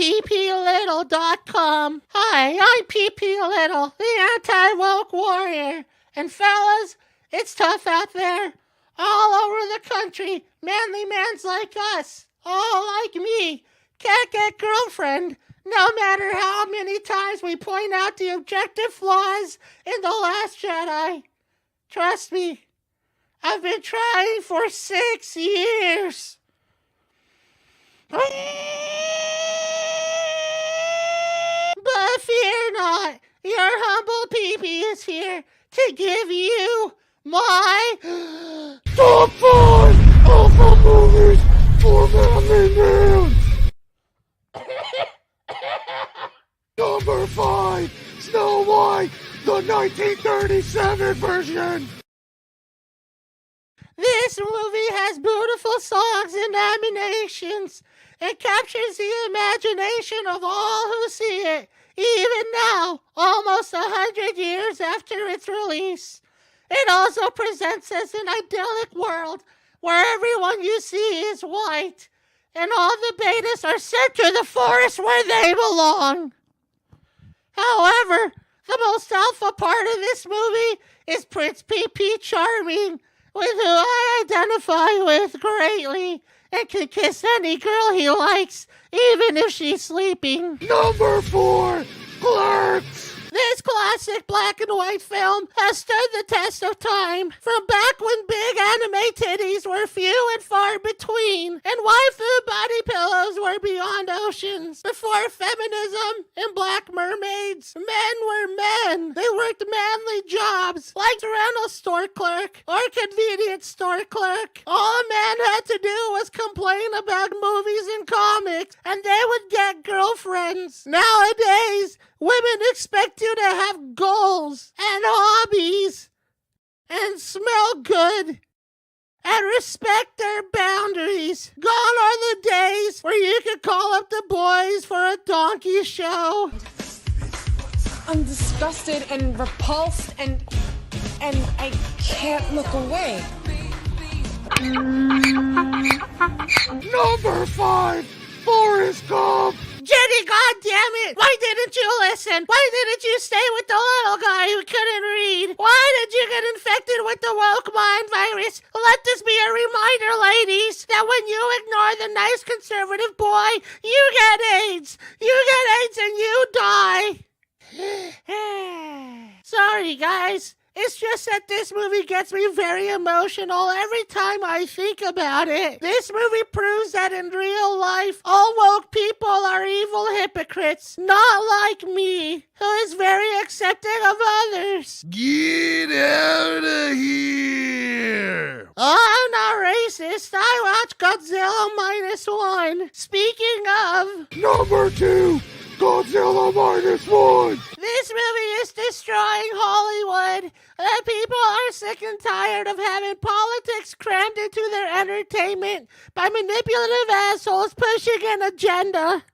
PPLittle.com. Hi, I'm PP Little, the anti-woke warrior. And fellas, it's tough out there. All over the country, manly mans like us, all like me, can't get girlfriend, no matter how many times we point out the objective flaws in The Last Jedi. Trust me, I've been trying for 6 years. But fear not, your humble PP is here to give you my top 5 alpha movies for manly men. Number 5, Snow White, the 1937 version. This movie has beautiful songs and animations. It captures the imagination of all who see it, even now, almost 100 years after its release. It also presents us an idyllic world where everyone you see is white, and all the betas are sent to the forest where they belong. However, the most alpha part of this movie is Prince PP Charming, with who I identify with greatly, and can kiss any girl he likes, even if she's sleeping. Number 4, Clerks. This classic black and white film has stood the test of time, from back when big anime titties were few and far between, and waifu body pillows were beyond oceans. Before feminism and black mermaids, men were men. They worked manly jobs, like rental store clerk or convenience store clerk. All a man had to do was complain about movies and comics, and they would get girlfriends. Nowadays, women expect you to have goals and hobbies and smell good and respect their boundaries. Gone are the days where you could call up the boys for a donkey show. I'm disgusted and repulsed and I can't look away. Number 5, Forrest Gump. Jenny, goddammit! Why didn't you listen? Why didn't you stay with the little guy who couldn't read? Why did you get infected with the woke mind virus? Let this be a reminder, ladies, that when you ignore the nice conservative boy, you get AIDS. You get AIDS and you die. Sorry, guys. It's just that this movie gets me very emotional every time I think about it. This movie proves that in real life, all woke people are evil hypocrites, not like me, who is very accepting of others. Get out of here! I'm not racist. I watch Godzilla -1. Speaking of... Number 2, Godzilla -1. This movie is destroying Hollywood. The people are sick and tired of having politics crammed into their entertainment by manipulative assholes pushing an agenda.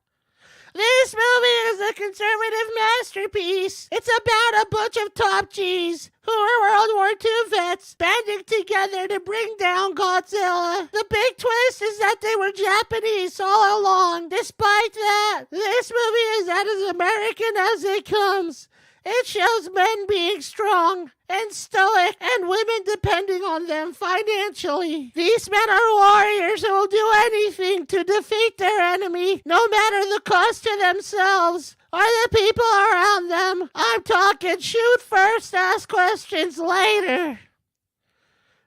This movie is a conservative masterpiece. It's about a bunch of top G's who are World War II vets banding together to bring down Godzilla. The big twist is that they were Japanese all along. Despite that, this movie is as American as it comes. It shows men being strong and stoic and women depending on them financially. These men are warriors who will do anything to defeat their enemy, no matter the cost to themselves or the people around them. I'm talking shoot first, ask questions later.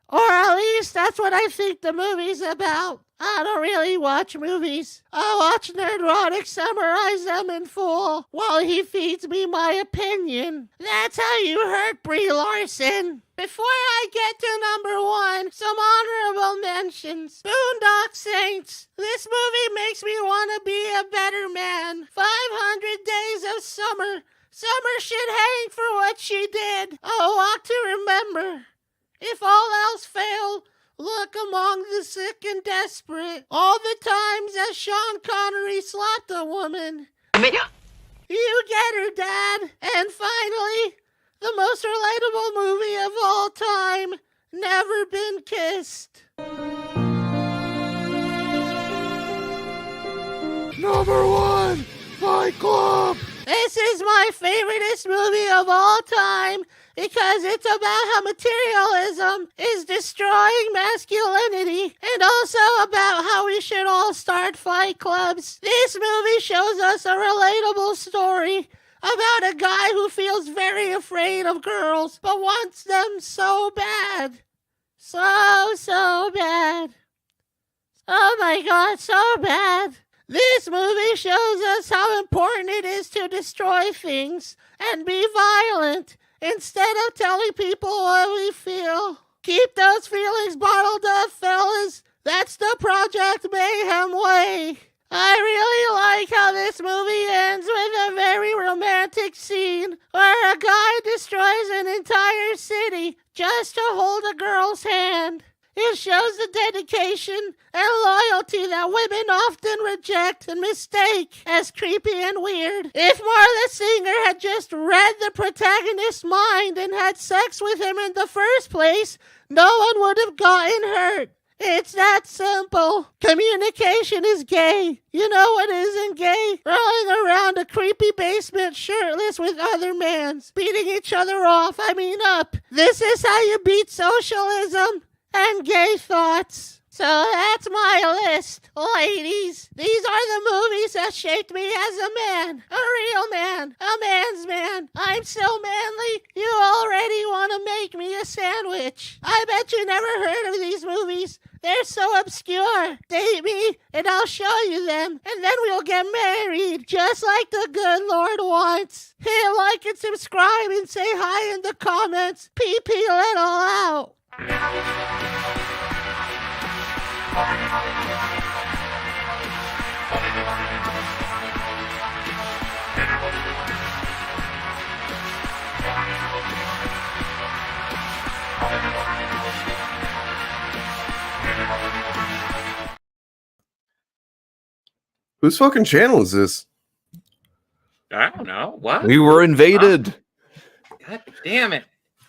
Or at least that's what I think the movie's about. I don't really watch movies. I watch Nerdrotic summarize them in full while he feeds me my opinion. That's how you hurt Brie Larson. Before I get to number 1, some honorable mentions. Boondock Saints. This movie makes me want to be a better man. 500 Days of Summer. Summer should hang for what she did. A Walk to Remember. If all else fail, look among the sick and desperate. All the times that Sean Connery slapped a woman. You get her, Dad. And finally, the most relatable movie of all time, Never Been Kissed. Number 1. on, Fight Club! This is my favoriteest movie of all time because it's about how materialism is destroying masculinity and also about how we should all start fight clubs. This movie shows us a relatable story about a guy who feels very afraid of girls but wants them so bad. So bad. Oh my God, so bad. This movie shows us how important it is to destroy things and be violent instead of telling people what we feel. Keep those feelings bottled up, fellas. That's the Project Mayhem way. I really like how this movie ends with a very romantic scene where a guy destroys an entire city just to hold a girl's hand. It shows the dedication and loyalty that women often reject and mistake as creepy and weird. If Martha Singer had just read the protagonist's mind and had sex with him in the first place, no one would have gotten hurt. It's that simple. Communication is gay. You know what isn't gay? Rolling around a creepy basement shirtless with other mans, beating each other off, up. This is how you beat socialism and gay thoughts. So that's my list, ladies. These are the movies that shaped me as a man, a real man, a man's man. I'm so manly, you already want to make me a sandwich. I bet you never heard of these movies. They're so obscure. Date me, and I'll show you them, and then we'll get married, just like the good Lord wants. Hit like and subscribe and say hi in the comments. PP let all out. Whose fucking channel is this? I don't know. What? We were invaded. God damn it.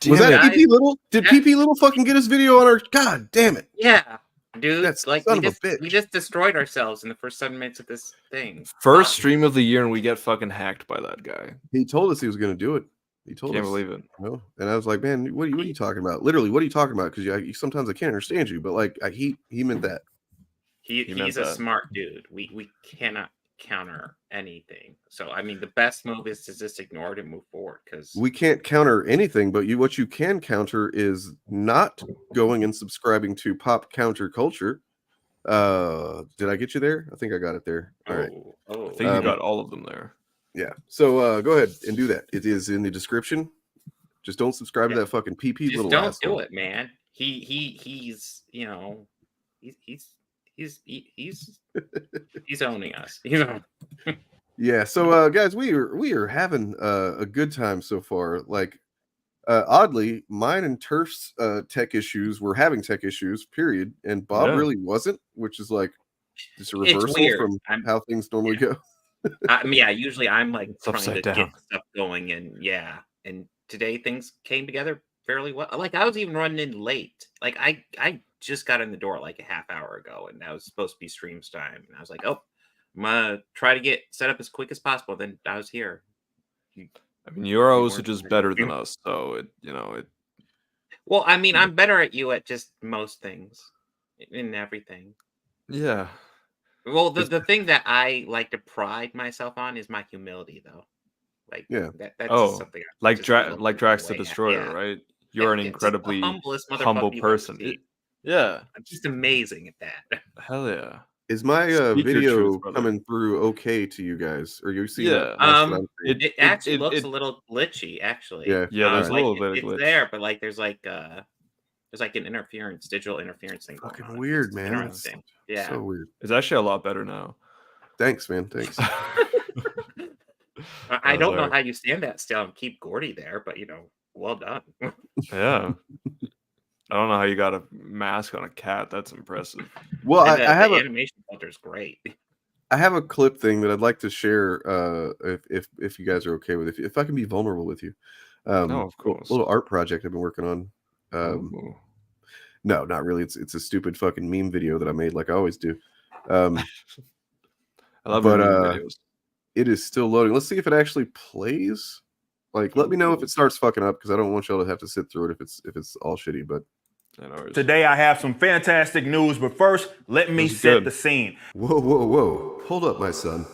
Was that Damn it. PP Little? Did PP Little fucking get his video on our... God damn it. Yeah. Dude, That's like son we of a just, bitch. we just destroyed ourselves in the first 7 minutes of this thing. First stream of the year, and we get fucking hacked by that guy. He told us he was going to do it. He told Can't us. believe it. No. And I was like, man, what are you talking about? Literally, what are you talking about? Because sometimes I can't understand you. But like, he meant that. He's a smart dude. We cannot counter anything. So I mean, the best move is to just ignore it and move forward. Because We can't counter anything, but what you can counter is not going and subscribing to Pop Counter Culture. Did I get you there? I think I got it there. All right. I think you got all of them there. Yeah. So go ahead and do that. It is in the description. Just don't subscribe to that fucking PP just little don't asshole. do it, man. He's you know he's owning us. You know. Yeah. So guys, we are having a good time so far. Like oddly, mine and Turf's tech issues were having tech issues, period. And Bob really wasn't, which is like just a reversal from how things normally go. Usually I'm like trying to down. get stuff going, and today things came together fairly well. Like I was even running in late. Like I just got in the door like a half hour ago, and that was supposed to be streams time, and I was like, oh, I'm gonna try to get set up as quick as possible. Then I was here. I mean, you're also just better than us, so it. Well, I mean, I'm better at you at just most things, in everything. Yeah. Well, the thing that I like to pride myself on is my humility, though. Like, that's something. Like Drax the Destroyer, right? You're an incredibly humble person. Yeah, I'm just amazing at that. Hell yeah. Is my video coming through okay to you guys? Or you see? Yeah. It actually looks a little glitchy. Actually, yeah. There's a little bit of glitch. It's there, but like there's like an digital interference thing. Fucking weird, man. Interesting. Yeah, so weird. It's actually a lot better now. Thanks, man. Thanks. I don't know how you stand that still and keep Gordy there, but well done. Yeah. I don't know how you got a mask on a cat. That's impressive. Well, I have the animation filter is great. I have a clip thing that I'd like to share. If you guys are okay with it, if I can be vulnerable with you. Of course. A little art project I've been working on. No, not really. It's a stupid fucking meme video that I made, like I always do. I love meme videos. It is still loading. Let's see if it actually plays. Like, let me know if it starts fucking up because I don't want y'all to have to sit through it if it's all shitty. But today I have some fantastic news, but first let me set the scene. Whoa! Hold up, my son.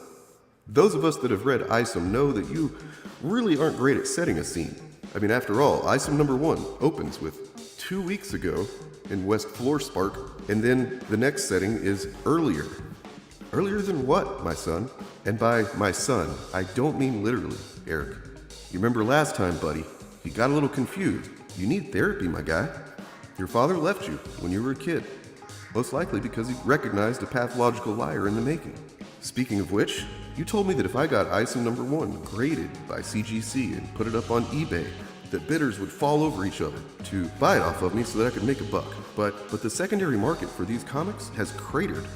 Those of us that have read ISOM know that you really aren't great at setting a scene. I mean, after all, ISOM number 1 opens with 2 weeks ago in West Floor Spark, and then the next setting is earlier. Earlier than what, my son? And by my son, I don't mean literally, Eric. You remember last time, buddy? You got a little confused. You need therapy, my guy. Your father left you when you were a kid. Most likely because he recognized a pathological liar in the making. Speaking of which, you told me that if I got ISOM number 1 graded by CGC and put it up on eBay, that bidders would fall over each other to buy it off of me so that I could make a buck. But the secondary market for these comics has cratered.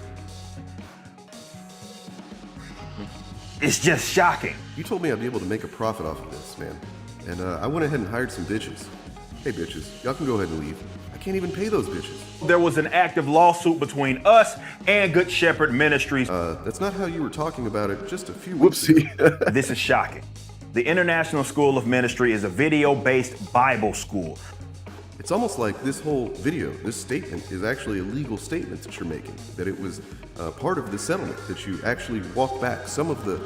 It's just shocking. You told me I'd be able to make a profit off of this, man. And I went ahead and hired some bitches. Hey, bitches, y'all can go ahead and leave. I can't even pay those bitches. There was an active lawsuit between us and Good Shepherd Ministries. That's not how you were talking about it just a few weeks ago. This is shocking. The International School of Ministry is a video-based Bible school. It's almost like this whole video, this statement, is actually a legal statement that you're making. That it was part of the settlement, that you actually walked back some of the,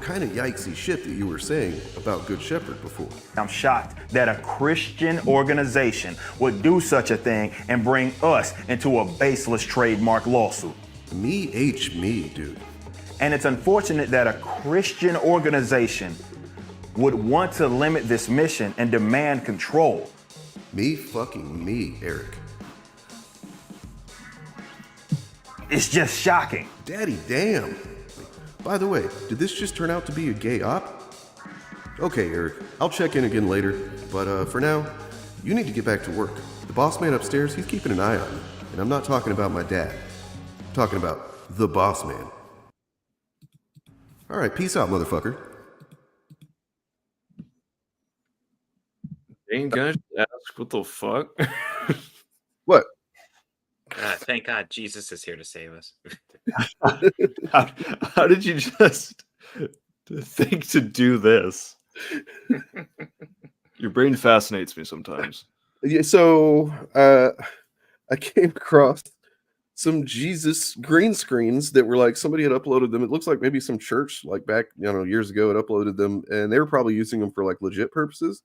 kind of yikesy shit that you were saying about Good Shepherd before. I'm shocked that a Christian organization would do such a thing and bring us into a baseless trademark lawsuit. Me, dude. And it's unfortunate that a Christian organization would want to limit this mission and demand control. Me, Eric. It's just shocking. Daddy, damn. By the way, did this just turn out to be a gay op? Okay, Eric, I'll check in again later, but for now, you need to get back to work. The boss man upstairs, he's keeping an eye on you, and I'm not talking about my dad. I'm talking about the boss man. All right, peace out, motherfucker. Dang, guys, ask what the fuck? What? Thank God Jesus is here to save us. How did you just think to do this? Your brain fascinates me sometimes. Yeah, so I came across some Jesus green screens that were like somebody had uploaded them. It looks like maybe some church like back years ago had uploaded them, and they were probably using them for like legit purposes.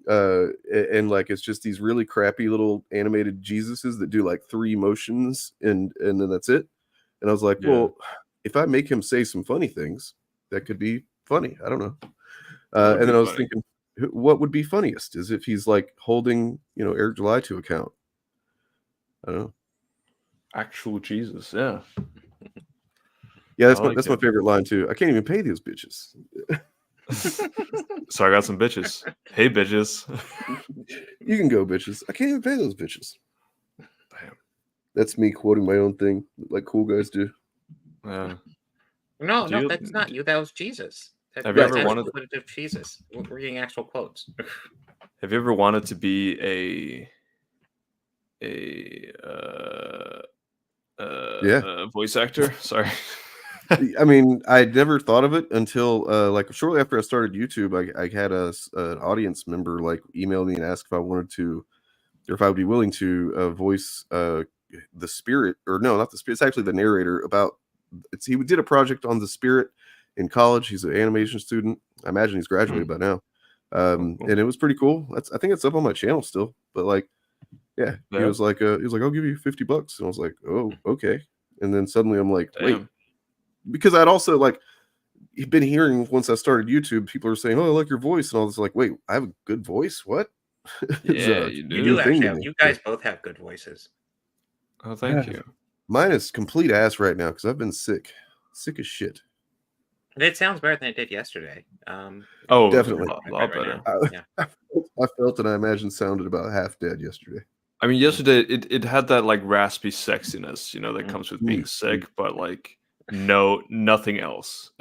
And like it's just these really crappy little animated Jesuses that do like 3 motions and then that's it. And I was like, well, if I make him say some funny things, that could be funny. I don't know. And then I was thinking, what would be funniest is if he's like holding Eric July to account. I don't know. Actual Jesus, yeah. Yeah, that's my favorite line too. I can't even pay these bitches. So I got some bitches. Hey, bitches. You can go, bitches. I can't even pay those bitches. Damn. That's me quoting my own thing, like cool guys do. No, that's not you. That was Jesus. Have you ever wanted to Jesus? We're reading actual quotes. Have you ever wanted to be a voice actor? Sorry. I mean, I'd never thought of it until like shortly after I started YouTube. I had an audience member like email me and ask if I wanted to, or if I would be willing to voice the Spirit, or no, not the Spirit. It's actually the narrator about. He did a project on the Spirit in college. He's an animation student. I imagine he's graduated by now, and it was pretty cool. I think it's up on my channel still. But like, yeah. He was like, I'll give you $50, and I was like, oh, okay. And then suddenly I'm like, wait. Because I'd also like been hearing once I started YouTube, people are saying, "Oh, I like your voice," and all this. Like, wait, I have a good voice? What? Yeah, you do. You do actually. You guys both have good voices. Oh, thank you. Mine is complete ass right now because I've been sick as shit. And it sounds better than it did yesterday. Definitely a lot better. I felt and I imagine sounded about half dead yesterday. I mean, yesterday it had that like raspy sexiness, that comes with being sick, but like. No, nothing else.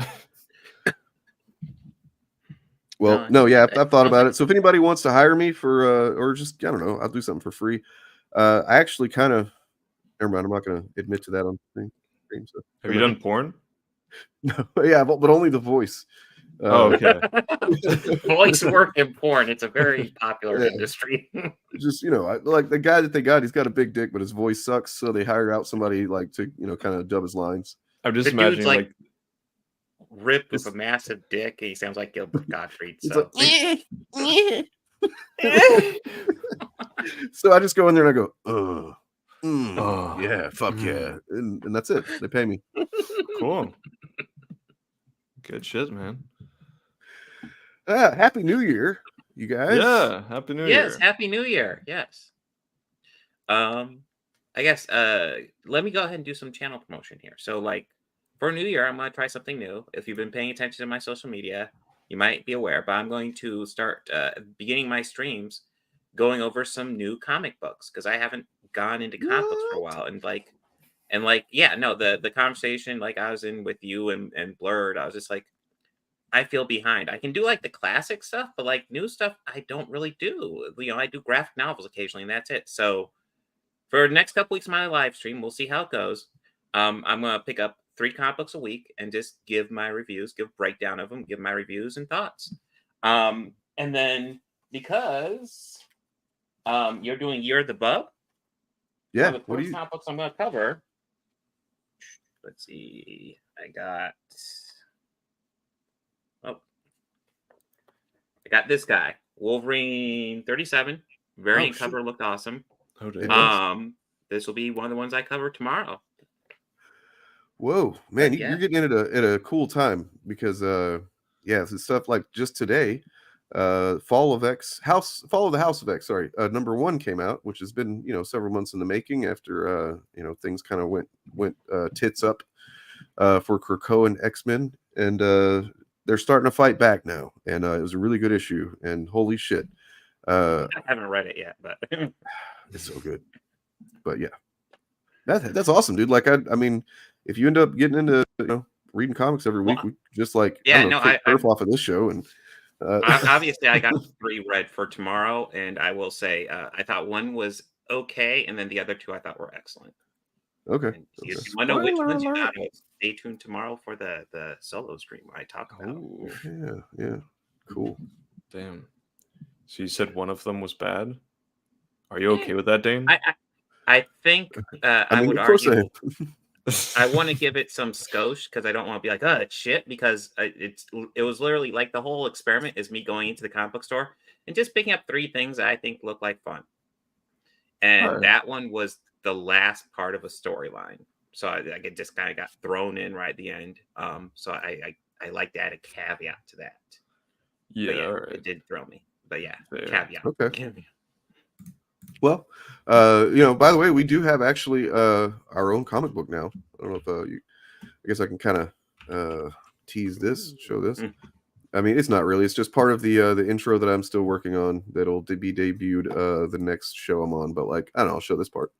Well, I've thought about it. So if anybody wants to hire me for, or just, I don't know, I'll do something for free. I actually kind of, never mind, I'm not going to admit to that on screen. So, have you done porn? No, yeah, but only the voice. Oh, okay. Voice work in porn. It's a very popular Yeah. industry. Just like the guy that they got, he's got a big dick, but his voice sucks, so they hire out somebody like to kind of dub his lines. I'm just The dude's imagining like like ripped with a massive dick. He sounds like Gilbert Gottfried. It's So like, so I just go in there and I go, yeah, fuck yeah, and that's it. They pay me. cool. Good shit, man. Happy New Year, you guys. Yeah, Happy New yes, Year. Happy New Year. Yes. I guess let me go ahead and do some channel promotion here. So like for New Year, I'm gonna try something new. If you've been paying attention to my social media, you might be aware, but I'm going to start beginning my streams going over some new comic books because I haven't gone into comic books for a while. And yeah, no, the conversation like I was in with you and Blurred, I was just like, I feel behind. I can do like the classic stuff, but like new stuff, I don't really do. I do graphic novels occasionally, and that's it. So for the next couple weeks of my live stream, we'll see how it goes. I'm gonna pick up 3 comic books a week and just give my reviews, give breakdown of them, give my reviews and thoughts. And then because you're doing Year of the Bub, Yeah. the first comic books I'm gonna cover. Let's see. I got this guy, Wolverine 37. Variant cover looked awesome. Oh, damn. This will be one of the ones I cover tomorrow. Whoa, man, Yeah. you're getting in at a cool time because it's stuff like just today, Fall of the House of X, sorry, number 1 came out, which has been several months in the making after things kind of went tits up for Krakoa and X-Men, and they're starting to fight back now, and it was a really good issue, and holy shit, I haven't read it yet, but it's so good. But yeah, that's awesome, dude. Like I mean, if you end up getting into reading comics every week, we just take turf off of this show, and obviously I got 3 read for tomorrow, and I will say I thought 1 was okay, and then the other 2 I thought were excellent. Okay. And if you want to know which ones you got, stay tuned tomorrow for the solo stream I talk about. Yeah, cool. Damn. So you said one of them was bad? Are you okay with that, Dane? I think I would argue. I want to give it some skosh because I don't want to be like, oh, it's shit, because it was literally like the whole experiment is me going into the comic book store and just picking up 3 things that I think look like fun. And that one was the last part of a storyline. So I just kind of got thrown in right at the end. So I like to add a caveat to that. Yeah, it did throw me. But yeah, fair. caveat. Okay. Well, by the way, we do have actually our own comic book now. I don't know if I guess I can kind of show this. I mean, it's not really. It's just part of the intro that I'm still working on that'll be debuted the next show I'm on. But like, I don't know, I'll show this part.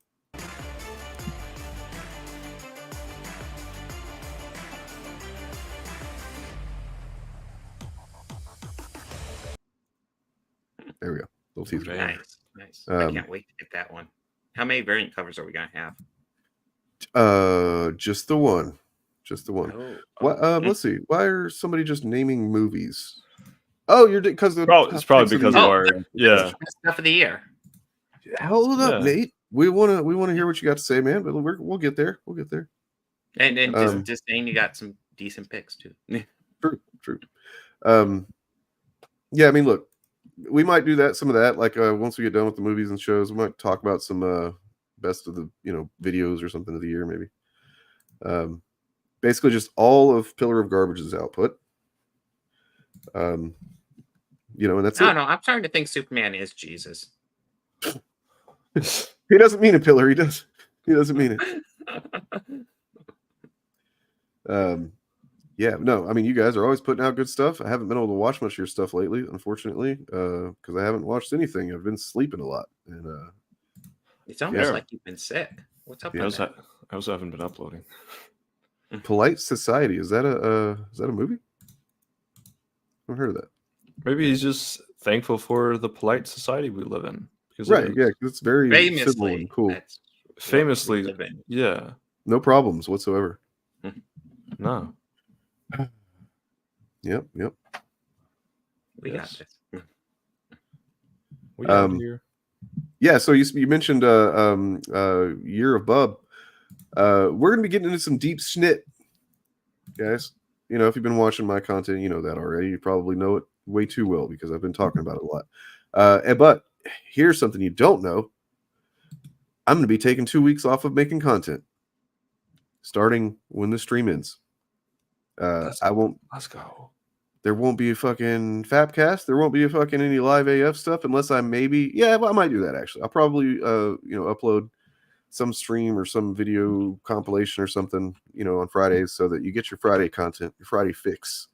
There we go. Little teaser. Nice. I can't wait to get that one. How many variant covers are we gonna have? Just the one. Let's see. Why are somebody just naming movies? Oh, because it's probably because of our stuff of the year. Hold up, Nate. We wanna hear what you got to say, man. But we'll get there. And just saying, you got some decent picks too. True. Yeah, I mean, look, we might do some of that. Like once we get done with the movies and shows, we might talk about some best of the videos or something of the year, maybe. Basically, just all of Pillar of Garbage's output. And that's it. No, I'm starting to think Superman is Jesus. He doesn't mean a pillar. He doesn't mean it. Yeah, no, I mean, you guys are always putting out good stuff. I haven't been able to watch much of your stuff lately, unfortunately, because I haven't watched anything. I've been sleeping a lot, and it's almost like you've been sick. What's up? I also haven't been uploading. Polite Society, is that a movie? I haven't heard of that. Maybe he's just thankful for the polite society we live in. Right? Yeah, because it's very civil and cool. Famously, yeah, no problems whatsoever. No. Yep. We got Yes. this. We out here. Yeah, so you mentioned Year of Bub. We're gonna be getting into some deep snit, guys. You know, if you've been watching my content, you know that already. You probably know it way too well because I've been talking about it a lot. But here's something you don't know. I'm gonna be taking 2 weeks off of making content, starting when the stream ends. I won't. Let's go. There won't be a fucking Fapcast. There won't be a fucking any live AF stuff unless I maybe. Yeah, well, I might do that actually. I'll probably upload some stream or some video compilation or something, on Fridays so that you get your Friday content, your Friday fix,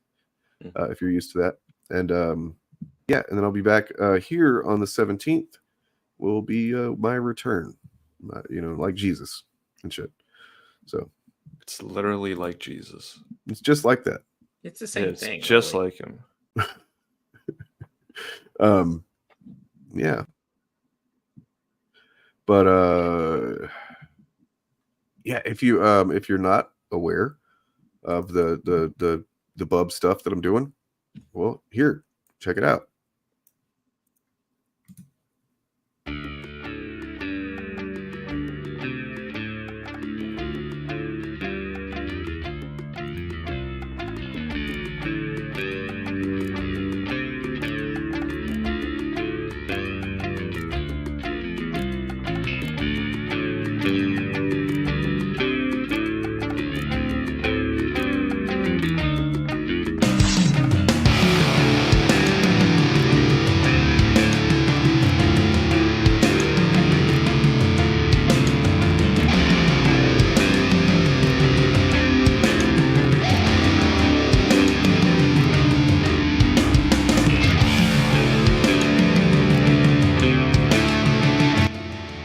if you're used to that. And and then I'll be back here on the 17th. Will be my return, like Jesus and shit. So it's literally like Jesus. It's just like that. It's the same thing. Just really. like him. Yeah. But if you're not aware of the bub stuff that I'm doing, well, here, check it out.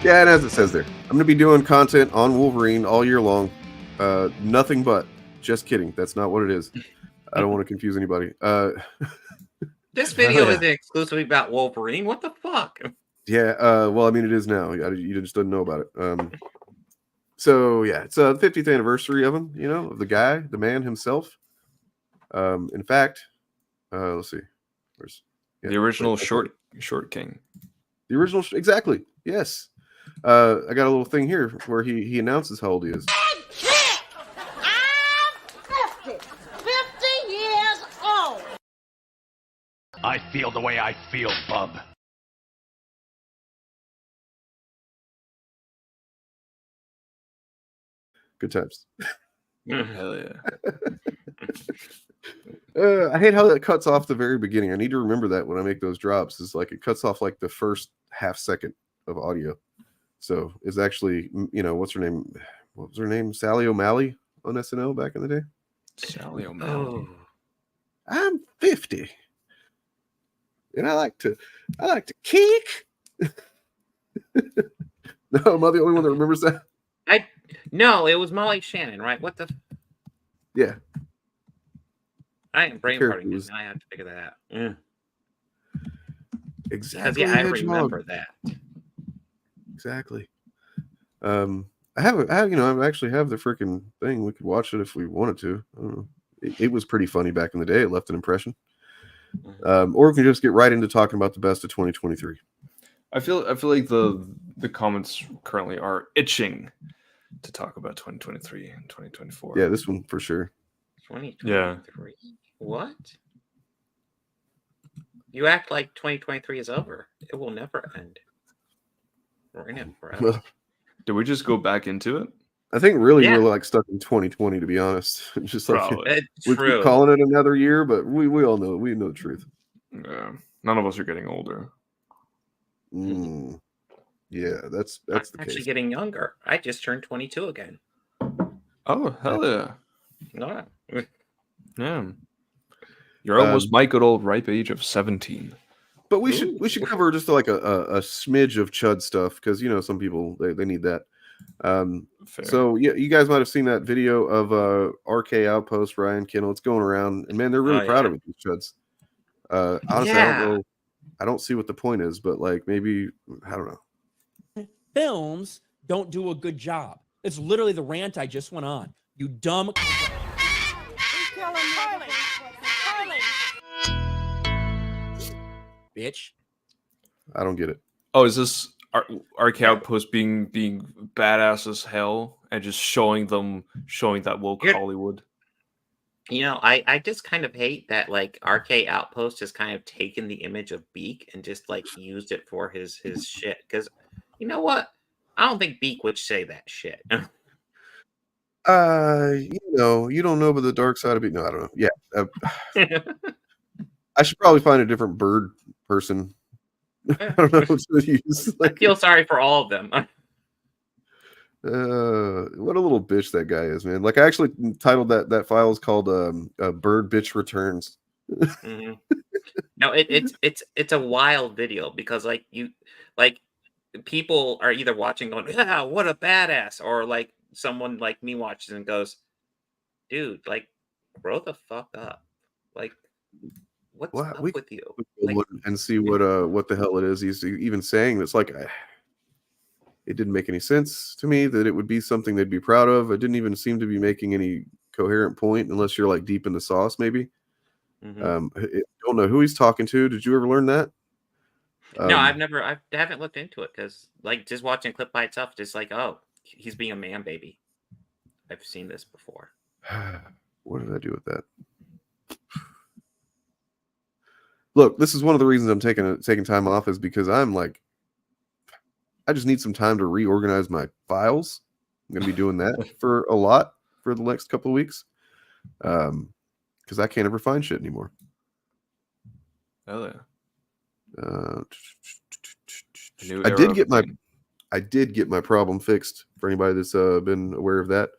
Yeah, and as it says there, I'm going to be doing content on Wolverine all year long. Nothing but. Just kidding. That's not what it is. I don't want to confuse anybody. This video isn't exclusively about Wolverine. What the fuck? Yeah, well, I mean, it is now. You just didn't know about it. So, yeah, it's the 50th anniversary of him, of the guy, the man himself. In fact, let's see. The original short king. The original, exactly. Yes. I got a little thing here where he announces how old he is. I'm 50 years old. I feel the way I feel, bub. Good times. Hell yeah. I hate how that cuts off the very beginning. I need to remember that when I make those drops. It's like it cuts off like the first half second of audio. So it's actually, what's her name? What was her name? Sally O'Malley on SNL back in the day. Sally O'Malley. Oh. I'm 50, and I like to kick. No, am I the only one that remembers that? No, it was Molly Shannon, right? What the? Yeah. I ain't brain Character farting. was- I have to figure that out. Yeah. Exactly. I Hedgehog. remember that. Exactly. I actually have the freaking thing. We could watch it if we wanted to. I don't know. It was pretty funny back in the day. It left an impression. Or we can just get right into talking about the best of 2023. I feel like the comments currently are itching to talk about 2023 and 2024. Yeah, this one for sure. 2023. Yeah. What? You act like 2023 is over. It will never end. We're in it forever. Well, Did we just go back into it? I think really Yeah. we're like stuck in 2020, to be honest. Just like Probably. It's we true. keep calling it another year, but we all know the truth. Yeah. None of us are getting older. Yeah, that's the I'm actually case. getting younger. I just turned 22 again. Oh, hell yeah. No. Yeah. You're almost my good old ripe age of 17. But we should cover just like a smidge of Chud stuff because some people they need that. Fair. So yeah, you guys might have seen that video of RK Outpost, Ryan Kennel. It's going around, and man, they're really proud of it, these Chuds. Honestly, I don't know. I don't see what the point is, but like maybe I don't know. Films don't do a good job. It's literally the rant I just went on. You dumb. He's killing me. Bitch. I don't get it. Oh, is this RK Outpost being badass as hell and just showing that woke Hollywood? You know, I just kind of hate that like RK Outpost has kind of taken the image of Beak and just like used it for his shit. Because you know what? I don't think Beak would say that shit. You don't know about the dark side of it. No, I don't know. Yeah, I should probably find a different bird person. I don't know what to use. I feel sorry for all of them. What a little bitch that guy is, man. Like I actually titled that file is called Bird Bitch Returns. Mm-hmm. No, it's a wild video because like people are either watching going, yeah, what a badass, or like someone like me watches and goes, dude, like grow the fuck up. Like what's up with you? Like, and see what the hell it is he's even saying. That's like it didn't make any sense to me that it would be something they'd be proud of. It didn't even seem to be making any coherent point unless you're like deep in the sauce, maybe. mm-hmm. I don't know who he's talking to. Did you ever learn that? No, I haven't looked into it because like just watching a clip by itself, just like, oh, he's being a man baby. I've seen this before. What did I do with that? Look, this is one of the reasons I'm taking time off is because I'm like, I just need some time to reorganize my files. I'm going to be doing that for a lot for the next couple of weeks. Because I can't ever find shit anymore. Hell yeah. I did get my problem fixed. For anybody that's been aware of that,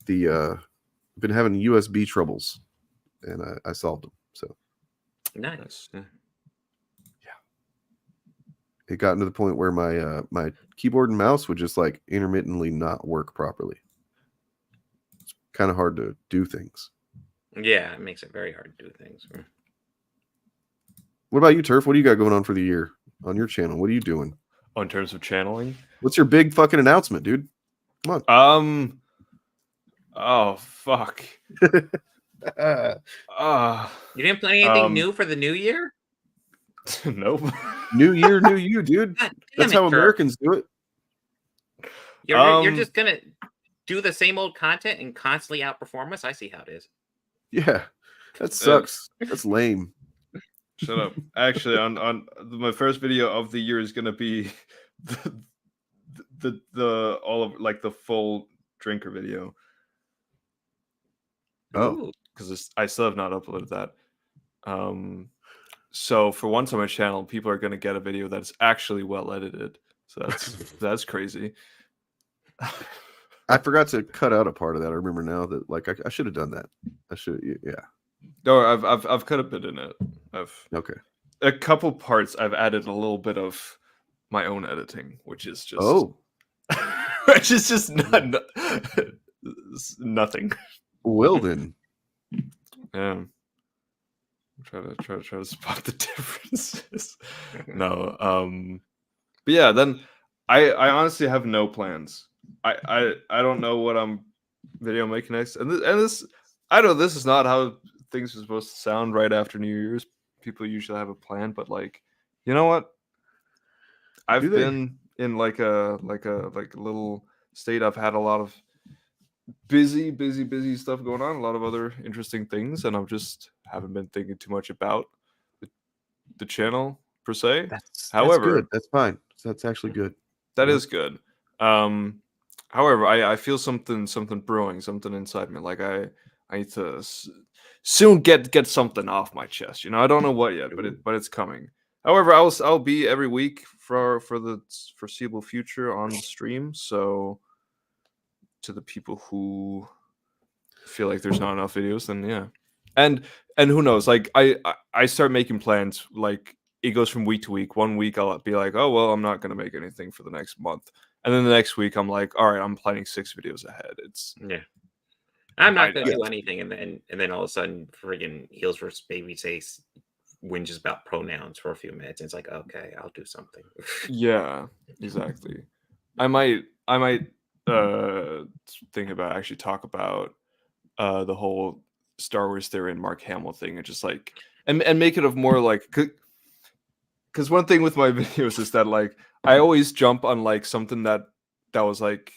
I've been having USB troubles, and I solved them. So nice. Yeah, it got to the point where my keyboard and mouse would just like intermittently not work properly. It's kind of hard to do things. Yeah, it makes it very hard to do things. What about you, Turf? What do you got going on for the year on your channel? What are you doing? Oh, in terms of channeling? What's your big fucking announcement, dude? Come on. Oh fuck. You didn't plan anything new for the new year? Nope. New year, new you, dude. That's how Americans do it. You're just gonna do the same old content and constantly outperform us. I see how it is. Yeah, that sucks. That's lame. Shut up. Actually, on my first video of the year is gonna be the all of like the full drinker video. Oh, because I still have not uploaded that. So for once on my channel, people are gonna get a video that's actually well edited. So that's crazy. I forgot to cut out a part of that. I remember now that like I should have done that. I should, yeah. No, I've cut a bit in it. Okay. A couple parts I've added a little bit of my own editing, which is just which is just nothing. Well then, yeah. Try to spot the differences. No, but yeah. Then I honestly have no plans. I don't know what I'm video making next, and this I know this is not how things are supposed to sound right after New Year's. People usually have a plan, but like, you know what? I've been in like a little state. I've had a lot of busy stuff going on, a lot of other interesting things, and I've just haven't been thinking too much about the channel per se. However, that's good. That's fine. That's actually good. That is good. However, I feel something brewing, something inside me. Like I need to soon get something off my chest. You know, I don't know what yet, but it's coming. However, I'll be every week for the foreseeable future on the stream. So to the people who feel like there's not enough videos, then yeah, and who knows? Like I start making plans. Like it goes from week to week. 1 week I'll be like, oh well, I'm not gonna make anything for the next month. And then the next week, I'm like, all right, I'm planning 6 videos ahead. I'm not going to do anything, and then all of a sudden, friggin' Heels vs. Babyface whinges about pronouns for a few minutes, and it's like, okay, I'll do something. Yeah, exactly. I might think about talk about the whole Star Wars theory and Mark Hamill thing, and just like and make it of more like, because one thing with my videos is that like I always jump on like something that was like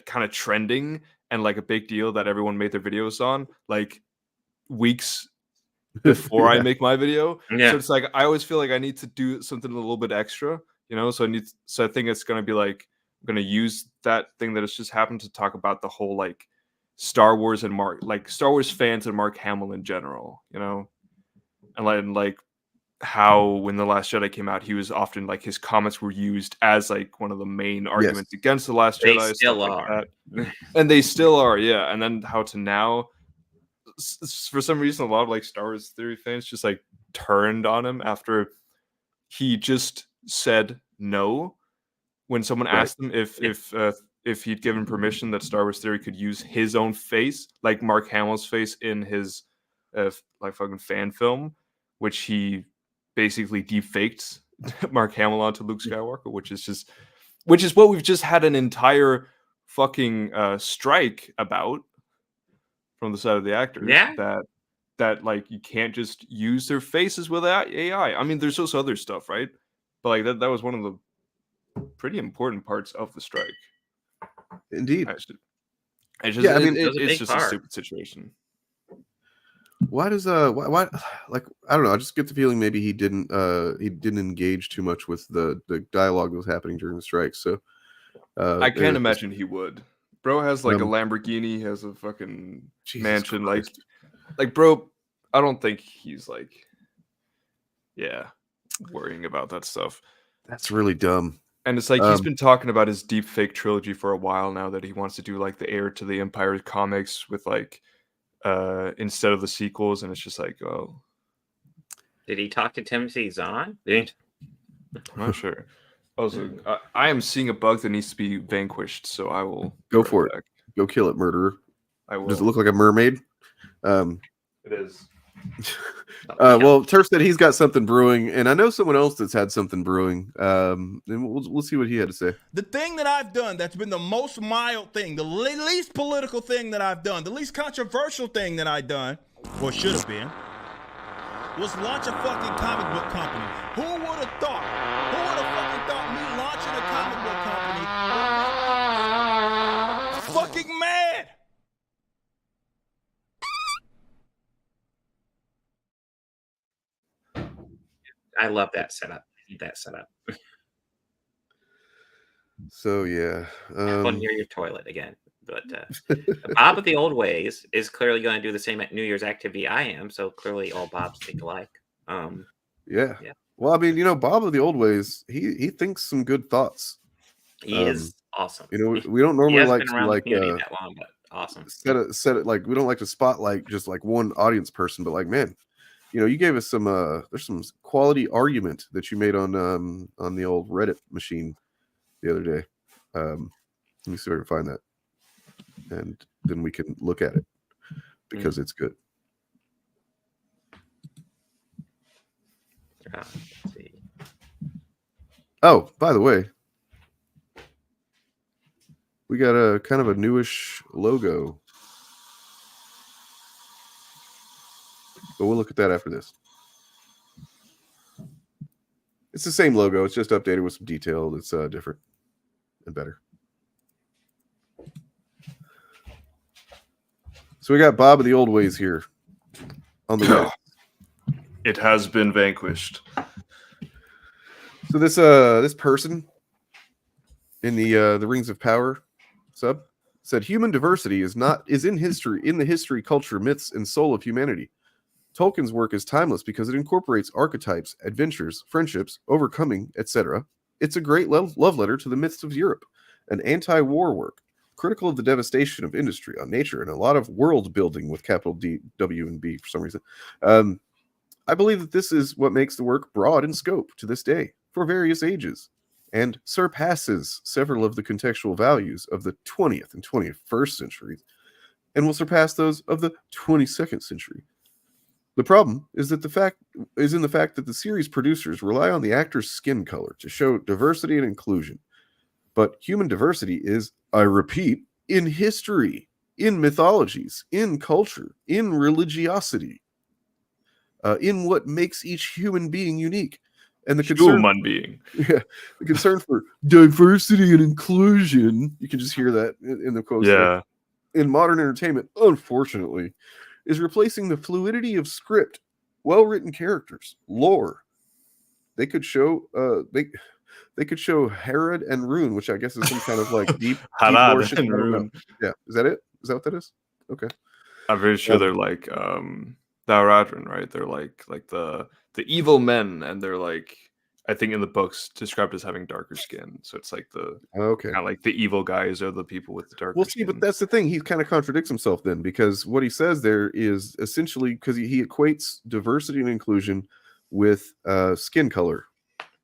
kind of trending and like a big deal that everyone made their videos on like weeks before I make my video. Yeah. So it's like I always feel like I need to do something a little bit extra, you know. So I think it's gonna be like I'm gonna use that thing that has just happened to talk about the whole like Star Wars and Star Wars fans and Mark Hamill in general, you know, and like how when The Last Jedi came out, he was often like his comments were used as like one of the main arguments against The Last They Jedi. still stuff are. like that. And they still are, yeah. And then how to now, for some reason, a lot of like Star Wars theory fans just like turned on him after he just said no when someone asked him if he'd given permission that Star Wars theory could use his own face, like Mark Hamill's face in his like fucking fan film, which he basically defaked Mark Hamill onto Luke Skywalker, which is what we've just had an entire fucking strike about from the side of the actors. Yeah. That like you can't just use their faces with AI. I mean, there's also other stuff, right? But like that was one of the pretty important parts of the strike. Indeed. It's just a stupid situation. Why does why like I don't know, I just get the feeling maybe he didn't engage too much with the dialogue that was happening during the strike. So I can't imagine he would. Bro has like a Lamborghini, has a fucking mansion, Christ. like bro, I don't think he's like worrying about that stuff. That's really dumb. And it's like he's been talking about his deep fake trilogy for a while now, that he wants to do like the Heir to the Empire comics with like instead of the sequels, and it's just like, oh, did he talk to Timothy Zahn? I'm not sure. Also, I am seeing a bug that needs to be vanquished, so I will go for it. Go kill it, murderer. I will. Does it look like a mermaid? It is. Well, Turf said he's got something brewing, and I know someone else that's had something brewing. And we'll see what he had to say. The thing that I've done that's been the most mild thing, the least political thing that I've done, the least controversial thing that I've done, or should have been, was launch a fucking comic book company. Who would have thought? Who would have fucking thought me launching a comic book company? Fucking mad! I love that setup. So yeah, one near your toilet again. But Bob of the Old Ways is clearly going to do the same New Year's activity I am. So clearly, all Bobs think alike. Yeah. Well, I mean, you know, Bob of the Old Ways, he thinks some good thoughts. He is awesome. You know, we don't normally like to that long, but awesome. Set it like we don't like to spotlight just like one audience person, but like, man, you know, you gave us some there's some quality argument that you made on the old Reddit machine the other day. Let me see if I can find that, and then we can look at it because it's good. Let's see. Oh, by the way, we got a kind of a newish logo, but we'll look at that after this. It's the same logo. It's just updated with some detail that's different and better. So we got Bob of the Old Ways here on the web. It has been vanquished. So this person in the Rings of Power sub said human diversity is in the history, culture, myths, and soul of humanity. Tolkien's work is timeless because it incorporates archetypes, adventures, friendships, overcoming, etc. It's a great love letter to the myths of Europe, an anti-war work, critical of the devastation of industry on nature, and a lot of world building with capital D, W, and B for some reason. I believe that this is what makes the work broad in scope to this day for various ages, and surpasses several of the contextual values of the 20th and 21st centuries, and will surpass those of the 22nd century. The problem is in the fact that the series producers rely on the actor's skin color to show diversity and inclusion. But human diversity is, I repeat, in history. in mythologies, in culture, in religiosity, in what makes each human being unique. And the concern, Human being. yeah, the concern for diversity and inclusion, you can just hear that in the quotes there, in modern entertainment, unfortunately, is replacing the fluidity of script, well-written characters, lore. They could show they could show Herod and Rune, which I guess is some kind of like deep lore shit. and Rune. Yeah, is that it? Is that what that is? Okay. I'm very sure they're like the Aradrin, right? They're like the evil men, and they're like, I think in the books described as having darker skin. So it's like the kind of like the evil guys are the people with the darker skin. But that's the thing. He kind of contradicts himself then, because what he says there is essentially because he equates diversity and inclusion with skin color,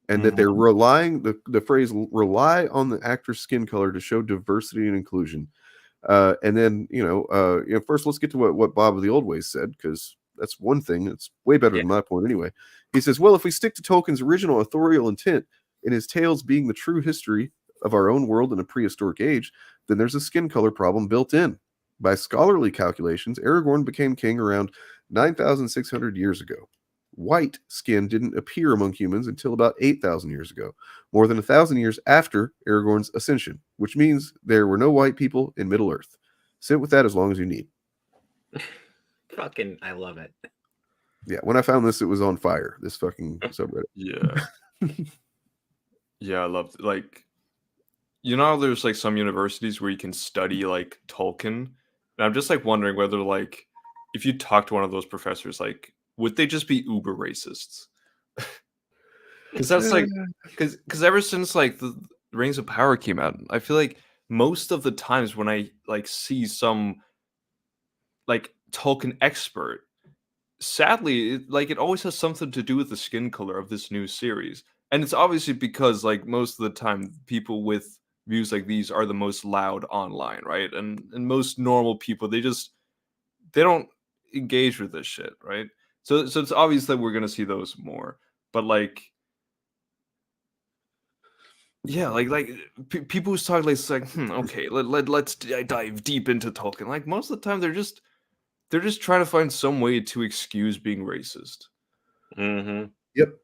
and that they're relying the phrase rely on the actor's skin color to show diversity and inclusion. And then first let's get to what Bob of the Old Ways said, because that's one thing. It's way better than my point anyway. He says, well, if we stick to Tolkien's original authorial intent in his tales being the true history of our own world in a prehistoric age, then there's a skin color problem built in. By scholarly calculations, Aragorn became king around 9,600 years ago. White skin didn't appear among humans until about 8,000 years ago, more than 1,000 years after Aragorn's ascension, which means there were no white people in Middle-earth. Sit with that as long as you need. Fucking, I love it. Yeah, when I found this, it was on fire. This fucking subreddit. Yeah. Yeah, I loved it. Like, there's like some universities where you can study like Tolkien. And I'm just like wondering whether like if you talk to one of those professors, like would they just be uber racists? Because that's like because ever since like the Rings of Power came out, I feel like most of the times when I like see some like Tolkien expert, sadly, it always has something to do with the skin color of this new series. And it's obviously because like most of the time people with views like these are the most loud online, right? And most normal people, they don't engage with this shit, right? So it's obvious that we're gonna see those more. But like yeah, people who talk like it's like okay, let's dive deep into Tolkien. Like most of the time they're just trying to find some way to excuse being racist. Yep.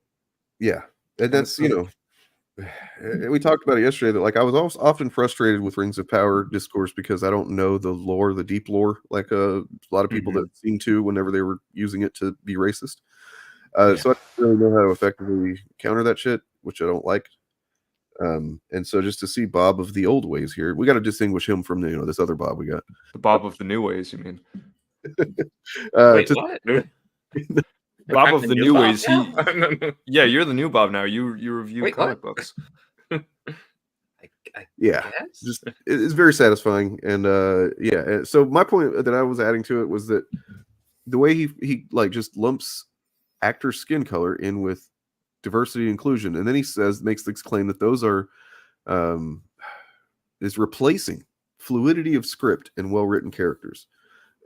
Yeah. And that's, we talked about it yesterday that like I was also often frustrated with Rings of Power discourse because I don't know the lore, the deep lore, like a lot of people that seem to whenever they were using it to be racist. So I don't really know how to effectively counter that shit, which I don't like. And so just to see Bob of the Old Ways here, we got to distinguish him from this other Bob we got. The Bob of the New Ways, you mean? Wait, what? Bob of the New Ways. Yeah, you're the new Bob now. You review comic books. Yeah, just it's very satisfying, and so my point that I was adding to it was that the way he like just lumps actor skin color in with diversity and inclusion, and then he makes this claim that those are is replacing fluidity of script and well-written characters.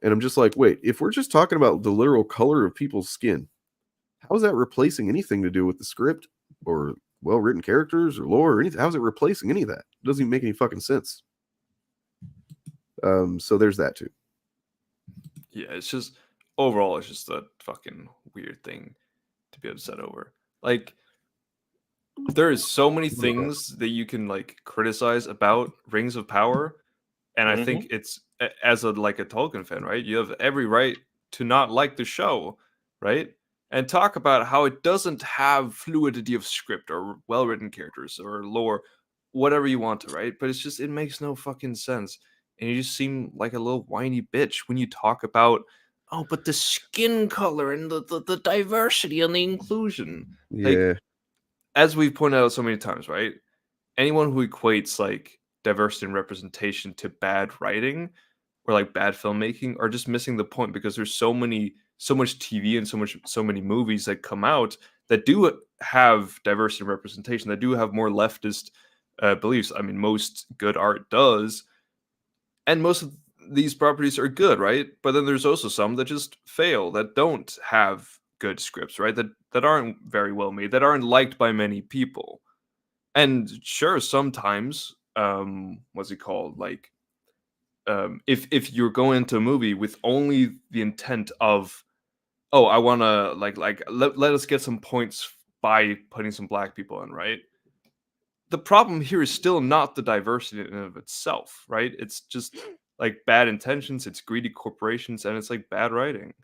And I'm just like, wait, if we're just talking about the literal color of people's skin, how is that replacing anything to do with the script or well-written characters or lore or anything? How is it replacing any of that? It doesn't even make any fucking sense. So there's that too. Yeah, it's just overall, it's just a fucking weird thing to be upset over. Like, there is so many things that you can like criticize about Rings of Power, and I think it's as a Tolkien fan, right? You have every right to not like the show, right? And talk about how it doesn't have fluidity of script or well-written characters or lore, whatever you want to, right? But it's just, it makes no fucking sense. And you just seem like a little whiny bitch when you talk about, oh, but the skin color and the diversity and the inclusion. Yeah. Like, as we've pointed out so many times, right? Anyone who equates like diversity and representation to bad writing or like bad filmmaking are just missing the point, because there's so much TV and so many movies that come out that do have diversity and representation, that do have more leftist beliefs. I mean, most good art does, and most of these properties are good, right? But then there's also some that just fail, that don't have good scripts, right? That aren't very well made, that aren't liked by many people. And sure, sometimes what's it called? Like if you're going into a movie with only the intent of, oh, I want to let us get some points by putting some black people in, right? The problem here is still not the diversity in and of itself, right? It's just like bad intentions, it's greedy corporations, and it's like bad writing.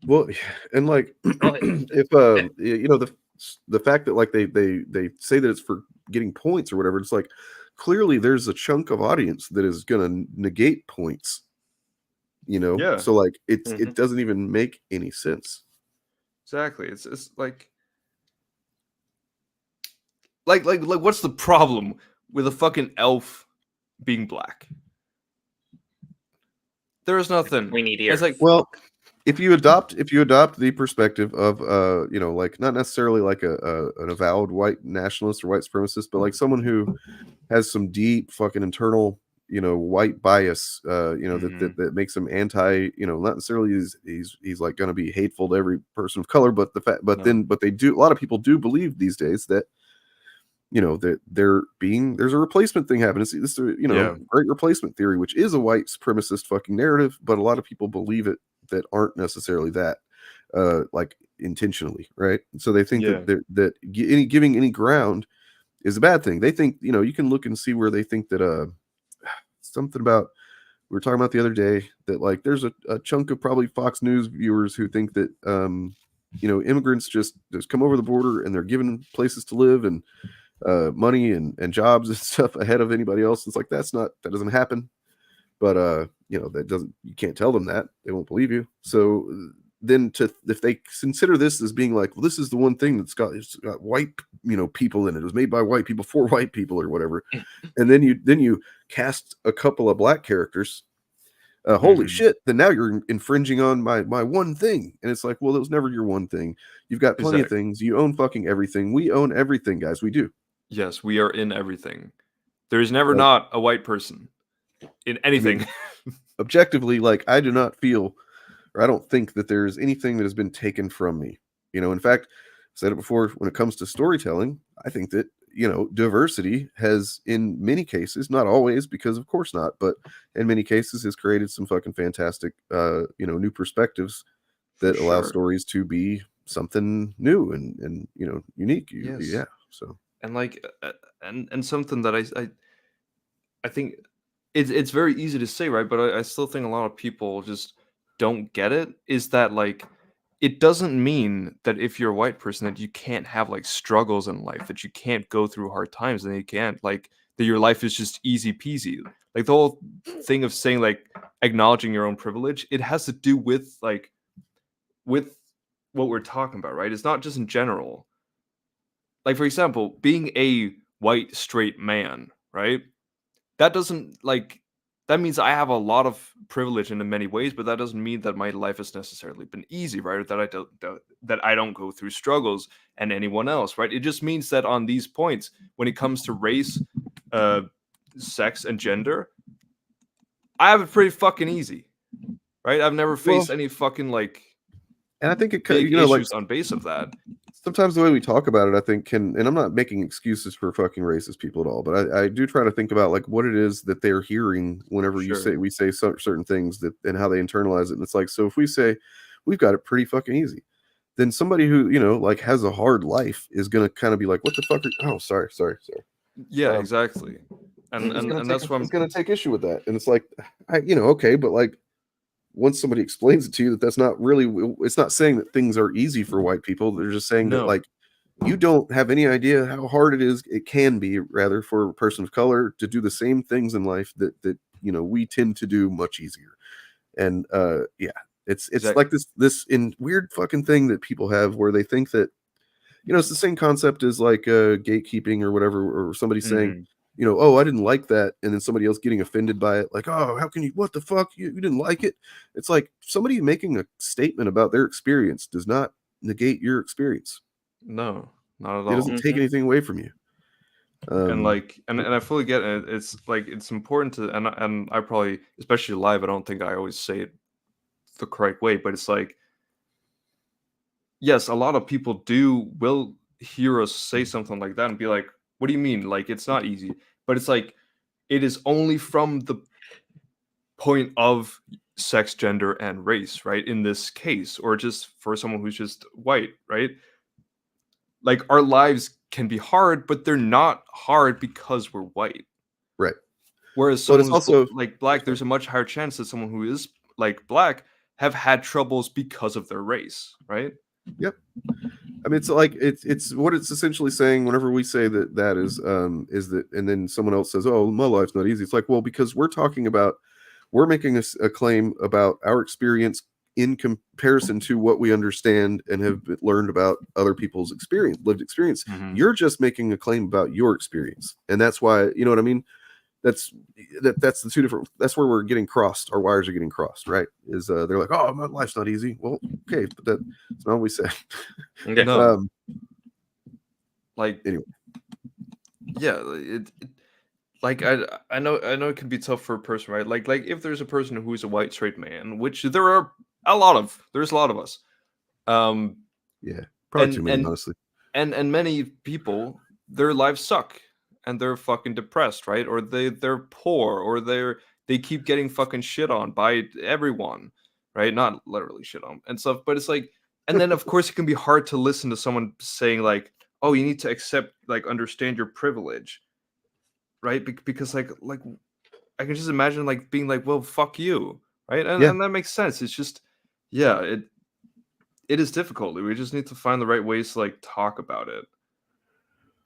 Well, and like if you know, the fact that like they say that it's for getting points or whatever, it's like clearly there's a chunk of audience that is gonna negate points. You know, Yeah. so like it doesn't even make any sense. Exactly. It's like what's the problem with a fucking elf being black? There is nothing. We need ears. It's like, Well, if you adopt the perspective of you know, like not necessarily like an avowed white nationalist or white supremacist, but like someone who has some deep fucking internal, you know, white bias, you know, that makes him anti, you know, not necessarily he's like going to be hateful to every person of color, but the fact, but they do, a lot of people do believe these days that, you know, that there's a replacement thing happening. It's this, you know, great replacement theory, which is a white supremacist fucking narrative, but a lot of people believe it that aren't necessarily that, like intentionally, right? So they think that giving any ground is a bad thing. They think, you know, you can look and see where they think that something about, we were talking about the other day, that like there's a chunk of probably Fox News viewers who think that you know, immigrants just come over the border and they're given places to live and money and jobs and stuff ahead of anybody else. It's like that doesn't happen. But you know, that doesn't, you can't tell them that, they won't believe you. So then if they consider this as being like, well, this is the one thing it's got white, you know, people in it. It was made by white people for white people or whatever. And then you cast a couple of black characters. Holy shit, then now you're infringing on my one thing. And it's like, well, that was never your one thing. You've got plenty of things. You own fucking everything. We own everything, guys. We do. Yes, we are in everything. There is never not a white person in anything. I mean, objectively, like, I do not feel, or I don't think that there's anything that has been taken from me. You know, in fact, I said it before, when it comes to storytelling, I think that, you know, diversity has, in many cases, not always, because of course not, but in many cases has created some fucking fantastic, you know, new perspectives that allow stories to be something new and you know, unique. Yeah. So, and like, and something that I think it's very easy to say, right? But I still think a lot of people just don't get it, is that like, it doesn't mean that if you're a white person that you can't have like struggles in life, that you can't go through hard times, and you can't like that your life is just easy peasy. Like the whole thing of saying like acknowledging your own privilege, it has to do with like with what we're talking about, right? It's not just in general. Like, for example, being a white straight man, right? That doesn't like, that means I have a lot of privilege in many ways, but that doesn't mean that my life has necessarily been easy, right? Or that I don't go through struggles and anyone else, right? It just means that on these points, when it comes to race, sex, and gender, I have it pretty fucking easy, right? I've never faced any fucking like, and I think it big you know, issues like, on base of that. Sometimes the way we talk about it, I think and I'm not making excuses for fucking racist people at all, but I do try to think about like what it is that they're hearing whenever we say certain things, that and how they internalize it. And it's like, so if we say we've got it pretty fucking easy, then somebody who, you know, like has a hard life is going to kind of be like, what the fuck sorry. Yeah, exactly. And that's why I'm going to take issue with that. And it's like, you know, okay, but like, once somebody explains it to you, that's not really, it's not saying that things are easy for white people. They're just saying that like, you don't have any idea how hard it can be rather for a person of color to do the same things in life that you know, we tend to do much easier. And yeah, it's like this in weird fucking thing that people have where they think that, you know, it's the same concept as like gatekeeping or whatever, or somebody saying, you know, oh, I didn't like that, and then somebody else getting offended by it, like, oh, how can you, what the fuck, you didn't like it? It's like somebody making a statement about their experience does not negate your experience. No, not at all. It doesn't take anything away from you. And like, and I fully get it. It's like, it's important to, and I probably, especially live, I don't think I always say it the correct way, but it's like, yes, a lot of people will hear us say something like that and be like, what do you mean? Like, it's not easy. But it's like, it is only from the point of sex, gender, and race, right? In this case, or just for someone who's just white, right? Like our lives can be hard, but they're not hard because we're white. Right. Whereas But someone it's also like black, there's a much higher chance that someone who is like black have had troubles because of their race, right? Yep. I mean, it's like it's what it's essentially saying. Whenever we say that is that, and then someone else says, "Oh, my life's not easy." It's like, well, because we're making a claim about our experience in comparison to what we understand and have learned about other people's lived experience. Mhm. You're just making a claim about your experience, and that's why, you know what I mean. That's the two different. That's where we're getting crossed. Our wires are getting crossed, right? Is they're like, "Oh, my life's not easy." Well, okay, but that's not what we said. Okay. No. Like Anyway. Yeah, like I know it can be tough for a person, right? Like if there's a person who's a white straight man, which there's a lot of us. Yeah, probably too many, and honestly. And many people, their lives suck and they're fucking depressed, right? Or they're poor, or they keep getting fucking shit on by everyone, right? Not literally shit on and stuff, but it's like, and then of course it can be hard to listen to someone saying like, oh, you need to accept, like, understand your privilege, right? Because like I can just imagine like being like, well, fuck you, right? And Yeah. and that makes sense. It's just, yeah, it is difficult. We just need to find the right ways to like talk about it.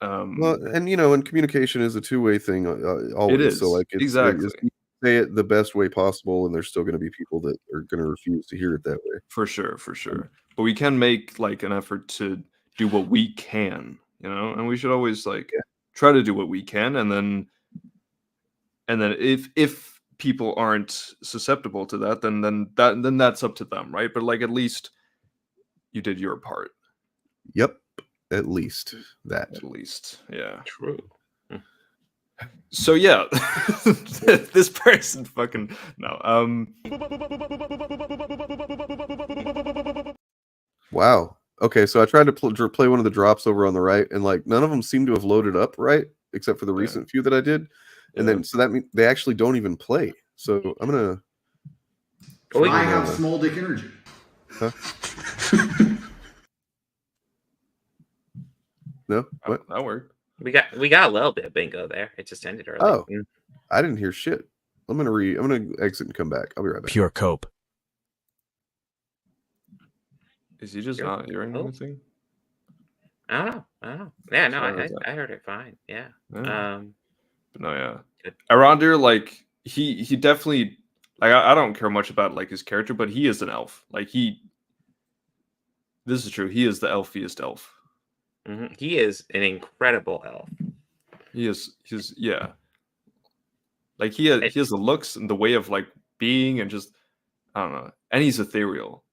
Well, and and communication is a two-way thing, always. is, So like, it's exactly. you say it the best way possible, and there's still going to be people that are going to refuse to hear it that way. For sure. But we can make like an effort to do what we can, and we should always like try to do what we can, and then if people aren't susceptible to that, then that's up to them, right? But like, at least you did your part. Yep, at least that. At least, yeah. True. So yeah, this person fucking no. Wow. Okay, so I tried to play one of the drops over on the right, and like none of them seem to have loaded up right, except for the recent few that I did, and then so that means they actually don't even play. So I'm gonna. I have small dick energy. Huh? No, what? That worked. We got a little bit of bingo there. It just ended early. Oh, I didn't hear shit. I'm gonna exit and come back. I'll be right back. Pure cope. Is he just not hearing anything? I don't know. Yeah, no, I heard it fine. Yeah. But no, yeah. Arondir, like he definitely, like, I don't care much about like his character, but he is an elf. Like this is true. He is the elfiest elf. Mm-hmm. He is an incredible elf. He's yeah. Like he has the looks and the way of like being, and just, I don't know. And he's ethereal.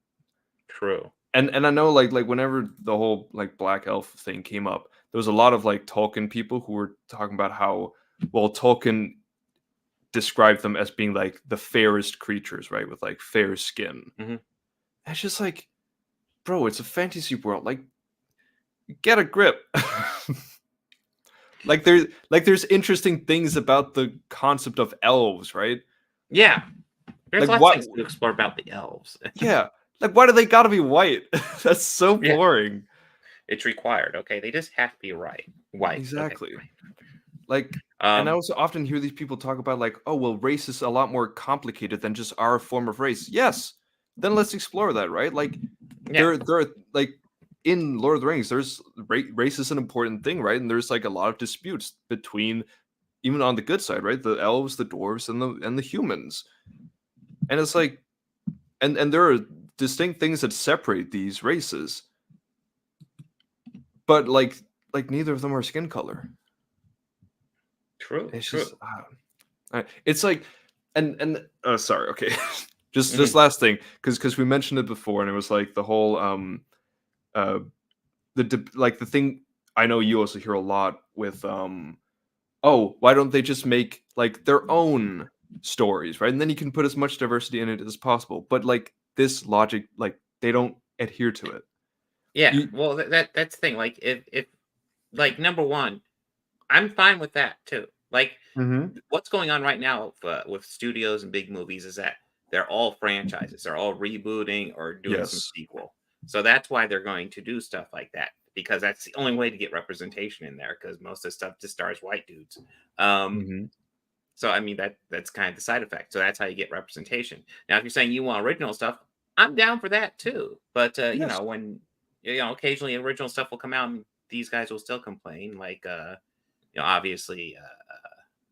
True. And I know like whenever the whole like black elf thing came up, there was a lot of like Tolkien people who were talking about how, well, Tolkien described them as being like the fairest creatures, right, with like fair skin. Mm-hmm. It's just like, bro, it's a fantasy world. Like, get a grip. like there's interesting things about the concept of elves, right? Yeah, there's like, lots of things to explore about the elves. Yeah. Like, why do they gotta be white? That's so boring. Yeah. It's required. Okay, they just have to be white. Exactly. Okay. Like, and I also often hear these people talk about like, oh, well, race is a lot more complicated than just our form of race. Yes, then let's explore that, right? Like, there are like in Lord of the Rings, there's race is an important thing, right? And there's like a lot of disputes between, even on the good side, right? The elves, the dwarves, and the humans, and it's like, and there are distinct things that separate these races, but like neither of them are skin color. True. It's true. Just it's like, and sorry, okay. just last thing, because we mentioned it before, and it was like the whole the thing I know you also hear a lot with oh, why don't they just make like their own stories, right? And then you can put as much diversity in it as possible. But like this logic, like they don't adhere to it. Yeah, well, that's the thing. Like if like, number one, I'm fine with that too. Like Mm-hmm. what's going on right now with studios and big movies is that they're all franchises. They're all rebooting or doing some Yes. sequel. So that's why they're going to do stuff like that, because that's the only way to get representation in there, because most of the stuff just stars white dudes. Mm-hmm. So I mean that's kind of the side effect. So that's how you get representation. Now, if you're saying you want original stuff, I'm down for that too. But you Yes. know, when occasionally original stuff will come out and these guys will still complain, like obviously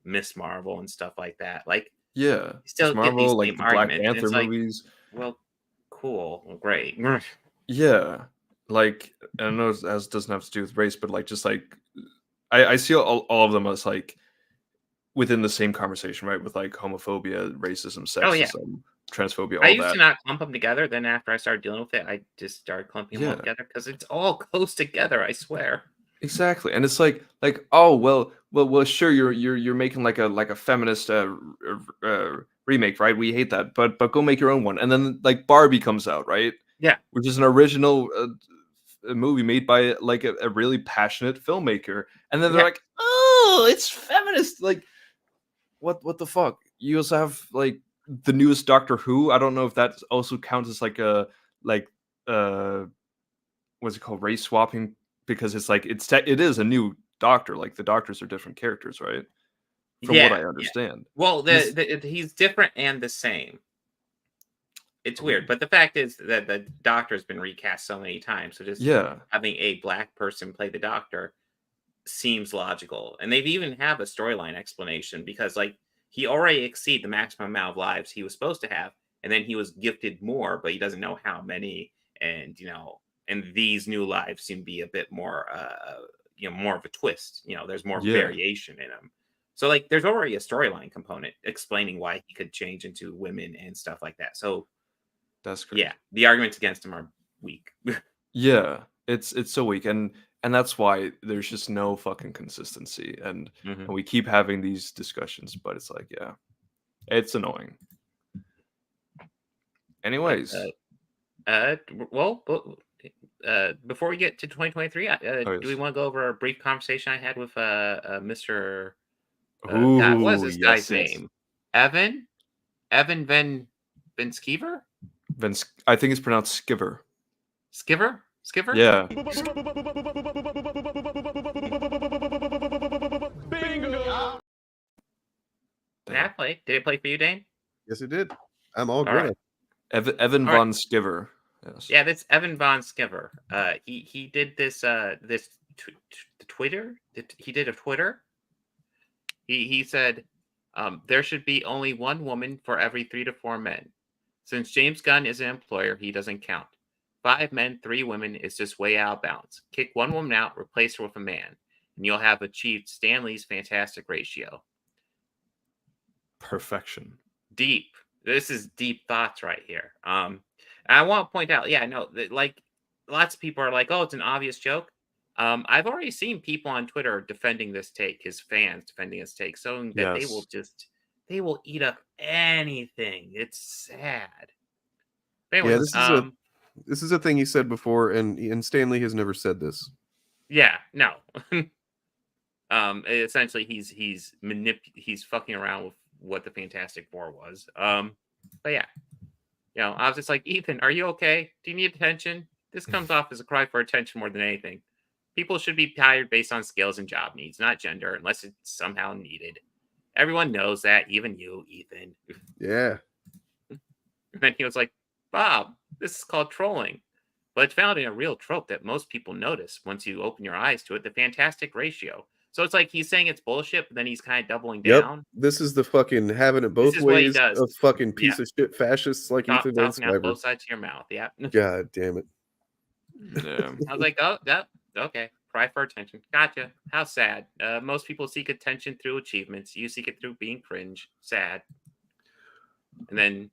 Miss Marvel and stuff like that. Like Yeah. you still Miss get these Marvel, like same the Black arguments, and Panther it's like, movies. well, cool, well, great. Yeah. Like, I don't know, as doesn't have to do with race, but like just like I see all of them as like within the same conversation, right? With like homophobia, racism, Oh yeah. sexism, transphobia, I all used that. to not clump them together. Then after I started dealing with it, I just started clumping them all Yeah. together because it's all close together. I swear. Exactly, and it's like oh well sure you're making like a feminist remake, right? We hate that, but go make your own one. And then like Barbie comes out, right? Yeah. Which is an original a movie made by like a really passionate filmmaker, and then they're Yeah. like, oh, it's feminist. Like what the fuck? You also have like the newest Doctor Who. I don't know if that also counts as like a what's it called, race swapping, because it's like it is a new Doctor. Like the Doctors are different characters, right? From what I Yeah. understand. Well, This- he's different and the same. It's weird, Oh. but the fact is that the Doctor's been recast so many times, so just Yeah. having a black person play the Doctor seems logical. And they've even have a storyline explanation, because like he already exceeded the maximum amount of lives he was supposed to have, and then he was gifted more, but he doesn't know how many. And and these new lives seem to be a bit more more of a twist. There's more Yeah. variation in them. So like there's already a storyline component explaining why he could change into women and stuff like that. So That's great. yeah, the arguments against him are weak. Yeah. It's so weak, and that's why there's just no fucking consistency, and we keep having these discussions, but it's like, yeah, it's annoying. Anyways, Well, before we get to 2023, do we want to go over a brief conversation I had with Mr. God, what is this guy's name? Evan Van Skeever? I think it's pronounced Skiver. Skiver? Yeah. Bingo. Did it play for you, Dane? Yes, it did. I'm all good. Right. Evan All von Skiver. Yes. Yeah, that's Evan Von Skiver. He did this Twitter. He did a Twitter. He said, there should be only one woman for every 3 to 4 men. Since James Gunn is an employer, he doesn't count. 5 men, 3 women is just way out of bounds. Kick one woman out, replace her with a man, and you'll have achieved Stan Lee's fantastic ratio. Perfection. Deep. This is deep thoughts right here. I want to point out, like lots of people are like, oh, it's an obvious joke. I've already seen people on Twitter defending this take, his fans defending his take, so that they will eat up anything. It's sad. But anyways, this is a thing he said before, and Stanley has never said this. Yeah, no. Essentially, he's fucking around with what the Fantastic Four was. But yeah, I was just like, Ethan, are you okay? Do you need attention? This comes off as a cry for attention more than anything. People should be hired based on skills and job needs, not gender, unless it's somehow needed. Everyone knows that, even you, Ethan. Yeah. And then he was like, Bob, this is called trolling. But it's found in a real trope that most people notice once you open your eyes to it, the fantastic ratio. So it's like he's saying it's bullshit, but then he's kind of doubling down. This is the fucking having it both ways of fucking piece of shit fascists like Ethan Van Talking out Sciver. both sides of your mouth, yeah. God damn it. Yeah. I was like, oh, yeah, okay. Cry for attention. Gotcha. How sad. Most people seek attention through achievements. You seek it through being cringe. Sad. And then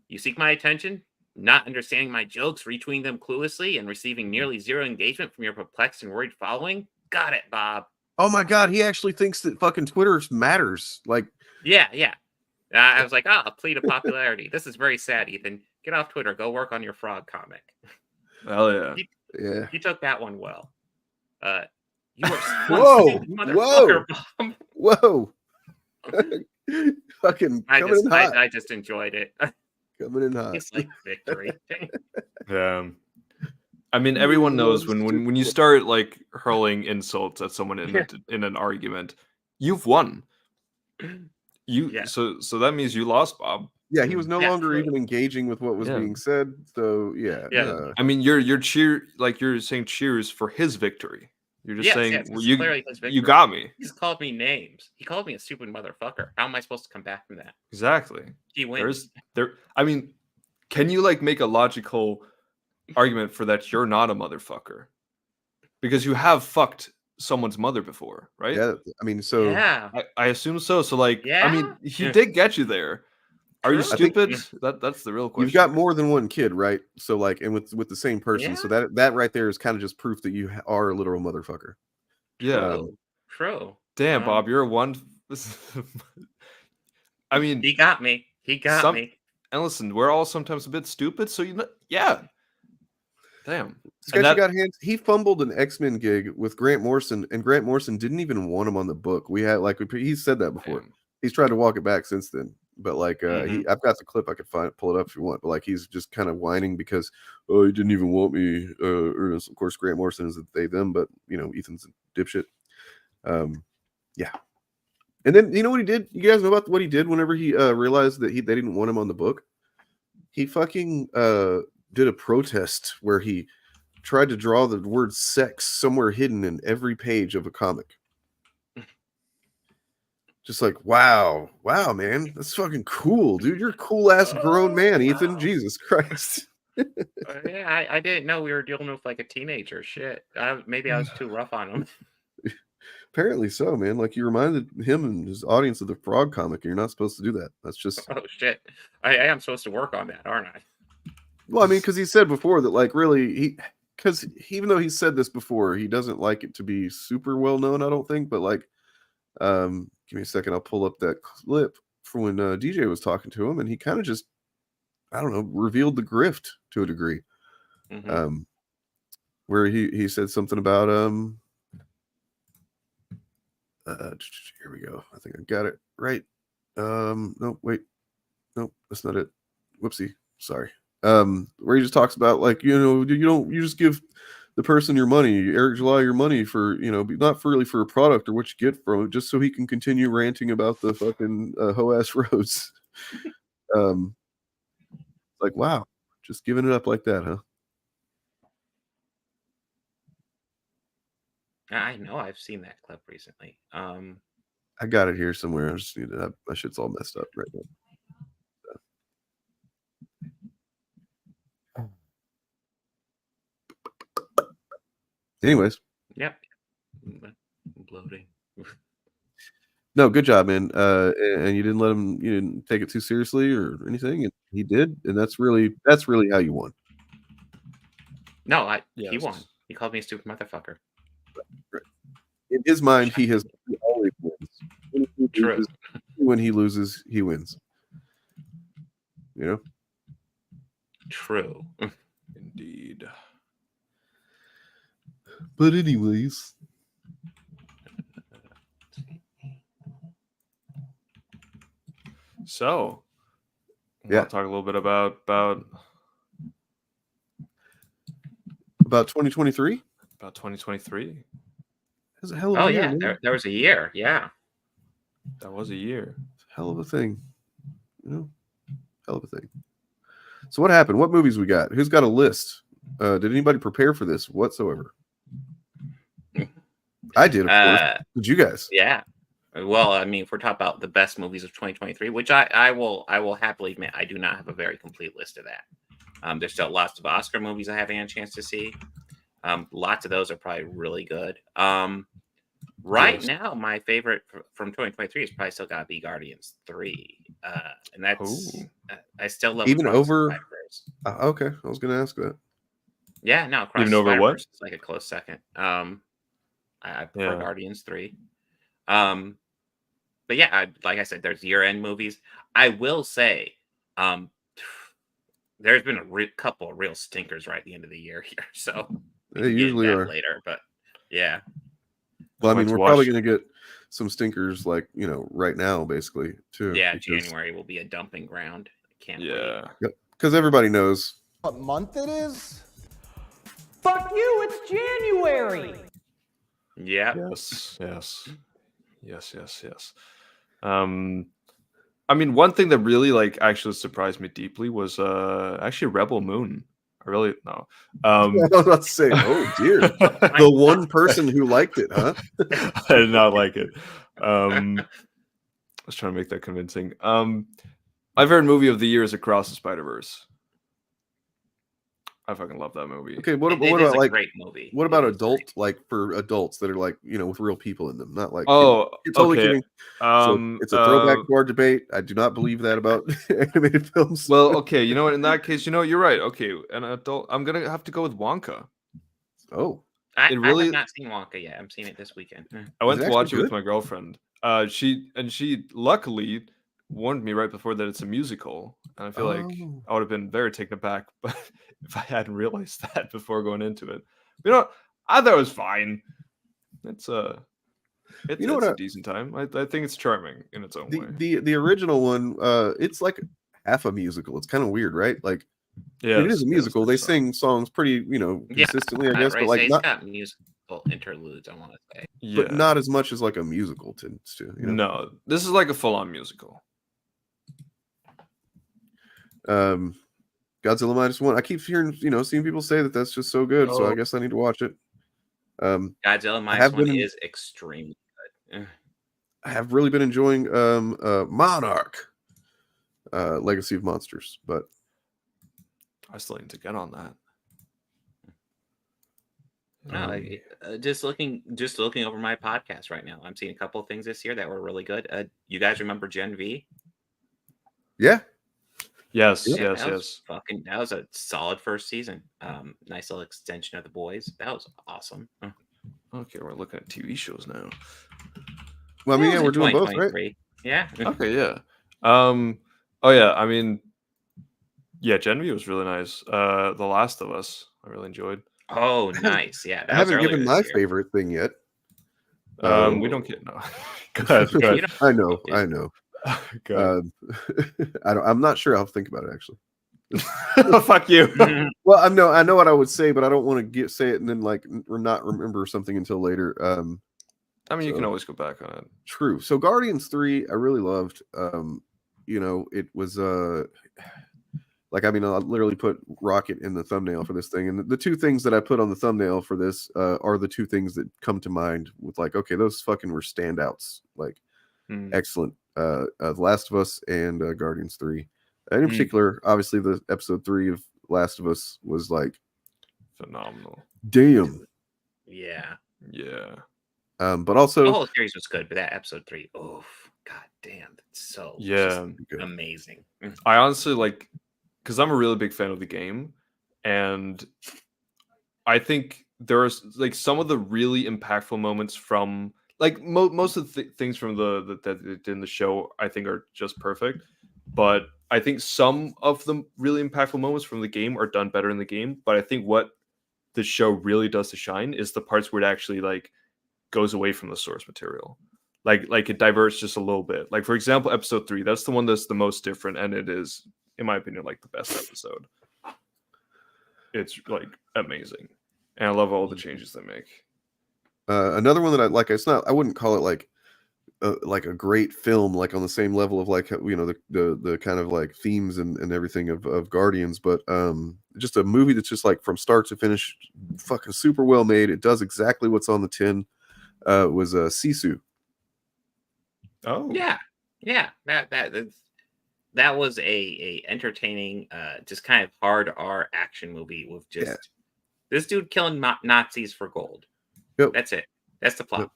you seek my attention, not understanding my jokes, retweeting them cluelessly, and receiving nearly zero engagement from your perplexed and worried following. Got it, Bob. Oh my God, he actually thinks that fucking Twitter matters. Like, yeah. I was like, a plea to popularity. This is very sad, Ethan. Get off Twitter. Go work on your frog comic. Hell yeah. You took that one well. You were whoa. Whoa. Fucking coming in hot. I just enjoyed it. Coming in hot. It's like victory. Yeah. I mean, everyone knows when you start like hurling insults at someone in an argument, you've won. So that means you lost, Bob. Yeah, he was no longer even engaging with what was being said. So I mean, you're saying cheers for his victory. You're just saying you got me. He's called me names. He called me a stupid motherfucker. How am I supposed to come back from that? Exactly. He wins. I mean, can you like make a logical argument for that you're not a motherfucker? Because you have fucked someone's mother before, right? Yeah, I mean, so I assume so. So like, I mean, he did get you there. Are you stupid? That's the real question. You've got more than one kid, right? So like, and with the same person. So that right there is kind of just proof that you are a literal motherfucker. Yeah. True. Damn, Bob, you're one. I mean, he got me. He got me. And listen, we're all sometimes a bit stupid. So damn. Sketchy got hands. He fumbled an X-Men gig with Grant Morrison, and Grant Morrison didn't even want him on the book. We had he said that before. Damn. He's tried to walk it back since then. But like I've got the clip, I could pull it up if you want. But like he's just kind of whining because he didn't even want me. Or of course Grant Morrison is a they them, but Ethan's a dipshit. Yeah. And then you know what he did? You guys know about what he did whenever he realized that they didn't want him on the book? He fucking did a protest where he tried to draw the word sex somewhere hidden in every page of a comic. Just like, wow, man, that's fucking cool, dude. You're a cool ass grown man, Ethan. Wow. Jesus Christ. Yeah, I didn't know we were dealing with like a teenager. Shit, maybe I was too rough on him. Apparently so, man. Like you reminded him and his audience of the Frog comic. And you're not supposed to do that. That's just. Oh shit, I am supposed to work on that, aren't I? Well, I mean, because he said before that, like, really, because even though he said this before, he doesn't like it to be super well known. I don't think, but like. Give me a second. I'll pull up that clip from when DJ was talking to him, and he kind of just, I don't know, revealed the grift to a degree. Mm-hmm. Where he said something about here we go. I think I got it right. No, wait, no, that's not it. Whoopsie, sorry. Where he just talks about like you just give the person your money, Eric July, your money for, not really for a product or what you get from it, just so he can continue ranting about the fucking hoe-ass roads. Like, wow, just giving it up like that, huh? I know I've seen that clip recently. I got it here somewhere. I just need to. My shit's all messed up right now. Anyways. Yep. Bloating. No, good job, man. And you didn't take it too seriously or anything, and he did, and that's really how you won. No, he won. He called me a stupid motherfucker. Right. In his mind, he always wins. True. When he loses, he wins. True. Indeed. But anyways. So, we'll talk a little bit about 2023. About 2023. That's a hell of a year. Yeah, there was a year. Yeah, that was a year. Hell of a thing. Hell of a thing. So what happened? What movies we got? Who's got a list? Did anybody prepare for this whatsoever? I did, of course. Did you guys? Yeah. Well, I mean, if we're talking about the best movies of 2023, which I will happily admit, I do not have a very complete list of that. There's still lots of Oscar movies I haven't had a chance to see. Lots of those are probably really good. Right now, my favorite from 2023 is probably still got to be Guardians 3. And that's, I still love even over. Okay, I was going to ask that. Yeah, no, even over what? It's like a close second. I prefer Guardians 3. But yeah, like I said, there's year-end movies. I will say, there's been a couple of real stinkers right at the end of the year here. So they usually are later, but yeah. Well, I mean, we're probably going to get some stinkers, like right now, basically too. Yeah, because, January will be a dumping ground. Can't wait. Yep, because everybody knows what month it is. Fuck you! It's January. Yeah. Yes. I mean, one thing that really like actually surprised me deeply was actually Rebel Moon. I really no. I was about to say, oh dear, the one person who liked it, huh? I did not like it. I was trying to make that convincing. My favorite movie of the year is Across the Spider-Verse. I fucking love that movie. Okay, what It about is a like great movie. what about like for adults that are like with real people in them, not like Oh, you're totally okay. kidding. So it's a throwback to our debate. I do not believe that about animated films. Well, okay, you know what? In that case, you're right. Okay, an adult. I'm gonna have to go with Wonka. Oh, I it really- have not seen Wonka yet. I'm seeing it this weekend. I went Is it to watch actually it with good? my girlfriend. She luckily warned me right before that it's a musical, and I feel like Oh. I would have been very taken aback, but if I hadn't realized that before going into it. But, I thought it was fine. It's it's a decent time. I think it's charming in its own way. The original one, it's like half a musical. It's kind of weird, right? Like it is a musical. They sing songs pretty, consistently, I guess, but like it's not, got musical interludes. I want to say, but not as much as like a musical tends to. No, this is like a full-on musical. Godzilla -1. I keep hearing, seeing people say that that's just so good. So I guess I need to watch it. Godzilla -1 is extremely good. I have really been enjoying Monarch, Legacy of Monsters, but I still need to get on that. No, just looking over my podcast right now. I'm seeing a couple of things this year that were really good. You guys remember Gen V? Yeah. Yes. That was a solid first season. Nice little extension of The Boys. That was awesome. Okay, we're looking at TV shows now. Well, I mean, we're doing both, right? Yeah. Okay, yeah. Oh yeah, I mean, yeah, Gen V was really nice. The Last of Us, I really enjoyed. Oh, nice. Yeah, I haven't given my favorite thing yet. We don't get no. Go ahead. I know. I'm not sure. I'll think about it actually. Fuck you. Well, I know what I would say, but I don't want to say it and then like not remember something until later. I mean, you can always go back on it. True. So Guardians 3, I really loved. It was I literally put Rocket in the thumbnail for this thing, and the two things that I put on the thumbnail for this are the two things that come to mind with like, okay, those fucking were standouts, like excellent. The Last of Us and Guardians 3. And in particular, obviously, the episode 3 of Last of Us was like phenomenal. Damn. Yeah. But also the whole series was good, but that episode 3, oh god damn, that's so amazing. I honestly like, because I'm a really big fan of the game, and I think there's like some of the really impactful moments from like most of the things from that they did in the show, I think are just perfect. But I think some of the really impactful moments from the game are done better in the game. But I think what the show really does to shine is the parts where it actually like goes away from the source material. Like it diverts just a little bit. Like, for example, episode 3, that's the one that's the most different, and it is, in my opinion, like the best episode. It's like amazing. And I love all the changes they make. Another one that I like, I wouldn't call it like a great film, like on the same level of like, the kind of like themes and everything of Guardians, but just a movie that's just like from start to finish, fucking super well made. It does exactly what's on the tin. Was Sisu. Oh yeah, that was a entertaining, just kind of hard R action movie with just this dude killing Nazis for gold. Yep. That's it. That's the plot.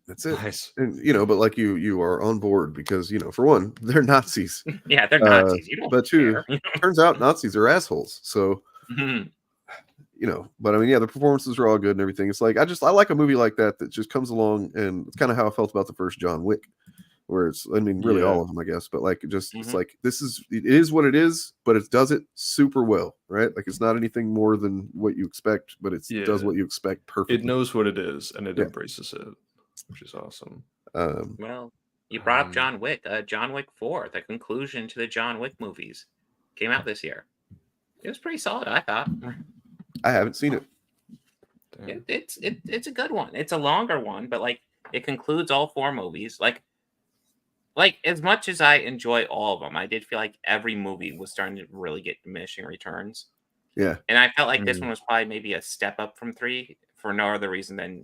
That's it. Nice. And but like you are on board because for one, they're Nazis. Yeah, they're Nazis. You don't but two, turns out Nazis are assholes. So but I mean, the performances are all good and everything. It's like I like a movie like that just comes along, and it's kind of how I felt about the first John Wick, where it's really all of them, I guess, but like it's like it is what it is, but it does it super well, right? Like it's not anything more than what you expect, but it does what you expect perfectly. It knows what it is and it embraces it, which is awesome. Well, you brought up John Wick. John Wick 4, the conclusion to the John Wick movies, came out this year. It was pretty solid, I thought. I haven't seen it. It's a good one. It's a longer one, but like it concludes all 4 movies. Like as much as I enjoy all of them, I did feel like every movie was starting to really get diminishing returns. Yeah. And I felt like this one was probably maybe a step up from 3 for no other reason than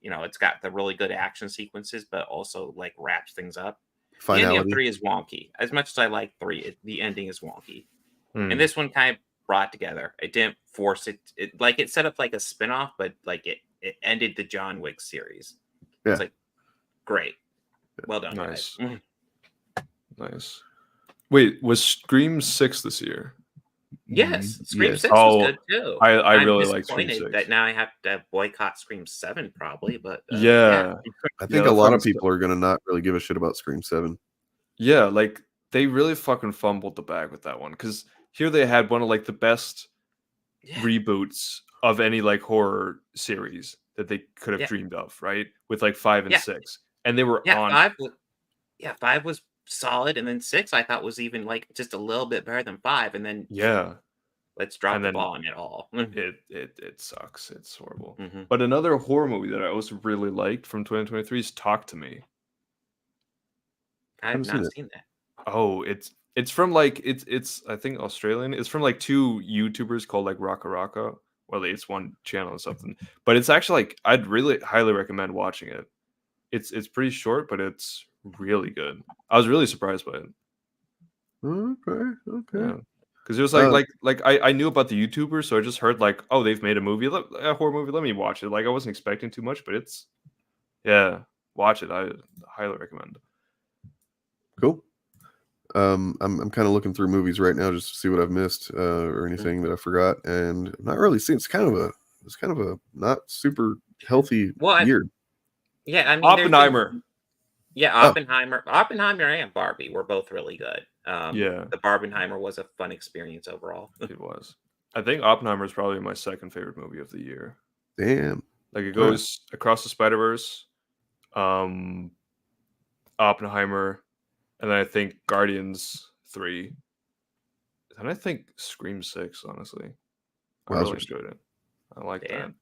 it's got the really good action sequences, but also like wraps things up. Finality. The ending of 3 is wonky. As much as I like 3, the ending is wonky. And this one kind of brought together. It didn't force it. It set up like a spinoff, but like it ended the John Wick series. Yeah. It's like great. Well done, Nice. guys. Nice. Wait, was Scream 6 this year? Yes, Scream 6 Oh, was good too. I I'm really like Scream disappointed 6. that now I have to boycott Scream 7 probably, but Yeah. I think a lot of people are gonna not really give a shit about Scream 7. Yeah, like they really fucking fumbled the bag with that one, because here they had one of like the best reboots of any like horror series that they could have dreamed of, right? With like 5 and 6, and they were on. 5 was solid, and then 6 I thought was even like just a little bit better than 5, and then let's drop the ball on it all. It sucks. It's horrible. But another horror movie that I also really liked from 2023 is Talk to Me. I have not seen that. Oh, it's from like it's I think Australian. It's from like 2 YouTubers called like Raka Raka. Well, it's one channel or something. But it's actually like I'd really highly recommend watching it. It's pretty short, but it's really good. I was really surprised by it. Okay. Yeah. Because it was like I knew about the YouTuber, so I just heard like, oh, they've made a horror movie. Let me watch it. Like I wasn't expecting too much, but watch it. I highly recommend. Cool. I'm kind of looking through movies right now just to see what I've missed or anything that I forgot, and I'm not really seeing. It's kind of a not super healthy year. Yeah, I mean Oppenheimer. Oppenheimer and Barbie were both really good. The Barbenheimer was a fun experience overall. It was. I think Oppenheimer is probably my second favorite movie of the year. Damn. Like it goes Across the Spider-Verse, Oppenheimer, and then I think Guardians 3. And I think Scream 6, honestly. I really enjoyed it. I like that.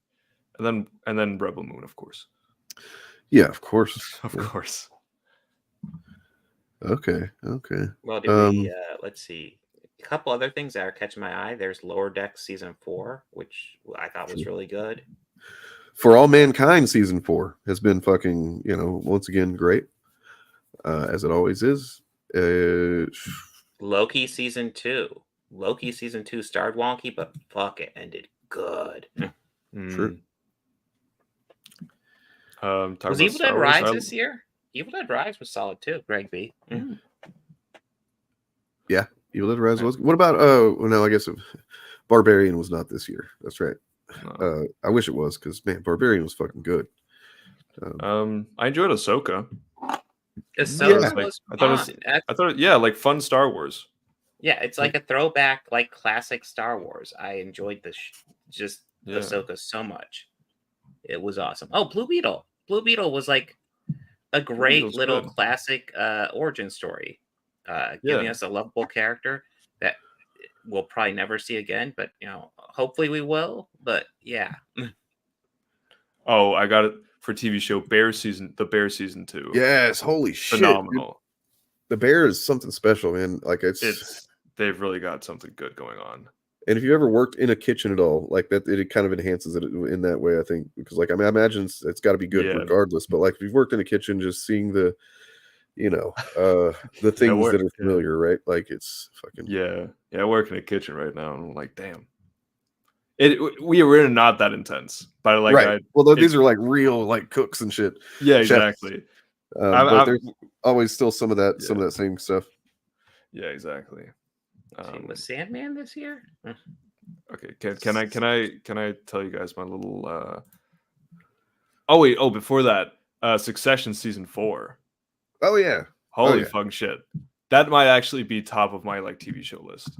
And then Rebel Moon, of course. Yeah, of course. Of course. Okay. Well, let's see. A couple other things that are catching my eye. There's Lower Deck season 4, which I thought was really good. For All Mankind season 4 has been fucking, once again great, as it always is. Loki season 2 started wonky, but fuck, it ended good. True. Was Evil Dead Rise this year? Evil Dead Rise was solid too. Greg B. Yeah, Evil Dead Rise was. What about? No, I guess Barbarian was not this year. That's right. No. I wish it was, because man, Barbarian was fucking good. I enjoyed Ahsoka. Ahsoka was fun. I thought, like fun Star Wars. Yeah, it's like a throwback, like classic Star Wars. I enjoyed Ahsoka so much. It was awesome. Oh, Blue Beetle. Blue Beetle was like a great little classic origin story, giving us a lovable character that we'll probably never see again, but hopefully we will. But yeah. Oh, I got it for TV show The Bear season 2. Yes, holy shit. Phenomenal. The Bear is something special, man. Like they've really got something good going on. And if you ever worked in a kitchen at all, like that, it kind of enhances it in that way, I think. Because like, I imagine it's got to be good regardless. But like, if you've worked in a kitchen, just seeing the, the things that are familiar, right? Like it's fucking. Yeah. I work in a kitchen right now, and I'm like, damn. We were not that intense, but like, right. These are like real like cooks and shit. Yeah, exactly. But there's always still some of that same stuff. Yeah, exactly. Was Sandman this year? Okay, can I tell you guys my little? Oh, before that, Succession season 4. Oh yeah, holy fucking shit! That might actually be top of my like TV show list.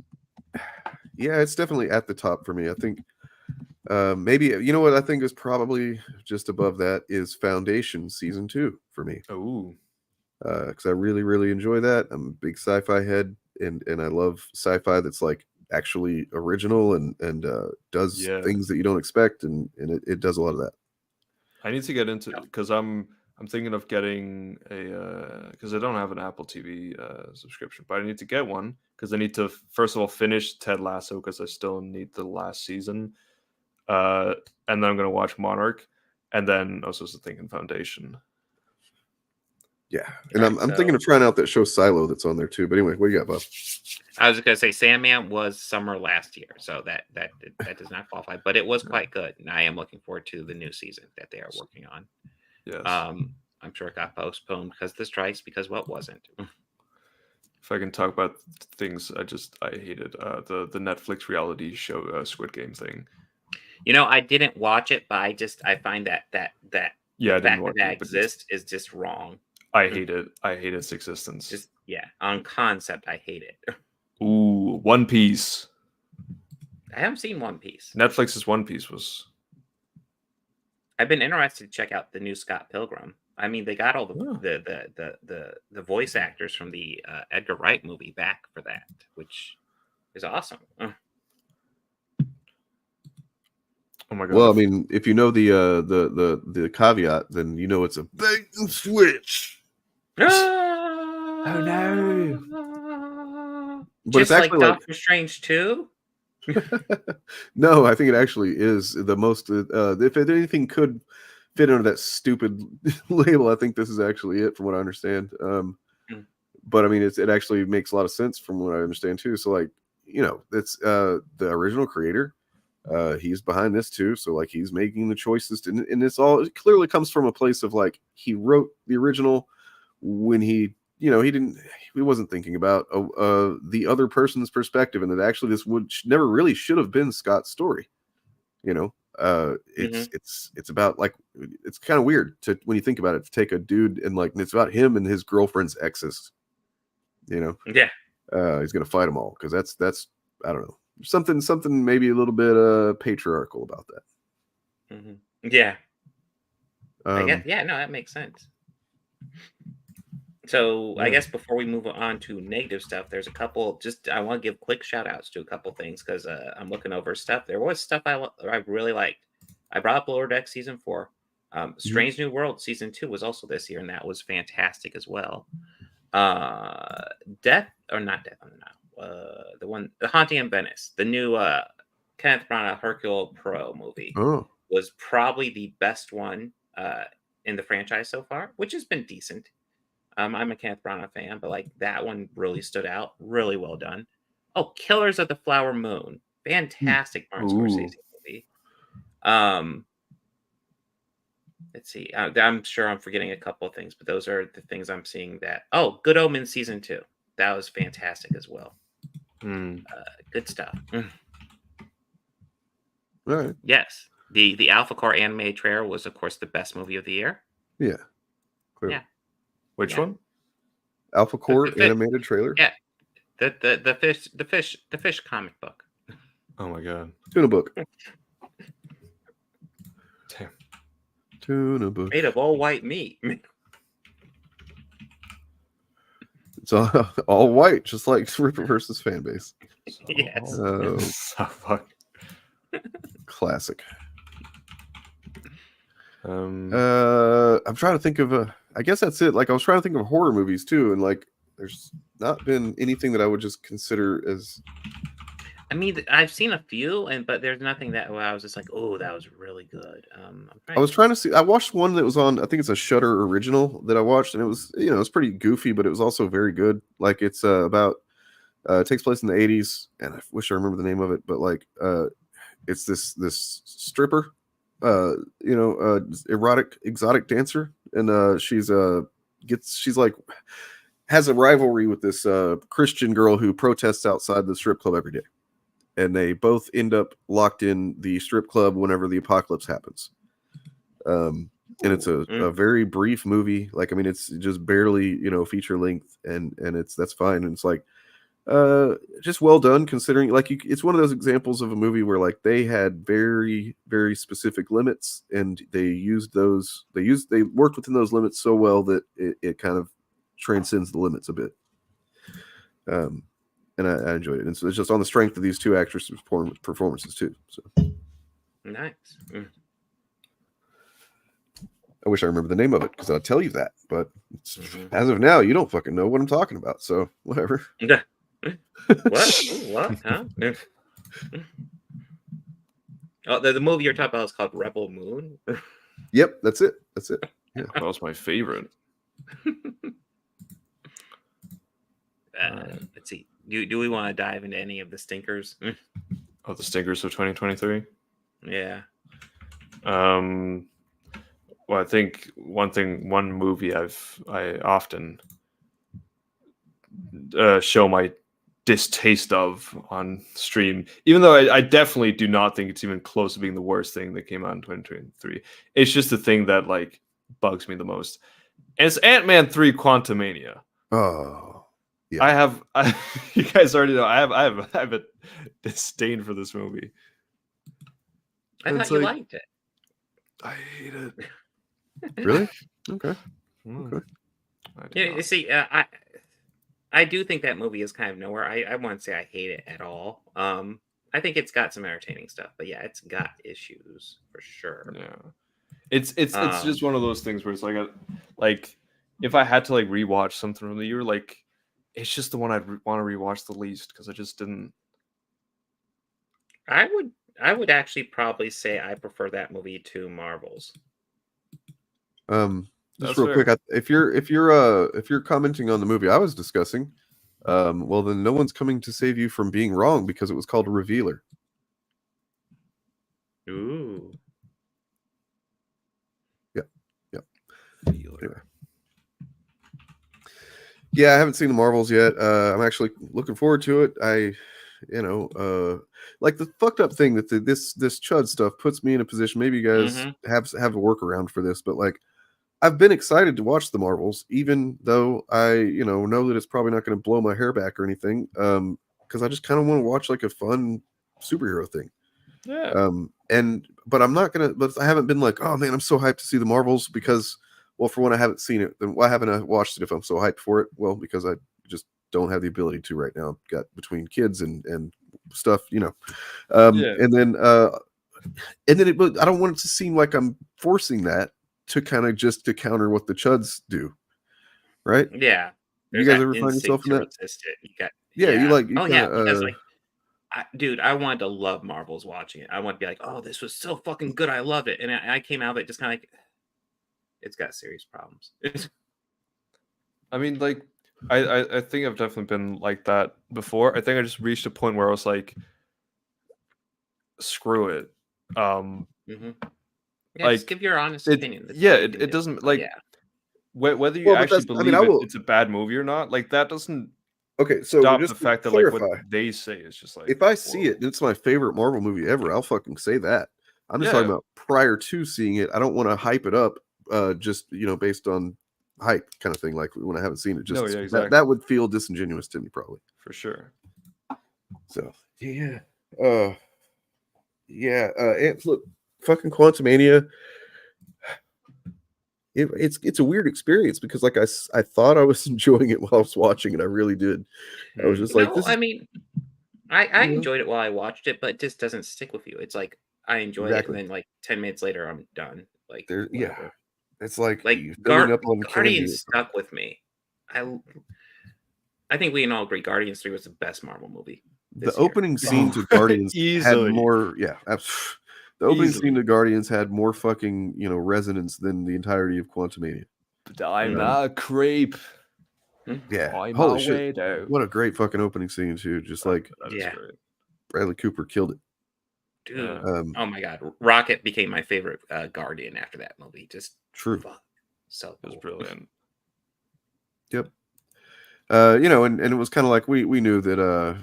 Yeah, it's definitely at the top for me. I think Maybe you know what I think is probably just above that is Foundation season 2 for me. Oh, because I really, really enjoy that. I'm a big sci-fi head, and I love sci-fi that's like actually original and does things that you don't expect, and it does a lot of that. I need to get into because I'm thinking of getting a because I don't have an Apple TV subscription, but I need to get one because I need to first of all finish Ted Lasso because I still need the last season, and then I'm gonna watch Monarch, and then I was also thinking Foundation. Yeah, and I'm thinking of trying out that show Silo that's on there too. But anyway, what do you got, Bob? I was gonna say Sandman was summer last year, so that does not qualify, but it was quite good, and I am looking forward to the new season that they are working on. Yes. I'm sure it got postponed because of the strikes. Because what wasn't? If I can talk about things I hated the Netflix reality show Squid Game thing. You know, I didn't watch it, but I find that the fact that exists is just wrong. I hate it. I hate its existence. Just on concept, I hate it. Ooh, One Piece. I haven't seen One Piece. Netflix's One Piece was. I've been interested to check out the new Scott Pilgrim. I mean, they got all the voice actors from the Edgar Wright movie back for that, which is awesome. Oh my god! Well, I mean, if you know the caveat, then you know it's a bait and switch. Oh no! But Just it's actually like Doctor Strange 2? No, I think it actually is the most. If anything could fit under that stupid label, I think this is actually it, from what I understand. But I mean, it actually makes a lot of sense from what I understand too. So, like, you know, it's the original creator. He's behind this too, so like he's making the choices, and it's all, it clearly comes from a place of like he wrote the original when he wasn't thinking about the other person's perspective, and that actually this never really should have been Scott's story. You know, it's about, like, it's kind of weird to, when you think about it, to take a dude and like it's about him and his girlfriend's exes. You know, he's gonna fight them all because that's I don't know, something maybe a little bit patriarchal about that. Yeah. I guess, no, that makes sense. So I guess before we move on to negative stuff, there's a couple, I want to give quick shout outs to a couple things because I'm looking over stuff. There was stuff I really liked. I brought up Lower Deck season 4. Strange New World season 2 was also this year, and that was fantastic as well. The Haunting in Venice, the new Kenneth Branagh Hercule Poirot movie, was probably the best one in the franchise so far, which has been decent. I'm a Kenneth Branagh fan, but like that one really stood out. Really well done. Oh, Killers of the Flower Moon, fantastic Martin Scorsese movie. Let's see. I'm sure I'm forgetting a couple of things, but those are the things I'm seeing. That Good Omens season 2, that was fantastic as well. Good stuff. All right. Yes, the Alpha Core animated trailer was, of course, the best movie of the year. Yeah. Clearly. Yeah. Which one? Alpha Core animated trailer. Yeah. The fish comic book. Oh my god. Tuna book. Damn. Tuna book. Made of all white meat. It's all white, just like Ripper versus Fanbase. Yes. Classic. I'm trying to think of I guess that's it. Like, I was trying to think of horror movies too, and like there's not been anything that I would just consider as. I mean, I've seen a few, but there's nothing that I was just like, oh, that was really good. I was trying to see. I watched one that was on, I think it's a Shudder original that I watched, and it was, it was pretty goofy, but it was also very good. Like, it's about it takes place in the 80s, and I wish I remember the name of it, but like it's this stripper, erotic exotic dancer, and she's like has a rivalry with this Christian girl who protests outside the strip club every day. And they both end up locked in the strip club whenever the apocalypse happens. And it's a very brief movie. Like, I mean, it's just barely, feature length, and that's fine. And it's like, just well done considering like it's one of those examples of a movie where like they had very very specific limits and they worked within those limits so well that it kind of transcends the limits a bit. And I enjoyed it, and so it's just on the strength of these two actresses' performances too. So nice. I wish I remember the name of it because I'll tell you that, but as of now, you don't fucking know what I'm talking about. So whatever. Yeah. What? Huh? Oh, the movie you're talking about is called Rebel Moon. Yep, that's it. Yeah. That was my favorite. Let's see. Do we want to dive into any of the stinkers? Oh, the stinkers of 2023. Yeah. Well, I think one movie I often show my distaste of on stream, even though I definitely do not think it's even close to being the worst thing that came out in 2023. It's just the thing that like bugs me the most. And it's Ant-Man 3 Quantumania. Oh, yeah. I have you guys already know I have a disdain for this movie. I thought you liked it. I hate it. Really? Okay. Yeah, you see, I do think that movie is kind of nowhere. I wouldn't say I hate it at all. I think it's got some entertaining stuff, but yeah, it's got issues for sure. Yeah, it's just one of those things where it's like if I had to like rewatch something from the year, like it's just the one I'd want to rewatch the least because I just didn't. I would actually probably say I prefer that movie to Marvel's. Just real quick, if you're commenting on the movie I was discussing, well then no one's coming to save you from being wrong because it was called a Revealer. Ooh. Yeah. Anyway. Yeah, I haven't seen the Marvels yet. I'm actually looking forward to it. Like the fucked up thing that this Chud stuff puts me in a position. Maybe you guys have a workaround for this, but like I've been excited to watch the Marvels, even though I know that it's probably not going to blow my hair back or anything. Because I just kind of want to watch like a fun superhero thing. Yeah. But I'm not gonna. But I haven't been like, oh man, I'm so hyped to see the Marvels because, well, for one, I haven't seen it. Then why haven't I watched it if I'm so hyped for it? Well, because I just don't have the ability to right now. I've got between kids and stuff, Yeah. And then I don't want it to seem like I'm forcing that to kind of just to counter what the Chuds do, right? Yeah. You guys ever find yourself in that? Because like, I wanted to love Marvel's watching it. I want to be like, oh, this was so fucking good. I loved it. And I came out of it just kind of like, it's got serious problems. I mean, like, I think I've definitely been like that before. I think I just reached a point where I was like, screw it. Yeah, just give your honest opinion. It doesn't like whether you actually believe it's a bad movie or not. Like that doesn't stop the fact that like what they say is just like if I see it, it's my favorite Marvel movie ever. I'll fucking say that. I'm just talking about prior to seeing it. I don't want to hype it up, just based on hype kind of thing. Like when I haven't seen it, just exactly. that would feel disingenuous to me, probably for sure. So look. Fucking Quantumania, it's a weird experience because like I thought I was enjoying it while I was watching it. I really did. I was just I mean, I enjoyed it while I watched it, but it just doesn't stick with you. It's like I enjoyed it, and then like 10 minutes later, I'm done. Like it's like Guardians stuck with me. I think we can all agree Guardians 3 was the best Marvel movie. The opening scene to Guardians had more. The opening scene to Guardians had more fucking, resonance than the entirety of Quantumania. But I'm not a creep. Yeah. I'm Holy a shit. weirdo. What a great fucking opening scene, too. Just like, great. Bradley Cooper killed it. Dude. Oh my God. Rocket became my favorite Guardian after that movie. Just true. So cool. It was brilliant. Yep. And it was kind of like we knew that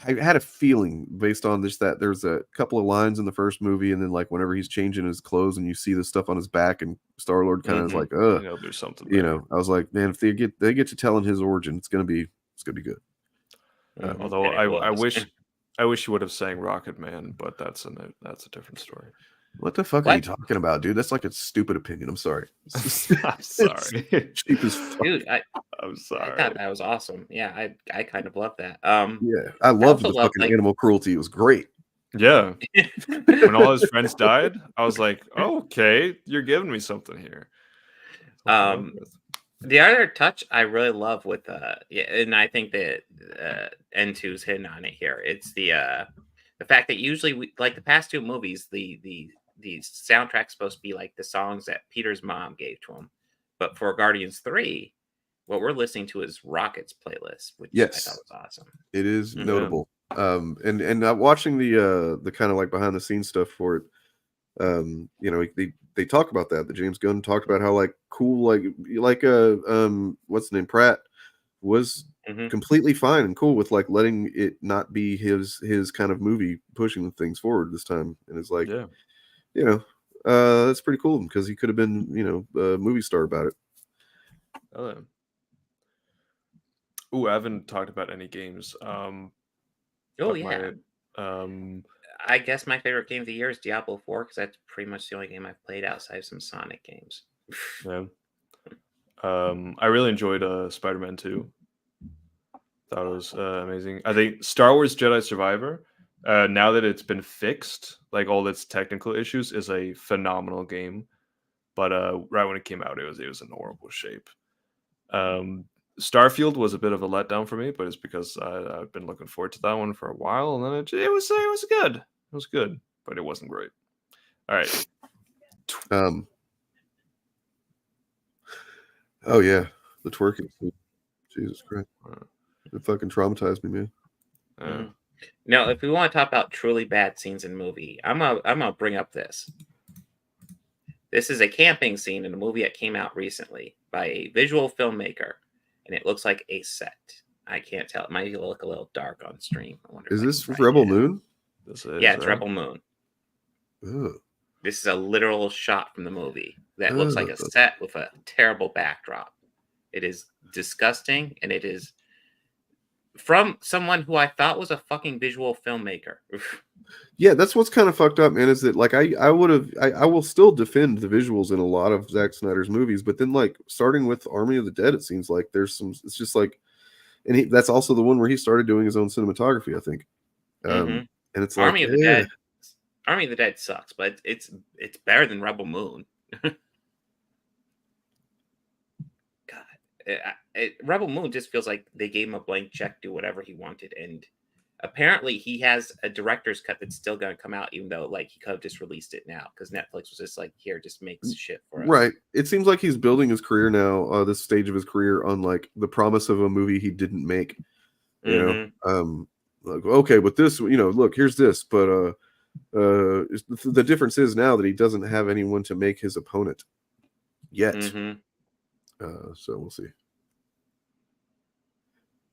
I had a feeling based on this that there's a couple of lines in the first movie, and then like whenever he's changing his clothes and you see the stuff on his back, and Star-Lord kind of is like, there's something. I was like, man, if they get to telling his origin, it's gonna be good. Although And it I was. wish you would have sang Rocket Man, but that's a different story. What the fuck are you talking about, dude? That's like a stupid opinion. I'm sorry. I'm sorry. Cheap as fuck. Dude, I'm I sorry. thought that was awesome. Yeah, I kind of love that. Yeah, I loved also the love, fucking animal cruelty. It was great. Yeah. When all his friends died, I was like, okay, you're giving me something here. The other touch I really love with and I think that N2's hitting on it here. It's the fact that usually like the past two movies, the soundtrack's supposed to be like the songs that Peter's mom gave to him. But for Guardians 3, what we're listening to is Rocket's playlist, which I thought was awesome. It is notable. And watching the kind of like behind the scenes stuff for it, you know, they talk about that. The James Gunn talked about how like cool like what's the name, Pratt was completely fine and cool with like letting it not be his kind of movie pushing things forward this time. And it's like, you know, that's pretty cool because he could have been, you know, a movie star about it. Oh, yeah. Ooh, I haven't talked about any games. I guess my favorite game of the year is Diablo 4 because that's pretty much the only game I've played outside of some Sonic games. Yeah. I really enjoyed Spider-Man 2. Thought it was amazing. I think Star Wars Jedi Survivor, now that it's been fixed, like all its technical issues, is a phenomenal game. But right when it came out, it was in horrible shape. Starfield was a bit of a letdown for me, but it's because I've been looking forward to that one for a while, and then it was good. It was good, but it wasn't great. All right. Oh yeah, the twerking. Jesus Christ, it fucking traumatized me, man. Now, if we want to talk about truly bad scenes in movie, I'm gonna bring up this. This is a camping scene in a movie that came out recently by a visual filmmaker, and it looks like a set. I can't tell. It might look a little dark on stream. I wonder Is this Rebel Moon? Yeah, it's Rebel Moon. Ugh. This is a literal shot from the movie that looks like a set with a terrible backdrop. It is disgusting, and it is from someone who I thought was a fucking visual filmmaker. Yeah, that's what's kind of fucked up, man. Is that like I will still defend the visuals in a lot of Zack Snyder's movies, but then like starting with Army of the Dead, it seems like there's some. It's just like, and that's also the one where he started doing his own cinematography, I think. And it's like Army of the Dead. Army of the Dead sucks, but it's better than Rebel Moon. God, Rebel Moon just feels like they gave him a blank check, do whatever he wanted, and apparently he has a director's cut that's still going to come out, even though like he could have just released it now because Netflix was just like, here, just make shit for us. Right. It seems like he's building his career now, this stage of his career, on like the promise of a movie he didn't make. You know, like, okay, with this, you know, look, here's this, but the difference is now that he doesn't have anyone to make his opponent yet. So we'll see.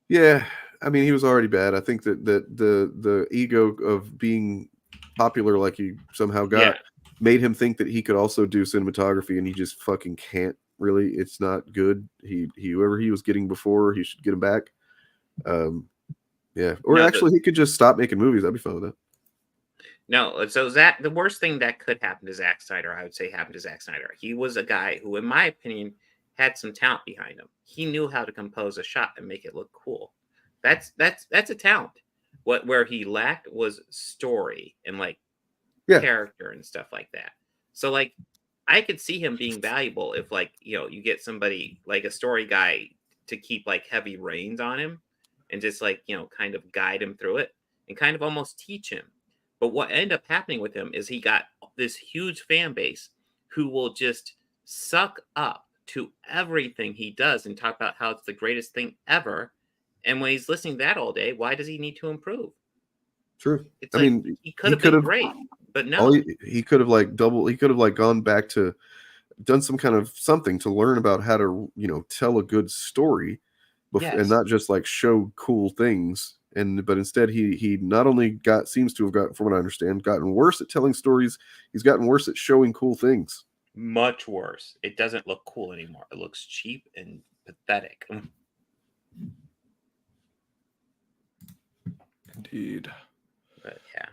Yeah, I mean, he was already bad. I think that the ego of being popular, like he somehow got, made him think that he could also do cinematography, and he just fucking can't. Really, it's not good. Whoever he was getting before, he should get him back. Yeah, or actually, he could just stop making movies. I'd be fine with that. No, so the worst thing that could happen to Zack Snyder, I would say, happened to Zack Snyder. He was a guy who, in my opinion, had some talent behind him. He knew how to compose a shot and make it look cool. That's a talent. Where he lacked was story and like character and stuff like that. So like I could see him being valuable if like, you know, you get somebody like a story guy to keep like heavy reins on him and just like, you know, kind of guide him through it and kind of almost teach him. But what ended up happening with him is he got this huge fan base who will just suck up to everything he does and talk about how it's the greatest thing ever. And when he's listening to that all day, why does he need to improve? True. It's I mean, he could have been great, but no. He could have like he could have like gone back to done some kind of something to learn about how to, you know, tell a good story and not just like show cool things. But instead he not only seems to have got, from what I understand, gotten worse at telling stories, he's gotten worse at showing cool things. Much worse. It doesn't look cool anymore. It looks cheap and pathetic. Indeed. But yeah,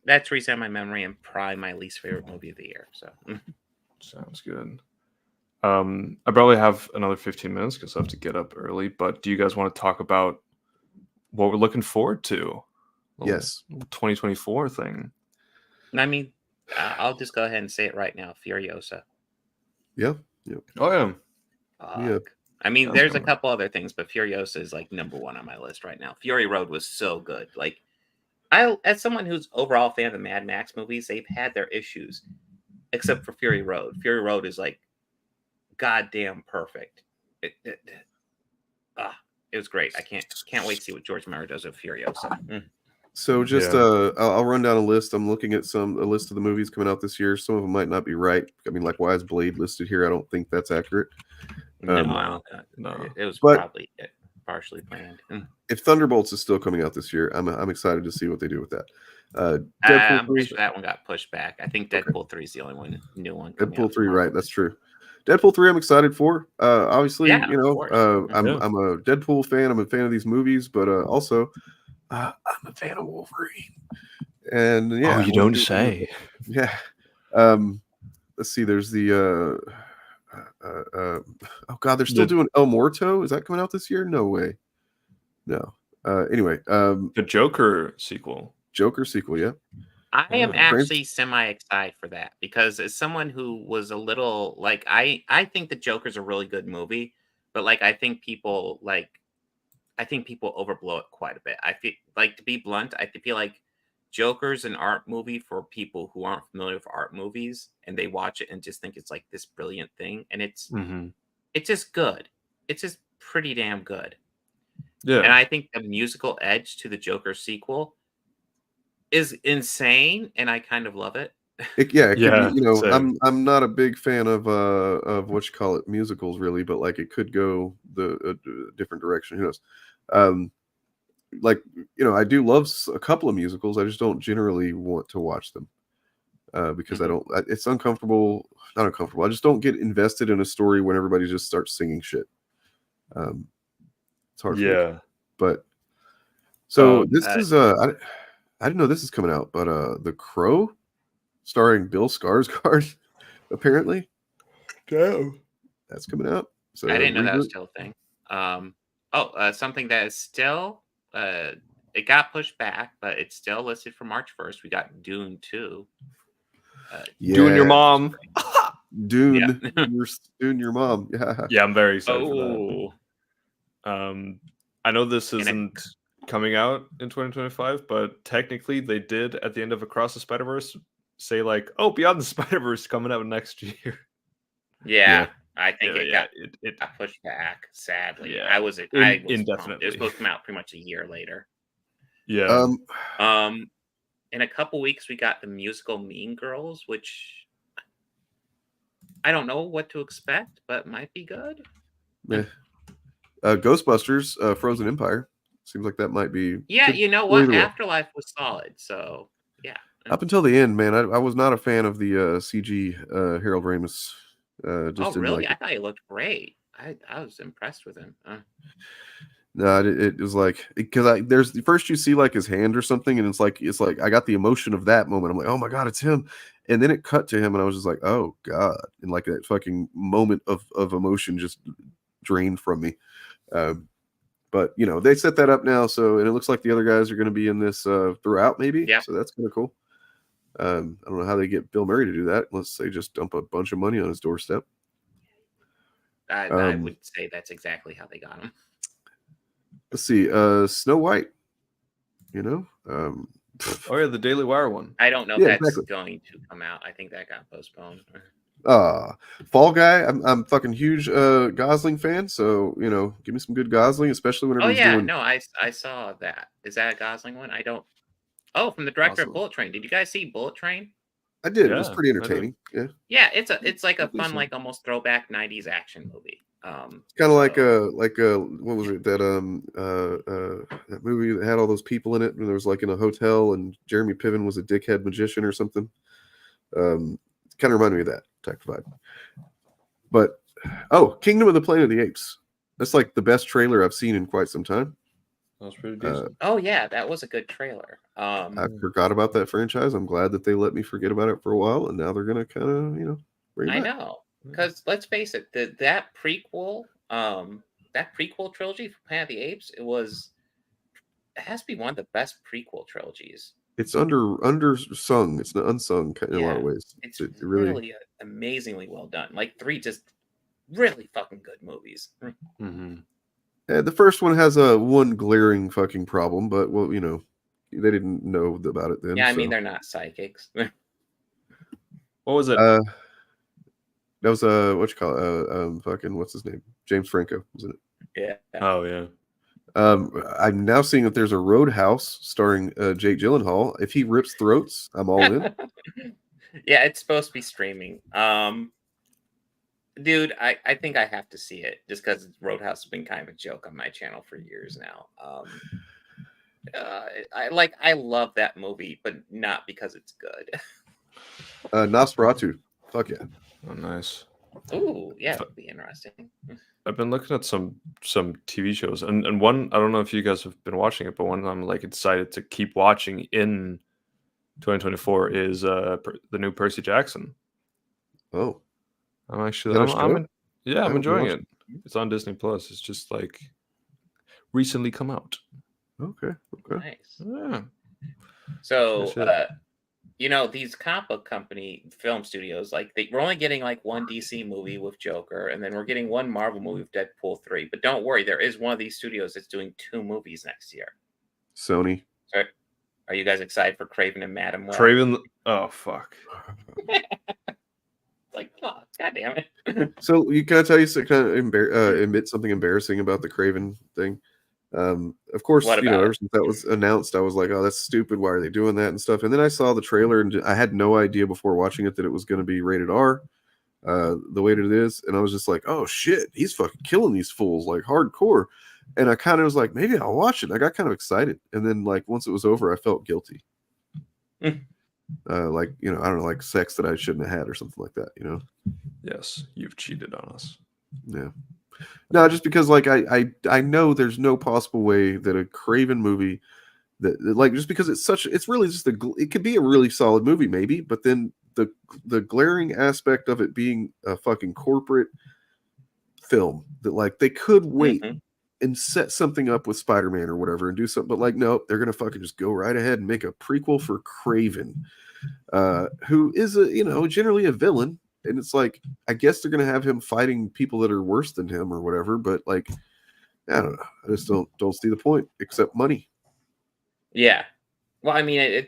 that's recent in my memory and probably my least favorite movie of the year. So sounds good. I probably have another 15 minutes because I have to get up early. But do you guys want to talk about what we're looking forward to? Yes. 2024 thing. I mean, I'll just go ahead and say it right now. Furiosa. Yeah. Yeah. Oh yeah. Yeah. I mean, That's there's a coming. couple other things, but Furiosa is like number one on my list right now. Fury Road was so good. Like, as someone who's overall a fan of the Mad Max movies, they've had their issues, except for Fury Road. Fury Road is like goddamn perfect. It was great. I can't wait to see what George Miller does with Furiosa. So just I'll run down a list. I'm looking at a list of the movies coming out this year. Some of them might not be right. I mean, like, why is Blade listed here? I don't think that's accurate. No. It was but probably partially planned. If Thunderbolts is still coming out this year, I'm excited to see what they do with that. I'm pretty sure that one got pushed back. I think Deadpool 3 is the only new one. Deadpool 3, right? That's true. Deadpool 3, I'm excited for. Obviously, Yeah, you know, I'm a Deadpool fan. I'm a fan of these movies, but also I'm a fan of Wolverine. And yeah, you don't say. Yeah. Let's see. There's the oh god, they're still doing El Muerto. Is that coming out this year? No way. No. Anyway, the Joker sequel. Yeah. I am actually semi-excited for that because as someone who was a little like I think the Joker's a really good movie, but like I think people overblow it quite a bit. I feel like, to be blunt, I feel like Joker's an art movie for people who aren't familiar with art movies and they watch it and just think it's like this brilliant thing, and it's just good. It's just pretty damn good. Yeah. And I think the musical edge to the Joker sequel is insane, and I kind of love it. It could be, you know, same. I'm not a big fan of what you call it, musicals, really, but like it could go a different direction. Who knows? Like, you know, I do love a couple of musicals. I just don't generally want to watch them because it's uncomfortable. Not uncomfortable. I just don't get invested in a story when everybody just starts singing shit. It's hard for me. But so this is I didn't know this is coming out, but The Crow, starring Bill Skarsgård, apparently. That's coming out. So I didn't know that was still a thing. Something that is still it got pushed back, but it's still listed for March 1st. We got Dune 2. Dune your mom. Dune, Dune your mom. Yeah, I'm very excited for that. I know this isn't coming out in 2025, but technically they did at the end of Across the Spider-Verse say like, "Oh, Beyond the Spider-Verse coming out next year." Yeah. I think it got pushed back. Sadly, I was indefinitely. It was supposed to come out pretty much a year later. Yeah. In a couple weeks, we got the musical Mean Girls, which I don't know what to expect, but might be good. Yeah. Ghostbusters, Frozen Empire. Seems like that might be. Yeah, you know what? Afterlife was solid, so yeah. Up until the end, man, I was not a fan of the CG Harold Ramis. Just really? I thought he looked great. I was impressed with him. No, it was like, because there's first you see like his hand or something, and it's like I got the emotion of that moment. I'm like, oh my god, it's him, and then it cut to him, and I was just like, oh god, and like that fucking moment of emotion just drained from me. But you know, they set that up now, so, and it looks like the other guys are going to be in this throughout, maybe. Yeah. So that's kind of cool. I don't know how they get Bill Murray to do that unless they just dump a bunch of money on his doorstep. I would say that's exactly how they got him. Let's see, Snow White. You know, oh yeah, the Daily Wire one. I don't know if that's going to come out. I think that got postponed. Fall Guy. I'm fucking huge Gosling fan, so you know, give me some good Gosling, especially whenever he's doing. No, I saw that. Is that a Gosling one? I don't. Oh, from the director of Bullet Train. Did you guys see Bullet Train? I did. It was pretty entertaining. Yeah, it's like a fun, like almost throwback 90s action movie. It's kind of like what was it that that movie that had all those people in it, and there was like in a hotel, and Jeremy Piven was a dickhead magician or something. Kind of reminded me of that type of vibe. But Kingdom of the Planet of the Apes. That's like the best trailer I've seen in quite some time. That was pretty decent. Oh yeah, that was a good trailer. I forgot about that franchise. I'm glad that they let me forget about it for a while, and now they're gonna kind of, bring it I back. know, because let's face it, that prequel trilogy for Planet of the Apes, it has to be one of the best prequel trilogies. It's undersung. It's unsung in a lot of ways. It's It really amazingly well done. Like 3 just really fucking good movies. Mm-hmm. The first one has a one glaring fucking problem, but they didn't know about it then. Yeah, I mean they're not psychics. What was it? That was what you call it? Fucking what's his name? James Franco, wasn't it? Yeah. Oh yeah. I'm now seeing that there's a Roadhouse starring Jake Gyllenhaal. If he rips throats, I'm all in. Yeah, it's supposed to be streaming. Dude, I think I have to see it just because Roadhouse has been kind of a joke on my channel for years now. I love that movie, but not because it's good. Nosferatu. Fuck yeah. Oh, nice. Ooh, yeah, it would be interesting. I've been looking at some TV shows, and one, I don't know if you guys have been watching it, but one I'm like excited to keep watching in 2024 is the new Percy Jackson. Oh, I'm actually I'm enjoying it. It's on Disney Plus. It's just like recently come out. Okay. Nice. Yeah. So these comic book company film studios, like we're only getting like one DC movie with Joker, and then we're getting one Marvel movie with Deadpool 3. But don't worry, there is one of these studios that's doing 2 movies next year. Sony. So, are you guys excited for Craven and Madam Web? Craven, oh fuck. Like, oh, God damn it. So can I tell you admit something embarrassing about the Craven thing? Of course, ever since that was announced, I was like, oh, that's stupid. Why are they doing that and stuff? And then I saw the trailer and I had no idea before watching it that it was going to be rated R, the way that it is. And I was just like, oh shit, he's fucking killing these fools like hardcore. And I kind of was like, maybe I'll watch it. I got kind of excited. And then like, once it was over, I felt guilty. Like, I don't know, like sex that I shouldn't have had or something like that, Yes, you've cheated on us. Yeah. No, just because like I know there's no possible way that a Craven movie that like just because it's really just it could be a really solid movie maybe, but then the glaring aspect of it being a fucking corporate film that like they could wait and set something up with Spider-Man or whatever and do something, but like no, they're gonna fucking just go right ahead and make a prequel for Craven, who is generally a villain. And it's like, I guess they're going to have him fighting people that are worse than him or whatever. But like, I don't know. I just don't see the point except money. Yeah. Well, I mean,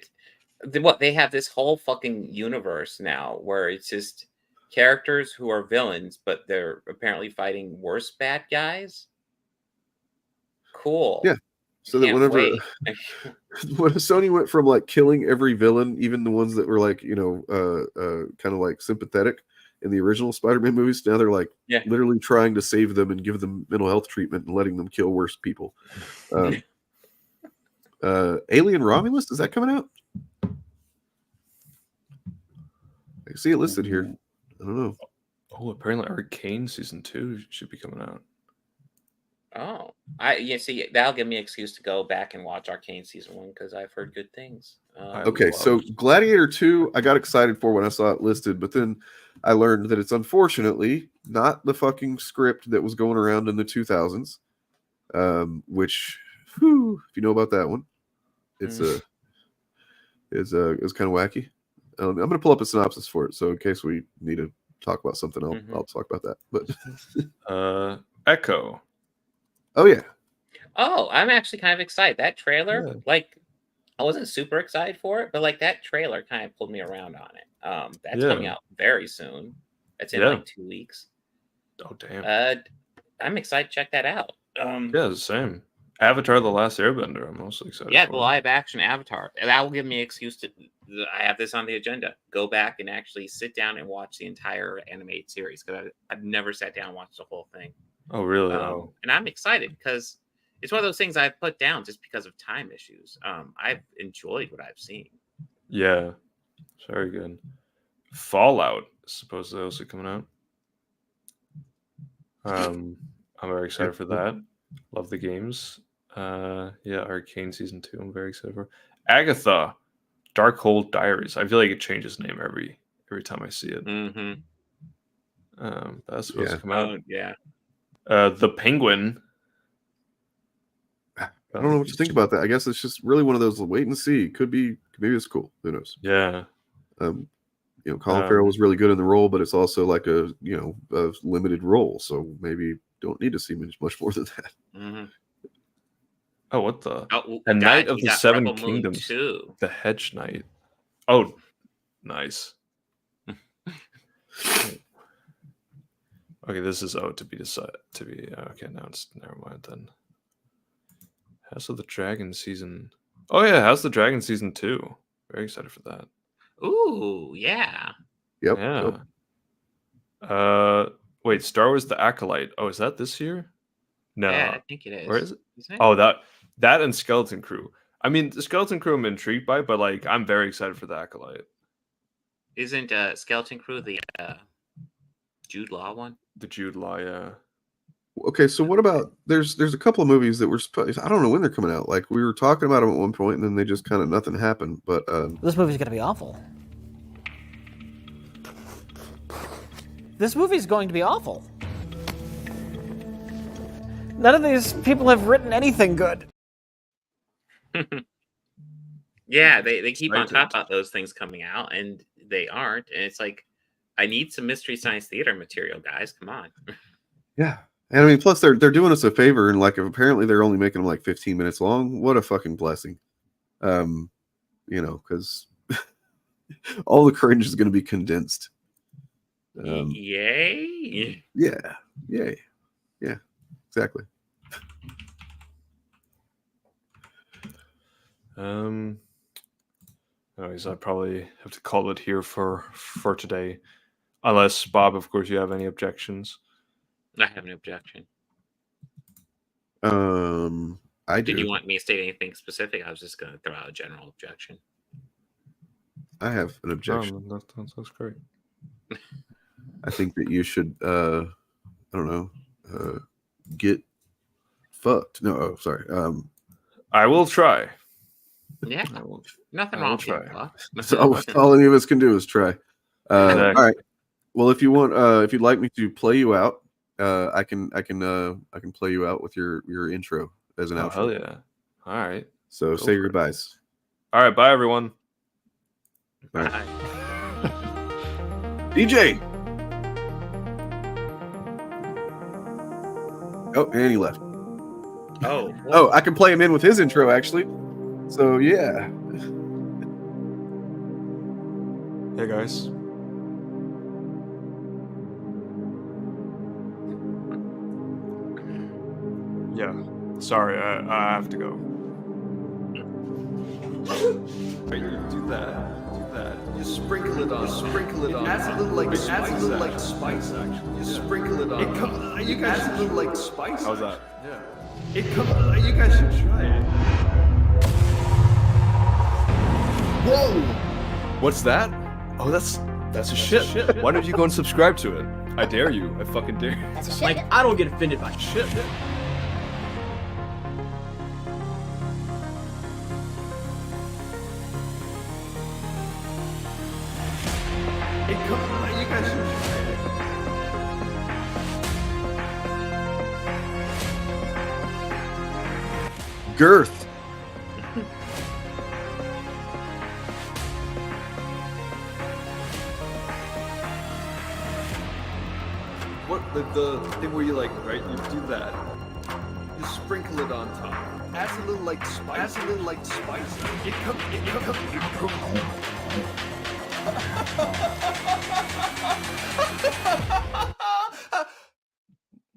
they have this whole fucking universe now where it's just characters who are villains, but they're apparently fighting worse bad guys. Cool. Yeah. So that when Sony went from like killing every villain, even the ones that were like, kind of like sympathetic in the original Spider-Man movies, now they're like literally trying to save them and give them mental health treatment and letting them kill worse people. Alien Romulus, is that coming out? I see it listed here. I don't know. Oh, apparently Arcane season 2 should be coming out. Oh, see, that'll give me an excuse to go back and watch Arcane season 1 because I've heard good things. Okay, so Gladiator 2, I got excited for when I saw it listed, but then I learned that it's unfortunately not the fucking script that was going around in the 2000s, which, if you know about that one, it's kind of wacky. I'm going to pull up a synopsis for it, so in case we need to talk about something, I'll talk about that. But Echo. Oh yeah. Oh, I'm actually kind of excited. That trailer, like, I wasn't super excited for it, but like that trailer kind of pulled me around on it. That's coming out very soon. It's in like 2 weeks. Oh damn. I'm excited to check that out. Yeah, the same. Avatar: The Last Airbender. I'm most excited. Yeah, the live action Avatar. That will give me an excuse to. I have this on the agenda. Go back and actually sit down and watch the entire animated series because I've never sat down and watched the whole thing. Oh really? And I'm excited because it's one of those things I've put down just because of time issues. I've enjoyed what I've seen. Yeah, very good. Fallout is supposedly also coming out. I'm very excited for that. Love the games. Yeah, Arcane season 2. I'm very excited for. Agatha, Darkhold Diaries. I feel like it changes name every time I see it. Mm-hmm. That's supposed to come out. Yeah. The Penguin. I don't know what to think about that. I guess it's just really one of those wait and see. Maybe it's cool. Who knows? Yeah. Colin Farrell was really good in the role, but it's also like a limited role, so maybe don't need to see much more than that. Mm-hmm. Oh, what the? Oh, the Knight of he the got Seven Rebel Moon Kingdoms. too. The Hedge Knight. Oh, nice. Okay, this is to be announced. Never mind then. House of the Dragon season. Oh yeah, House of the Dragon season 2. Very excited for that. Ooh, yeah. Yep. Yeah. Wait, Star Wars: The Acolyte. Oh, is that this year? No. Yeah, I think it is. Where is it? Isn't it? Oh, that and Skeleton Crew. I mean, the Skeleton Crew I'm intrigued by, but like I'm very excited for The Acolyte. Isn't Skeleton Crew the Jude Law one? The Jude Law, yeah. Okay, so what about there's a couple of movies that were I don't know when they're coming out. Like we were talking about them at one point, and then they just kind of nothing happened. But this movie's gonna be awful. This movie's going to be awful. None of these people have written anything good. Yeah, they keep on top about those things coming out, and they aren't. And it's like, I need some Mystery Science Theater material, guys. Come on. Yeah. And I mean, plus they're doing us a favor, and like apparently they're only making them like 15 minutes long. What a fucking blessing, because all the cringe is going to be condensed. Yay! Yeah, yay, yeah, exactly. Anyways, I probably have to call it here for today, unless Bob, of course, you have any objections. I have an objection. I do. Did you want me to state anything specific? I was just going to throw out a general objection. I have an objection. That's great. I think that you should, I don't know, get fucked. No, sorry. I will try. Yeah, nothing wrong with try. So all any of us can do is try. All right. Well, if you want, if you'd like me to play you out, I can play you out with your intro as an outro. Hell yeah! All right. So say your goodbyes. All right. Bye, everyone. Bye. DJ. Oh, and he left. Oh, I can play him in with his intro actually. So yeah. Hey guys. Yeah. Sorry, I have to go. Wait, do that. You sprinkle it on. It adds a little like spice. Actually, you sprinkle it on. You guys adds a little like spice. How's that? Yeah. You guys should try it. Whoa! What's that? Oh, that's a shit. Why don't you go and subscribe to it? I dare you. I fucking dare you. That's a shit. Like, I don't get offended by shit. You guys should try it. Girth. What the thing where you like, right? You do that. You sprinkle it on top. Adds a little like spice. It comes.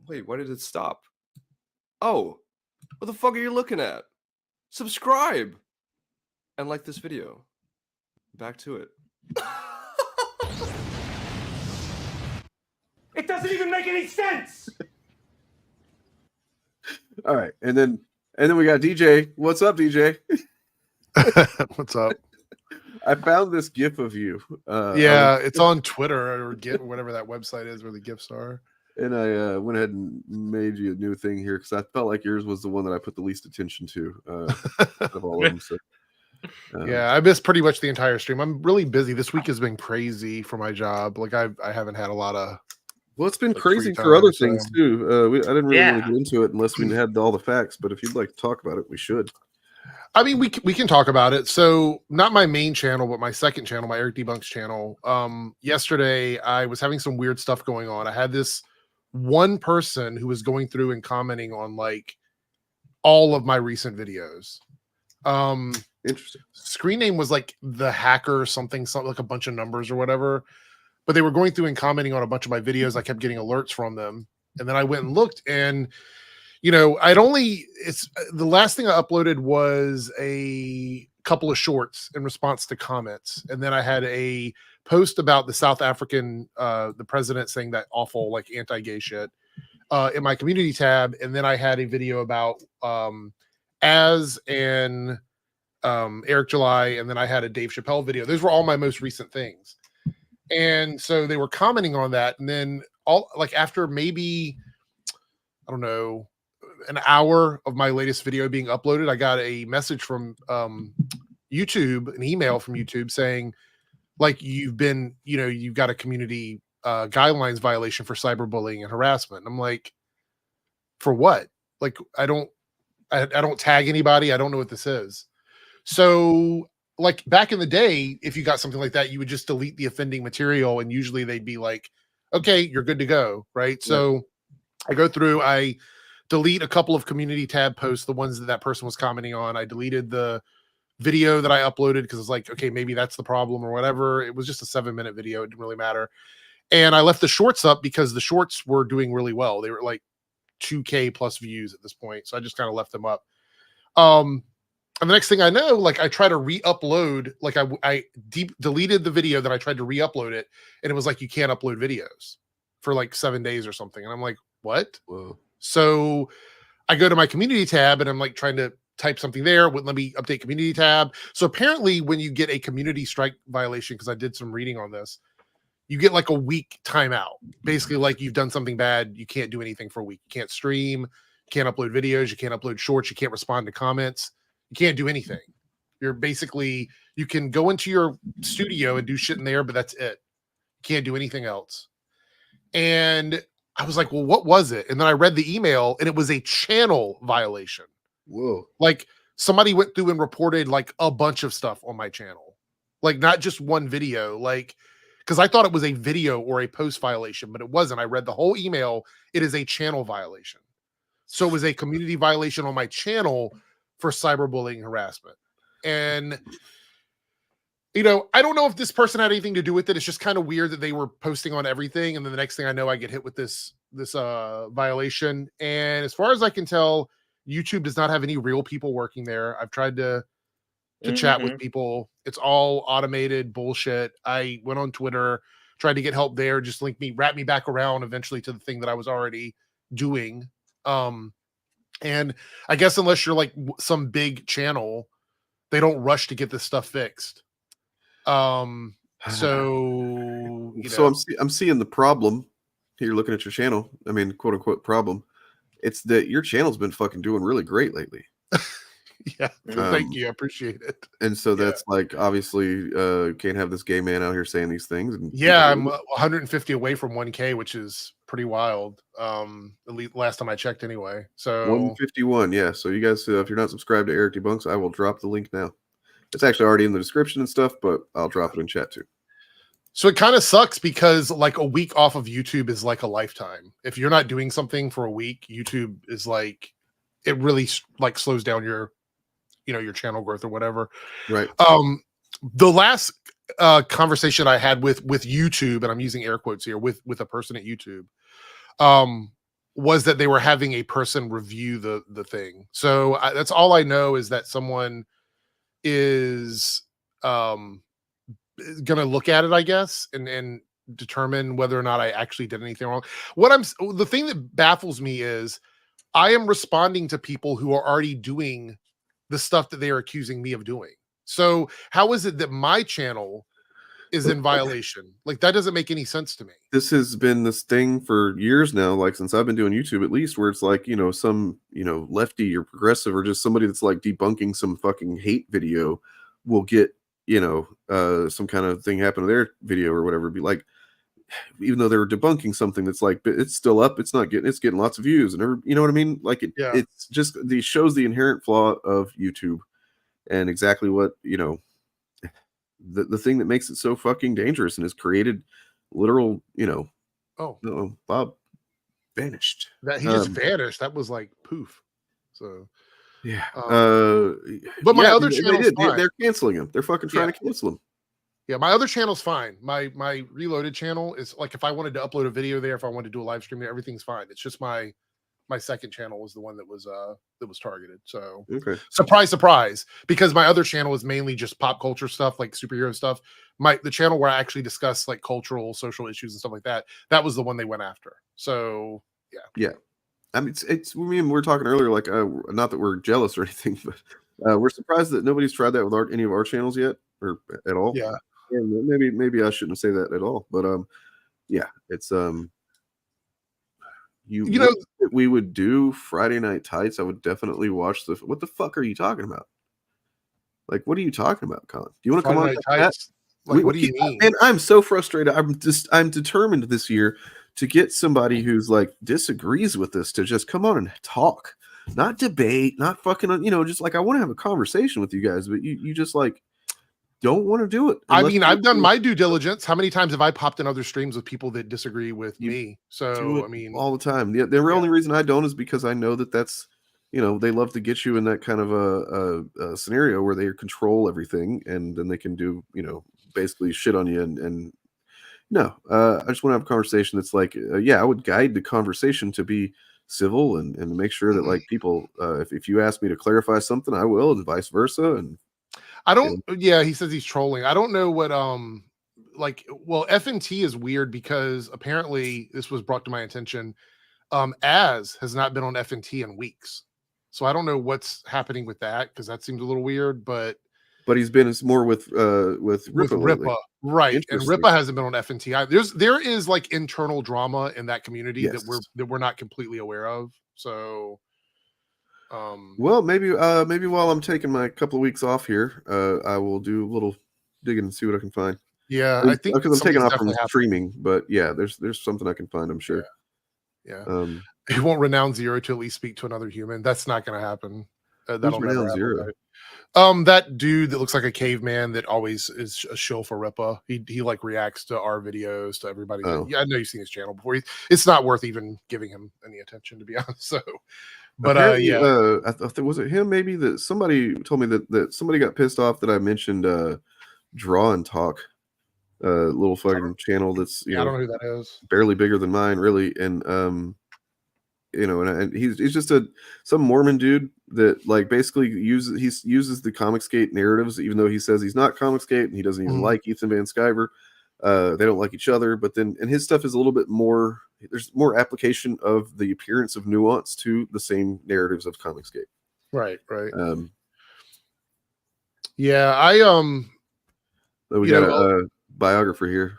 Wait, why did it stop? Oh, what the fuck are you looking at? Subscribe and like this video. Back to it. It doesn't even make any sense. All right, and then we got DJ. What's up, DJ? What's up? I found this GIF of you. Yeah, it's on Twitter or Git, whatever that website is where the GIFs are. And I went ahead and made you a new thing here because I felt like yours was the one that I put the least attention to out of all of them. So, yeah, I missed pretty much the entire stream. I'm really busy. This week has been crazy for my job. Like I haven't had a lot of. Well, it's been like, crazy free for other time, things so. too. I didn't really want Yeah. to get into it unless we had all the facts. But if you'd like to talk about it, we should. I mean, we can talk about it. So, not my main channel, but my second channel, my Eric Debunks channel. Yesterday, I was having some weird stuff going on. I had this one person who was going through and commenting on like all of my recent videos. Interesting. Screen name was like the hacker something like a bunch of numbers or whatever. But they were going through and commenting on a bunch of my videos. I kept getting alerts from them, and then I went and looked and. It's the last thing I uploaded was a couple of shorts in response to comments. And then I had a post about the South African, the president saying that awful, like anti-gay shit in my community tab. And then I had a video about Az and Eric July. And then I had a Dave Chappelle video. Those were all my most recent things. And so they were commenting on that. And then after maybe, I don't know, an hour of my latest video being uploaded, I got a message from YouTube, an email from YouTube saying, like, you've got a community guidelines violation for cyberbullying and harassment. And I'm like, for what? Like, I don't tag anybody. I don't know what this is. So, like, back in the day, if you got something like that, you would just delete the offending material, and usually they'd be like, okay, you're good to go, right? So I go through, I delete a couple of community tab posts, the ones that person was commenting on. I deleted the video that I uploaded because it's like, okay, maybe that's the problem or whatever. It was just a 7-minute video. It didn't really matter. And I left the shorts up because the shorts were doing really well. They were like 2K plus views at this point. So I just kind of left them up. And the next thing I know, like, I try to re-upload, like I deleted the video, then I tried to re-upload it. And it was like, you can't upload videos for like 7 days or something. And I'm like, what? Whoa. So I go to my community tab and I'm like trying to type something there. Let me update community tab. So apparently when you get a community strike violation, because I did some reading on this, you get like a week timeout. Basically, like, you've done something bad. You can't do anything for a week. You can't stream, you can't upload videos, you can't upload shorts, you can't respond to comments. You can't do anything. You're basically, you can go into your studio and do shit in there, but that's it. You can't do anything else. And I was like, well, what was it? And then I read the email and it was a channel violation. Whoa. Like, somebody went through and reported like a bunch of stuff on my channel. Like, not just one video, like, because I thought it was a video or a post violation, but it wasn't. I read the whole email. It is a channel violation. So it was a community violation on my channel for cyberbullying and harassment. And I don't know if this person had anything to do with it. It's just kind of weird that they were posting on everything. And then the next thing I know, I get hit with this violation. And as far as I can tell, YouTube does not have any real people working there. I've tried to chat with people. It's all automated bullshit. I went on Twitter, tried to get help there, just wrap me back around eventually to the thing that I was already doing. And I guess unless you're like some big channel, they don't rush to get this stuff fixed. So I'm seeing the problem here looking at your channel. I mean, quote unquote problem. It's that your channel's been fucking doing really great lately. Yeah, thank you. I appreciate it. And so that's like, obviously, can't have this gay man out here saying these things. And I'm 150 away from 1K, which is pretty wild. At least last time I checked, anyway. So 151, yeah. So you guys, if you're not subscribed to Eric Debunks, I will drop the link now. It's actually already in the description and stuff, but I'll drop it in chat too. So it kind of sucks because like a week off of YouTube is like a lifetime. If you're not doing something for a week, YouTube is like, it really like slows down your channel growth or whatever. Right. The last conversation I had with YouTube, and I'm using air quotes here, with a person at YouTube, was that they were having a person review the thing. So that's all I know, is that someone is gonna look at it, I guess, and determine whether or not I actually did anything wrong. The thing that baffles me is I am responding to people who are already doing the stuff that they are accusing me of doing. So how is it that my channel is in violation. Like that doesn't make any sense to me. This has been this thing for years now, like since I've been doing YouTube at least, where it's like, some, lefty or progressive or just somebody that's like debunking some fucking hate video will get, some kind of thing happen to their video or whatever. Be like, even though they were debunking something that's like, it's still up, it's getting lots of views and you know what I mean? Like it's just shows the inherent flaw of YouTube and exactly what, the thing that makes it so fucking dangerous and has created literal, Bob vanished. That he just vanished. That was like poof. So yeah. But my other channel's fine. They're canceling him. They're fucking trying to cancel him. Yeah, my other channel's fine. My Reloaded channel is like if I wanted to upload a video there, if I wanted to do a live stream there, everything's fine. It's just my second channel was the one that was targeted. So surprise, because my other channel is mainly just pop culture stuff, like superhero stuff. The channel where I actually discuss like cultural, social issues and stuff like that, that was the one they went after. So yeah. I mean, it's we were talking earlier, like not that we're jealous or anything, but we're surprised that nobody's tried that with any of our channels yet or at all. Yeah. And maybe I shouldn't say that at all, but yeah, it's we would do Friday Night Tights. I would definitely watch what the fuck are you talking about? Like, what are you talking about, Colin? Do you want to come on? Tights? Like, what do you mean? And I'm so frustrated. I'm determined this year to get somebody who's like disagrees with this to just come on and talk, not debate, not fucking, just like I want to have a conversation with you guys, but you just like don't want to do it. I mean, I've done my due diligence. How many times have I popped in other streams with people that disagree with me? So, I mean, all the time. The only reason I don't is because I know that's, they love to get you in that kind of a scenario where they control everything and then they can do, basically shit on you. And no, I just want to have a conversation that's like, I would guide the conversation to be civil and make sure that like people, if you ask me to clarify something, I will, and vice versa. And I don't. Yeah, he says he's trolling. I don't know what FNT is weird because apparently this was brought to my attention. Az has not been on FNT in weeks, so I don't know what's happening with that because that seems a little weird. But he's been more with Ripa, right? And Ripa hasn't been on FNT. There is like internal drama in that community that we're not completely aware of. So. Well, maybe while I'm taking my couple of weeks off here, I will do a little digging and see what I can find. Yeah, I think because I'm taking off from streaming, but yeah, there's something I can find, I'm sure. Yeah. He won't renounce Zero to at least speak to another human. That's not going to happen. That'll never happen. Zero? Right? That dude that looks like a caveman that always is a shill for Ripa. He like reacts to our videos, to everybody. Yeah, I know you've seen his channel before. It's not worth even giving him any attention, to be honest. So. But I thought was it him maybe that somebody told me that somebody got pissed off that I mentioned Draw and Talk, little fucking channel that's I don't know who that is, barely bigger than mine really, and and he's just some Mormon dude that like basically uses the Comicsgate narratives, even though he says he's not Comicsgate and he doesn't even like Ethan Van Sciver. They don't like each other, but then his stuff is a little bit more. There's more application of the appearance of nuance to the same narratives of Comicsgate. Right. Yeah, we got a biographer here.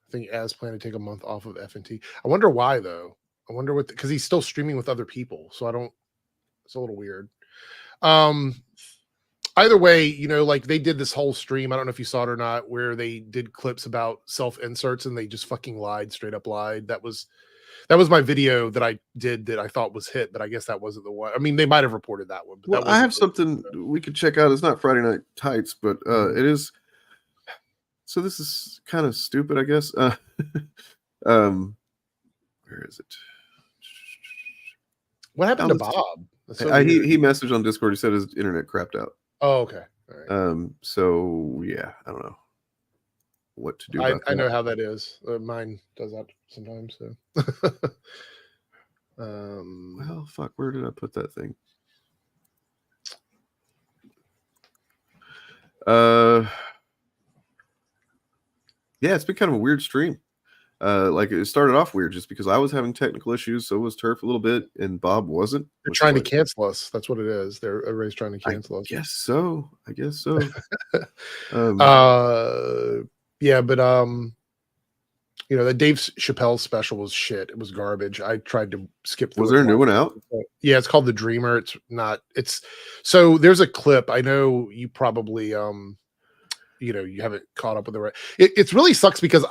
I think Az planned to take a month off of FNT. I wonder why though. I wonder what because he's still streaming with other people, so I don't. It's a little weird. Either way, like they did this whole stream. I don't know if you saw it or not, where they did clips about self-inserts and they just fucking straight up lied. That was my video that I did that I thought was hit, but I guess that wasn't the one. I mean, they might have reported that one. But I have something we could check out. It's not Friday Night Tights, but it is. So this is kind of stupid, I guess. Where is it? What happened to Bob? He messaged on Discord. He said his internet crapped out. Oh, okay. All right. So yeah, I don't know what to do. I know how that is. Mine does that sometimes. So. Well, fuck. Where did I put that thing? Yeah, it's been kind of a weird stream. like it started off weird just because I was having technical issues, so was Turf a little bit, and Bob wasn't. They're trying to cancel us. That's what it is. Everybody's trying to cancel us. Guess so. I guess so. Yeah, but you know, the Dave Chappelle special was shit. It was garbage. I tried to skip through. Was there a new one out? Yeah, it's called The Dreamer. It's not. It's so there's a clip. I know you probably you know, you haven't caught up with it. It's really sucks because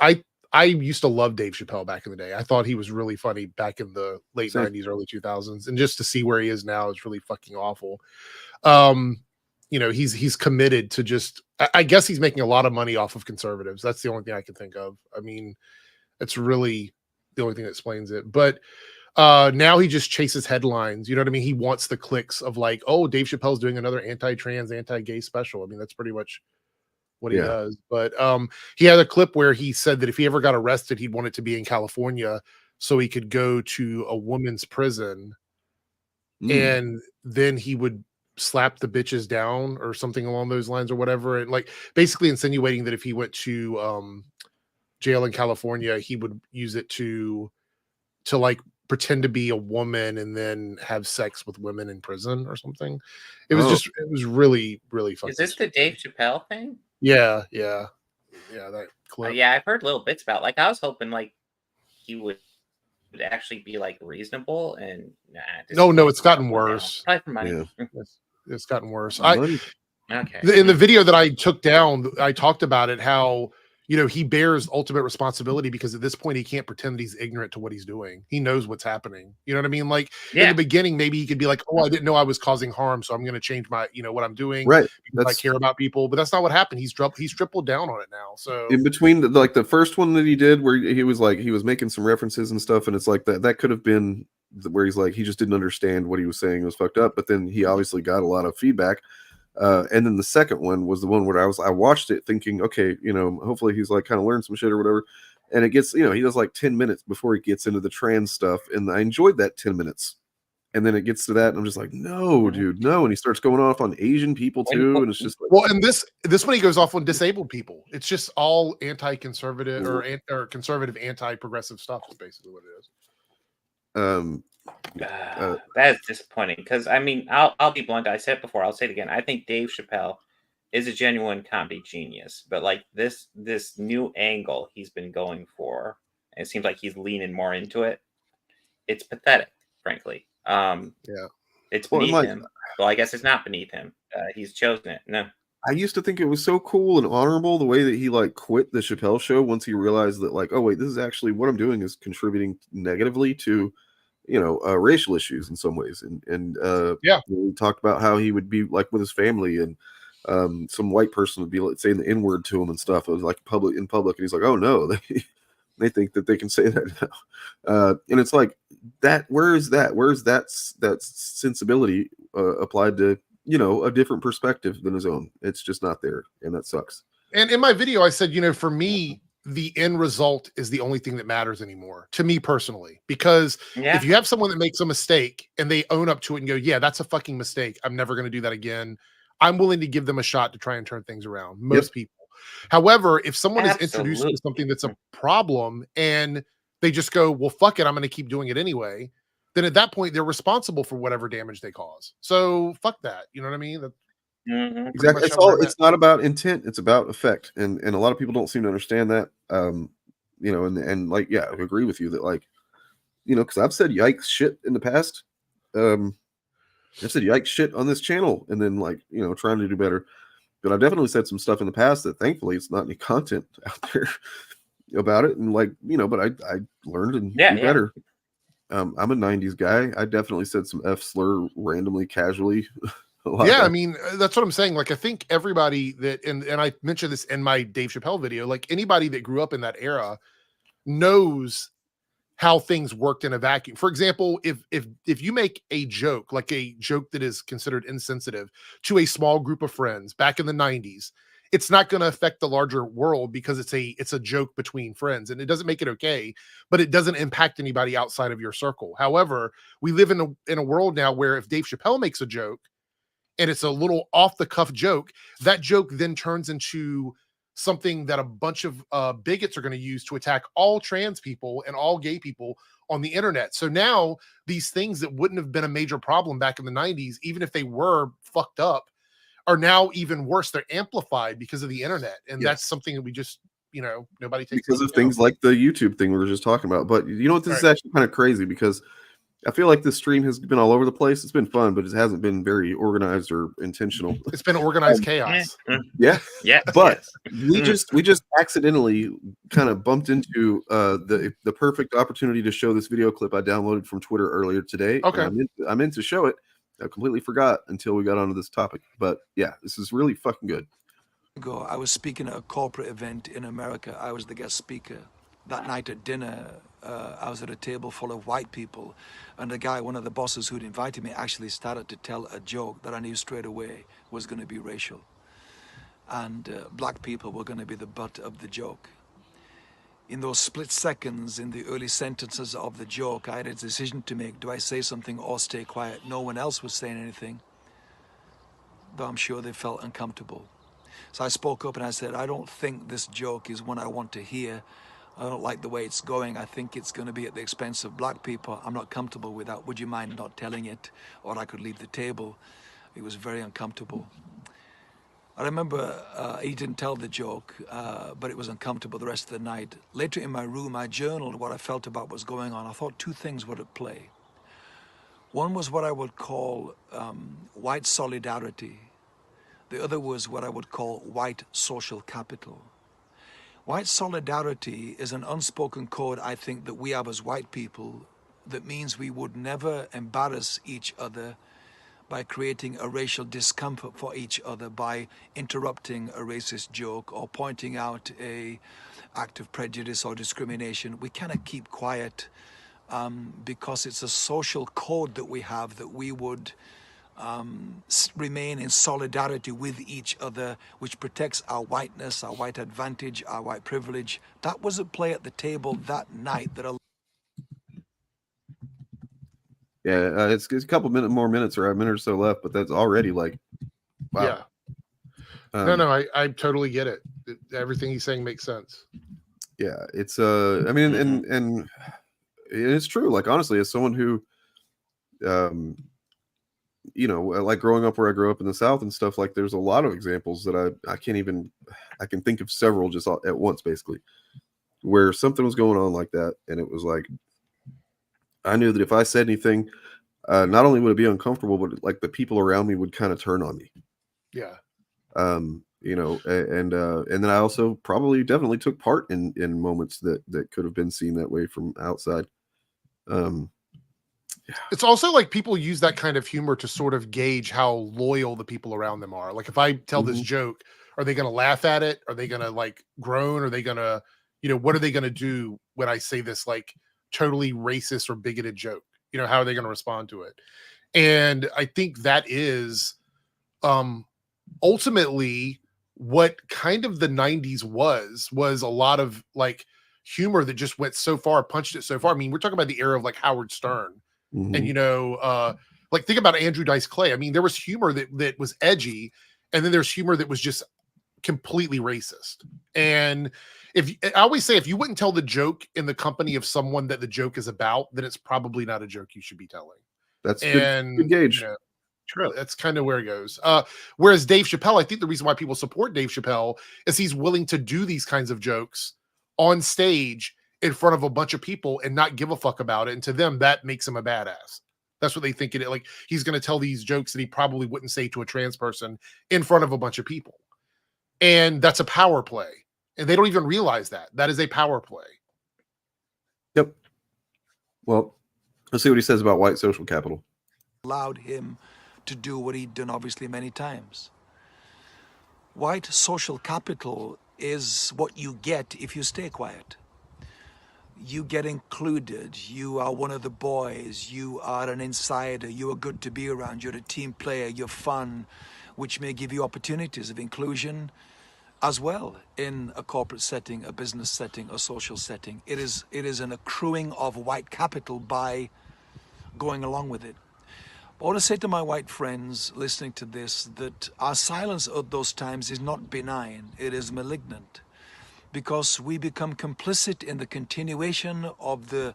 I used to love Dave Chappelle back in the day. I thought he was really funny back in the late 90s, early 2000s. And just to see where he is now is really fucking awful. You know, he's committed to just, I guess he's making a lot of money off of conservatives. That's the only thing I can think of. I mean, it's really the only thing that explains it. But now he just chases headlines. You know what I mean? He wants the clicks of like, oh, Dave Chappelle's doing another anti-trans, anti-gay special. I mean, that's pretty much what he does. But he had a clip where he said that if he ever got arrested, he'd want it to be in California so he could go to a woman's prison and then he would slap the bitches down or something along those lines or whatever. And like basically insinuating that if he went to jail in California, he would use it to like pretend to be a woman and then have sex with women in prison or something. It was just, it was really, really fun. Is this the Dave Chappelle thing? Yeah. That clip. Yeah, I've heard little bits about. Like, I was hoping like he would actually be like reasonable, and no, it's gotten worse. Probably for money. Yeah. It's gotten worse. Okay. In the video that I took down, I talked about it, how, you know, he bears ultimate responsibility because at this point he can't pretend that he's ignorant to what he's doing. He knows what's happening. You know what I mean? Like in the beginning, maybe he could be like, oh, I didn't know I was causing harm, so I'm going to change my, you know, what I'm doing. Right. Because I care about people, but that's not what happened. He's tripled down on it now. So in between the first one that he did where he was making some references and stuff, and it's like that could have been where he's like, he just didn't understand what he was saying. It was fucked up. But then he obviously got a lot of feedback. And then the second one was the one where I watched it thinking, okay, you know, hopefully he's like kind of learned some shit or whatever. And it gets, you know, he does like 10 minutes before he gets into the trans stuff. And I enjoyed that 10 minutes. And then it gets to that. And I'm just like, no, dude, no. And he starts going off on Asian people too. And it's just like, well, and this one, he goes off on disabled people. It's just all anti-conservative or conservative, anti-progressive stuff is basically what it is. That is disappointing because I mean, I'll be blunt. I said it before, I'll say it again. I think Dave Chappelle is a genuine comedy genius, but like this new angle he's been going for, and it seems like he's leaning more into it. It's pathetic, frankly. It's beneath him. Well, I guess it's not beneath him. He's chosen it. No. I used to think it was so cool and honorable the way that he like quit the Chappelle show once he realized that like, oh wait, this is actually what I'm doing is contributing negatively to, you know, racial issues in some ways. And we talked about how he would be like with his family and some white person would be like saying the N-word to him and stuff. It was like in public. And he's like, oh no, they think that they can say that now. And it's like that, where's that sensibility applied to, you know, a different perspective than his own? It's just not there. And that sucks. And in my video, I said, you know, for me, the end result is the only thing that matters anymore to me personally, because if you have someone that makes a mistake and they own up to it and go, yeah, that's a fucking mistake, I'm never going to do that again, I'm willing to give them a shot to try and turn things around. Most people. However, if someone is introduced to something that's a problem and they just go, well, fuck it, I'm going to keep doing it anyway, then at that point they're responsible for whatever damage they cause. So fuck that. You know what I mean? Exactly. It's not about intent, it's about effect. And a lot of people don't seem to understand that. You know, and like, yeah, I agree with you that, like, you know, because I've said yikes shit in the past. I've said yikes shit on this channel and then, like, you know, trying to do better. But I've definitely said some stuff in the past that thankfully it's not any content out there about it. And like, you know, but I learned and do better. I'm a 90s guy. I definitely said some F slur randomly, casually. I mean, that's what I'm saying. Like, I think everybody that, and I mentioned this in my Dave Chappelle video, like anybody that grew up in that era knows how things worked in a vacuum. For example, if you make a joke, like a joke that is considered insensitive to a small group of friends back in the 90s, it's not going to affect the larger world because it's a joke between friends, and it doesn't make it okay, but it doesn't impact anybody outside of your circle. However, we live in a world now where if Dave Chappelle makes a joke and it's a little off the cuff joke, that joke then turns into something that a bunch of bigots are going to use to attack all trans people and all gay people on the internet. So now these things that wouldn't have been a major problem back in the 90s, even if they were fucked up, are now even worse. They're amplified because of the internet. And that's something that we just, nobody takes because of things like the YouTube thing we were just talking about. But you know what? This is actually kind of crazy because I feel like this stream has been all over the place. It's been fun, but it hasn't been very organized or intentional. It's been organized chaos. Yeah. But yes. we just accidentally kind of bumped into the perfect opportunity to show this video clip I downloaded from Twitter earlier today. Okay. I meant to show it. I completely forgot until we got onto this topic. But yeah, this is really fucking good. I was speaking at a corporate event in America. I was the guest speaker. That night at dinner, I was at a table full of white people, and the guy, one of the bosses who'd invited me, actually started to tell a joke that I knew straight away was going to be racial. And black people were going to be the butt of the joke. In those split seconds, in the early sentences of the joke, I had a decision to make. Do I say something or stay quiet? No one else was saying anything, though I'm sure they felt uncomfortable. So I spoke up and I said, I don't think this joke is one I want to hear. I don't like the way it's going. I think it's going to be at the expense of black people. I'm not comfortable with that. Would you mind not telling it? Or I could leave the table. It was very uncomfortable. I remember he didn't tell the joke, but it was uncomfortable the rest of the night. Later in my room, I journaled what I felt about what was going on. I thought two things were at play. One was what I would call white solidarity. The other was what I would call white social capital. White solidarity is an unspoken code, I think, that we have as white people that means we would never embarrass each other by creating a racial discomfort for each other, by interrupting a racist joke or pointing out a act of prejudice or discrimination. We cannot keep quiet because it's a social code that we have that we would remain in solidarity with each other, which protects our whiteness, our white advantage, our white privilege. That was at play at the table that night. It's a couple more minutes or a minute or so left, but that's already like, wow. Yeah. I totally get it. Everything he's saying makes sense. Yeah, it's I mean, and it's true. Like honestly, as someone who, like growing up where I grew up in the South and stuff, like there's a lot of examples that I can think of several just at once, basically, where something was going on like that, and it was like, I knew that if I said anything, not only would it be uncomfortable, but like the people around me would kind of turn on me. Yeah. And then I also probably definitely took part in moments that could have been seen that way from outside. It's also like people use that kind of humor to sort of gauge how loyal the people around them are. Like if I tell this joke, are they going to laugh at it? Are they going to like groan? Are they going to, what are they going to do when I say this like totally racist or bigoted joke? How are they going to respond to it? And I think that is ultimately what kind of the 90s was a lot of like humor that just went so far, punched it so far. I mean, we're talking about the era of like Howard Stern. And like think about Andrew Dice Clay. I mean, there was humor that was edgy, and then there's humor that was just completely racist. And I always say, if you wouldn't tell the joke in the company of someone that the joke is about, then it's probably not a joke you should be telling. That's good gauge. True. That's kind of where it goes. Whereas Dave Chappelle, I think the reason why people support Dave Chappelle is he's willing to do these kinds of jokes on stage in front of a bunch of people and not give a fuck about it. And to them, that makes him a badass. That's what they think it is. Like he's going to tell these jokes that he probably wouldn't say to a trans person in front of a bunch of people. And that's a power play. And they don't even realize that. That is a power play. Yep. Well, let's see what he says about white social capital. Allowed him to do what he'd done obviously many times. White social capital is what you get if you stay quiet. You get included. You are one of the boys. You are an insider. You are good to be around. You're a team player. You're fun, which may give you opportunities of inclusion as well in a corporate setting, a business setting, a social setting. It is an accruing of white capital by going along with it. I want to say to my white friends listening to this that our silence at those times is not benign, it is malignant. Because we become complicit in the continuation of the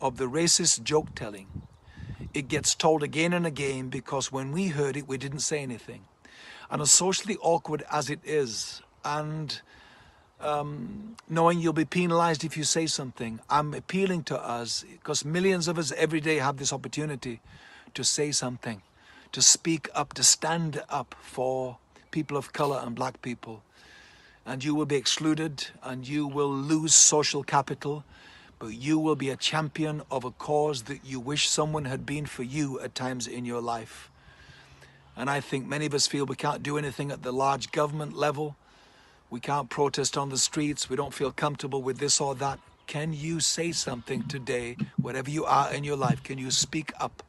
racist joke telling. It gets told again and again because when we heard it, we didn't say anything. And as socially awkward as it is, and knowing you'll be penalized if you say something, I'm appealing to us, because millions of us every day have this opportunity to say something, to speak up, to stand up for people of color and black people. And you will be excluded, and you will lose social capital, but you will be a champion of a cause that you wish someone had been for you at times in your life. And I think many of us feel we can't do anything at the large government level. We can't protest on the streets. We don't feel comfortable with this or that. Can you say something today, wherever you are in your life? Can you speak up?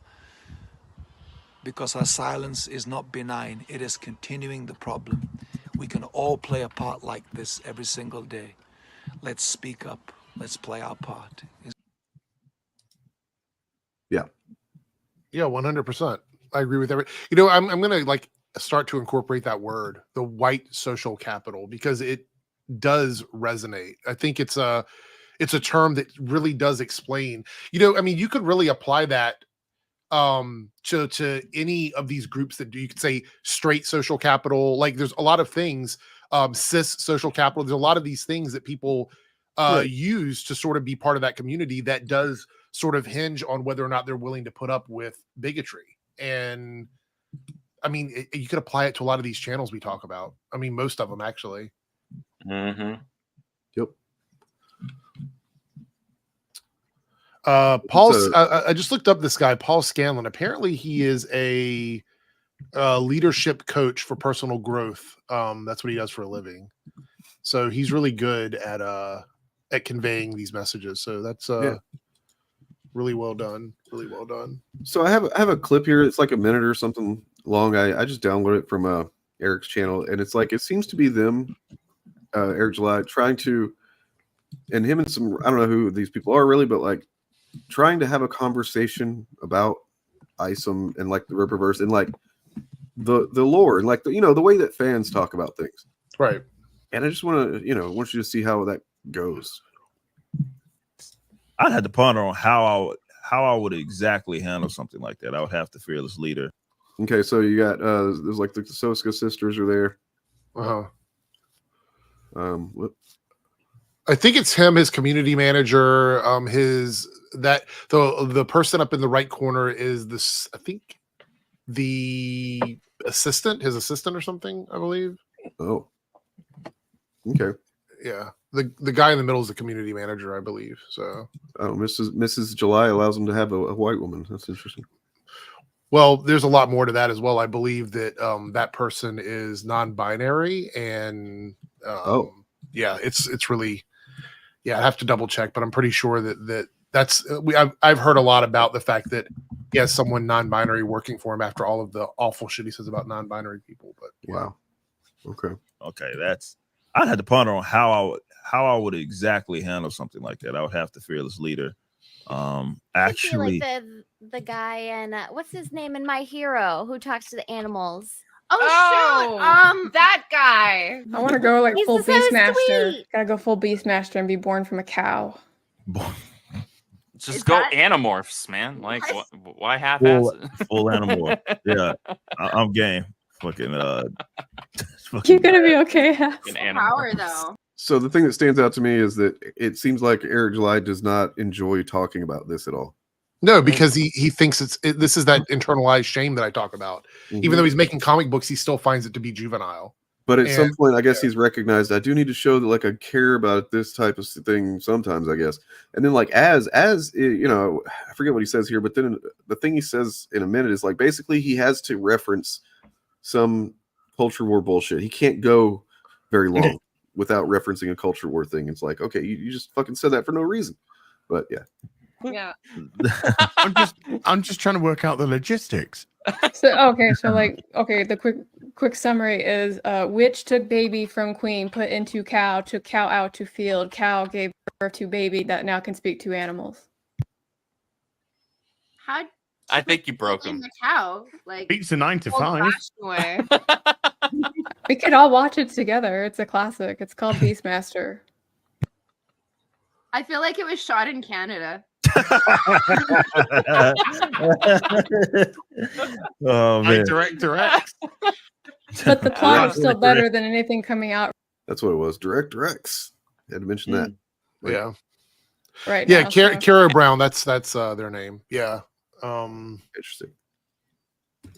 Because our silence is not benign. It is continuing the problem. We can all play a part like this every single day. Let's speak up. Let's play our part. Yeah. Yeah, 100%. I agree with everything. You know, I'm going to start to incorporate that word, the white social capital, because it does resonate. I think it's a term that really does explain. You know, I mean, you could really apply that to any of these groups that you could say straight social capital. Like there's a lot of things, cis social capital. There's a lot of these things that people use to sort of be part of that community that does sort of hinge on whether or not they're willing to put up with bigotry. And I mean, you could apply it to a lot of these channels we talk about. I mean, most of them actually. Mm-hmm. Yep. I just looked up this guy, Paul Scanlon. Apparently he is a leadership coach for personal growth. That's what he does for a living. So he's really good at conveying these messages. So that's really well done. Really well done. So I have a clip here. It's like a minute or something long. I just downloaded it from Eric's channel, and it's like it seems to be them, Eric July, trying to, and him and some, I don't know who these people are really, but like trying to have a conversation about ISOM and like the Ripperverse and like the lore and like the, you know, the way that fans talk about things. Right. And I just want to, want you to see how that goes. I'd have to ponder on how I would exactly handle something like that. I would have to fearless leader. Okay, so you got there's like the Soska sisters are there. I think it's him, his community manager, the person up in the right corner is this, I think the assistant, his assistant or something, I believe. Oh. Okay. Yeah. The guy in the middle is the community manager, I believe. So Mrs. July allows him to have a white woman. That's interesting. Well, there's a lot more to that as well. I believe that that person is non-binary, and yeah, it's really, yeah, I have to double check, but I'm pretty sure that's I've heard a lot about the fact that he has someone non-binary working for him after all of the awful shit he says about non-binary people. But yeah. Wow. Okay, I'd have to ponder on how I would exactly handle something like that. I would have to fearless leader. Actually, like the guy and what's his name in My Hero who talks to the animals. Shoot, that guy. I want to go like He's full so Beastmaster. sweet. Gotta go full Beastmaster and be born from a cow. Just go Animorphs, man. Like, why half-ass it? Full Animorph. Yeah, I'm game. Fucking You're gonna be okay. Power though. So the thing that stands out to me is that it seems like Eric July does not enjoy talking about this at all. No, because he thinks this is that internalized shame that I talk about. Mm-hmm. Even though he's making comic books, he still finds it to be juvenile. But at some point, I guess he's recognized I do need to show that like I care about this type of thing sometimes, I guess. And then like as you know, I forget what he says here, but then the thing he says in a minute is like basically he has to reference some culture war bullshit. He can't go very long without referencing a culture war thing. It's like, okay, you just fucking said that for no reason. But yeah. Yeah. I'm just trying to work out the logistics. The quick summary is witch took baby from queen, put into cow, took cow out to field, cow gave birth to baby that now can speak to animals. How I think you broke In him. the cow, like Pizza 9 to old 5. fashioned way. We could all watch it together. It's a classic. It's called Beastmaster. I feel like it was shot in Canada. Oh Like man. Director X. But the plot is still better than anything coming out That's what it was. Director X. Had to mention that. Like, Yeah. right Yeah, now. Kara Brown, that's their name. Yeah. Interesting.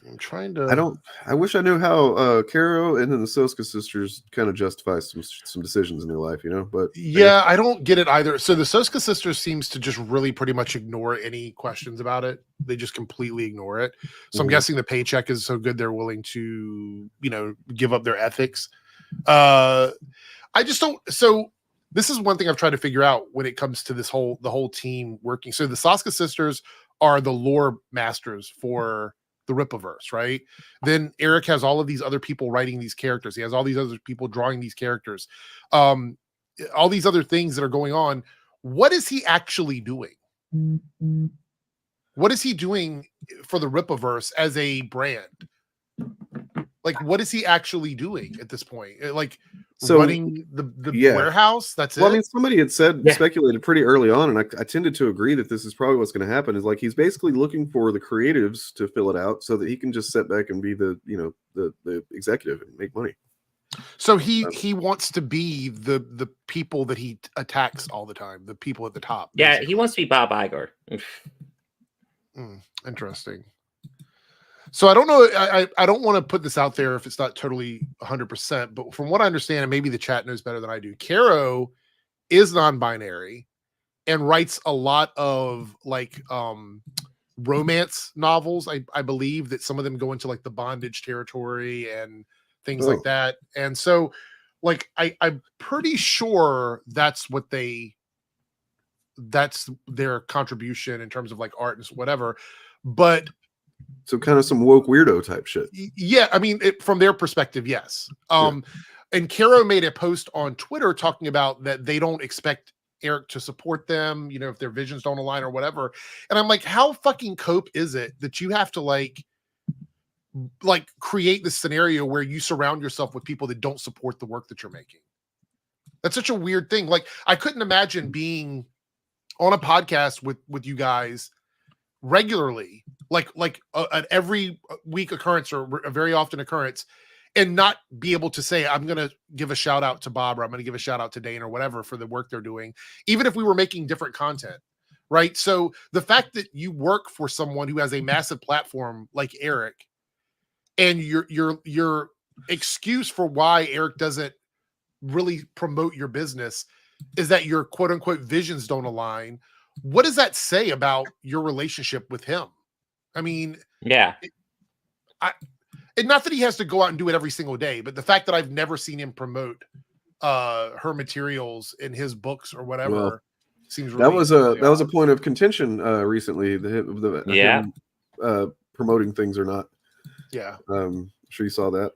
I'm trying to I wish I knew how Caro and then the Soska sisters kind of justify some decisions in their life, you know. But yeah, I don't get it either. So the Soska sisters seems to just really pretty much ignore any questions about it. They just completely ignore it. So I'm guessing the paycheck is so good they're willing to, give up their ethics. I just don't. So this is one thing I've tried to figure out when it comes to the whole team working. So the Soska sisters are the lore masters for the Rippaverse, right? Then Eric has all of these other people writing these characters. He has all these other people drawing these characters. All these other things that are going on. What is he actually doing? What is he doing for the Rippaverse as a brand? Like, what is he actually doing at this point? Like, running the warehouse? That's it? Well, I mean, somebody had speculated pretty early on, and I tended to agree that this is probably what's going to happen. Is like he's basically looking for the creatives to fill it out so that he can just sit back and be the executive and make money. So he wants to be the people that he attacks all the time, the people at the top. Yeah, basically. he wants to be Bob Iger. Interesting. So I don't know. I don't want to put this out there if it's not totally 100%, but from what I understand, and maybe the chat knows better than I do, Caro is non-binary and writes a lot of like romance novels. I believe that some of them go into like the bondage territory and things like that. And so like I'm pretty sure that's their contribution in terms of like art and whatever. But so kind of some woke weirdo type shit. Yeah, I mean, from their perspective, yes. And Caro made a post on Twitter talking about that they don't expect Eric to support them, if their visions don't align or whatever. And I'm like, how fucking cope is it that you have to like create this scenario where you surround yourself with people that don't support the work that you're making? That's such a weird thing. Like, I couldn't imagine being on a podcast with you guys regularly, like an every week occurrence or a very often occurrence, and not be able to say, I'm going to give a shout out to Bob, or I'm going to give a shout out to Dane or whatever for the work they're doing, even if we were making different content, right? So the fact that you work for someone who has a massive platform like Eric, and your excuse for why Eric doesn't really promote your business is that your quote unquote visions don't align. What does that say about your relationship with him? I mean, yeah. And not that he has to go out and do it every single day, but the fact that I've never seen him promote her materials in his books or whatever seems really that was a point of contention recently. Him, promoting things or not. Yeah. I'm sure you saw that.